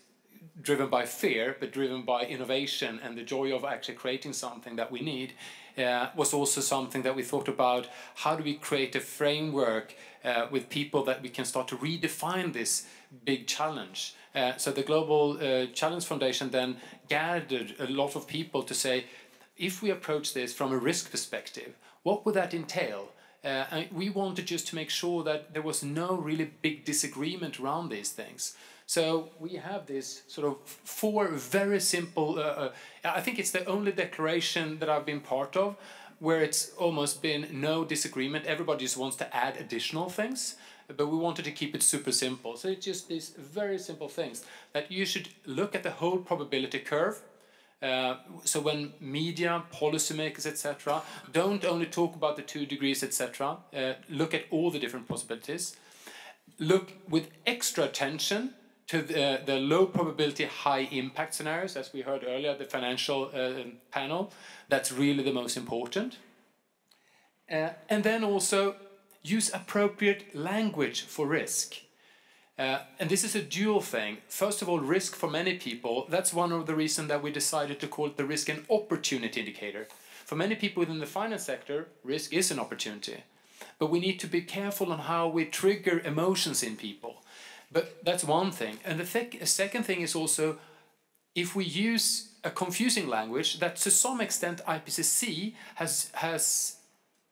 driven by fear, but driven by innovation and the joy of actually creating something that we need. Was also something that we thought about. How do we create a framework with people that we can start to redefine this big challenge? So the Global Challenge Foundation then gathered a lot of people to say, if we approach this from a risk perspective, what would that entail? And we wanted just to make sure that there was no really big disagreement around these things. So we have this sort of 4 very simple, I think it's the only declaration that I've been part of where it's almost been no disagreement. Everybody just wants to add additional things, but we wanted to keep it super simple. So it's just these very simple things that you should look at the whole probability curve. So when media, policymakers, etc., don't only talk about the 2 degrees, etc., look at all the different possibilities. Look with extra attention to the low probability, high impact scenarios, as we heard earlier, the financial panel. That's really the most important. And then also use appropriate language for risk. And this is a dual thing. First of all, risk for many people, that's one of the reasons that we decided to call it the risk and opportunity indicator. For many people within the finance sector, risk is an opportunity. But we need to be careful on how we trigger emotions in people. But that's one thing. And the second thing is also, if we use a confusing language, that to some extent IPCC has,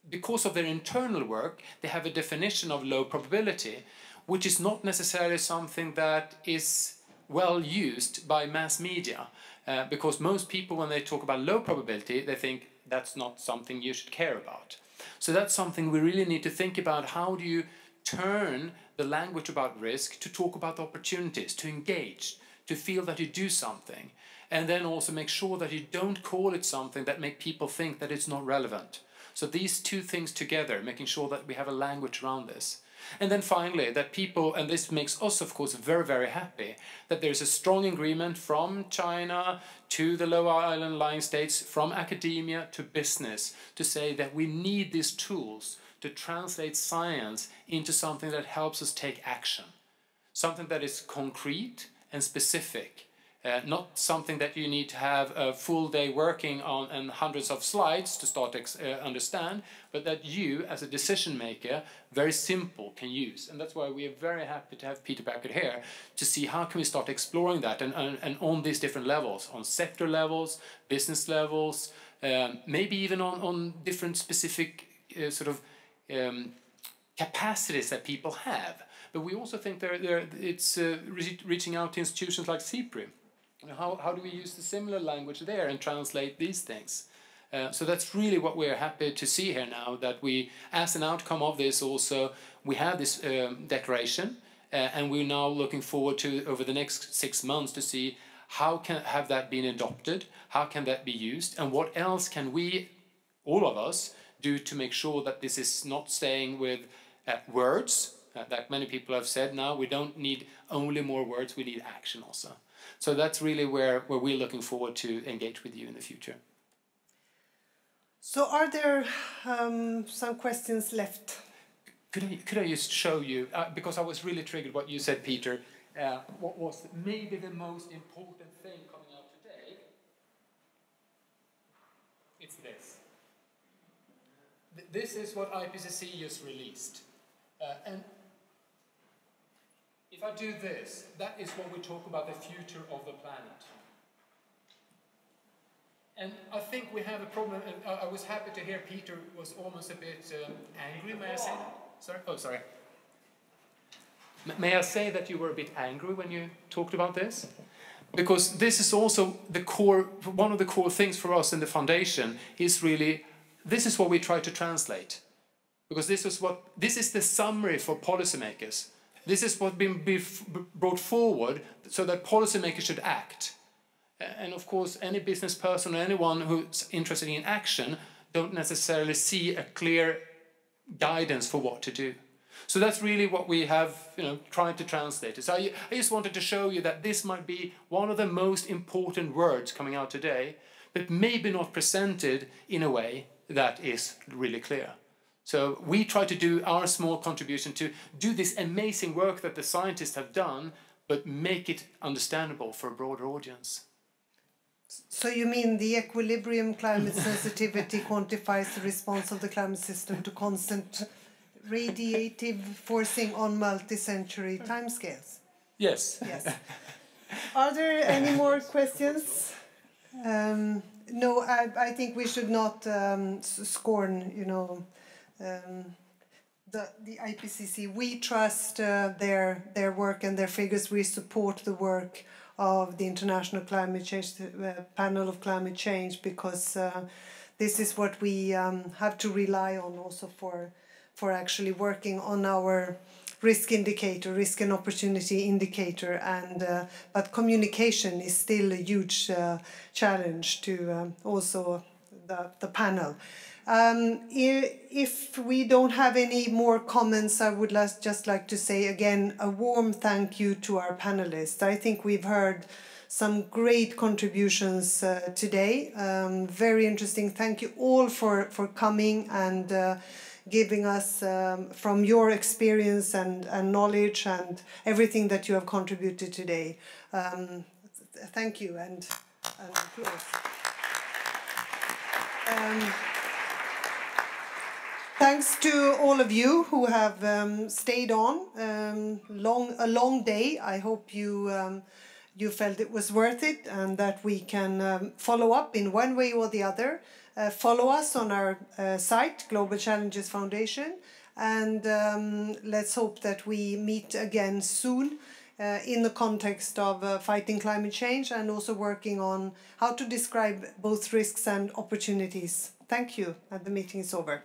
because of their internal work, they have a definition of low probability, which is not necessarily something that is well used by mass media. Because most people, when they talk about low probability, they think that's not something you should care about. So that's something we really need to think about. How do you turn the language about risk to talk about opportunities, to engage, to feel that you do something, and then also make sure that you don't call it something that make people think that it's not relevant. So these 2 things together, making sure that we have a language around this. And then finally, that people, and this makes us of course very, very happy, that there's a strong agreement from China to the Lower Island lying states, from academia to business, to say that we need these tools to translate science into something that helps us take action. Something that is concrete and specific, Not something that you need to have a full day working on and hundreds of slides to start understand, but that you, as a decision maker, very simple, can use. And that's why we are very happy to have Peter Bakker here to see how can we start exploring that and on these different levels, on sector levels, business levels, maybe even on different specific capacities that people have. But we also think it's reaching out to institutions like CIPRI. How do we use the similar language there and translate these things? So that's really what we're happy to see here now, that we, as an outcome of this also, we have this declaration, and we're now looking forward to, over the next 6 months, to see how can have that been adopted, how can that be used, and what else can we, all of us, do to make sure that this is not staying with words, that many people have said now. We don't need only more words, we need action also. So that's really where we're looking forward to engage with you in the future. So are there some questions left? Could I just show you, because I was really triggered what you said, Peter, what was maybe the most important thing coming out today? It's this. This is what IPCC just released. And if I do this, that is what we talk about, the future of the planet. And I think we have a problem, and I was happy to hear Peter was almost a bit angry, may I say that? Sorry? Oh, sorry. May I say that you were a bit angry when you talked about this? Because this is also the core, one of the core things for us in the foundation is really, this is what we try to translate. Because this is the summary for policymakers. This is what's been brought forward so that policymakers should act. And of course, any business person or anyone who's interested in action don't necessarily see a clear guidance for what to do. So that's really what we have, tried to translate. So I just wanted to show you that this might be one of the most important words coming out today, but maybe not presented in a way that is really clear. So we try to do our small contribution to do this amazing work that the scientists have done, but make it understandable for a broader audience. So you mean the equilibrium climate sensitivity quantifies the response of the climate system to constant radiative forcing on multi-century timescales? Yes. Yes. Are there any more questions? No, I think we should not scorn, the IPCC. We trust their work and their figures. We support the work of the International Climate Change Panel of Climate Change, because this is what we have to rely on also for actually working on our risk indicator, risk and opportunity indicator, and but communication is still a huge challenge to also the panel. If we don't have any more comments, I would just like to say again a warm thank you to our panelists. I think we've heard some great contributions today. Very interesting. Thank you all for coming and giving us from your experience and knowledge and everything that you have contributed today. Thank you and applause. Thanks to all of you who have stayed on a long day. I hope you felt it was worth it and that we can follow up in one way or the other. Follow us on our site, Global Challenges Foundation, and let's hope that we meet again soon in the context of fighting climate change and also working on how to describe both risks and opportunities. Thank you, and the meeting is over.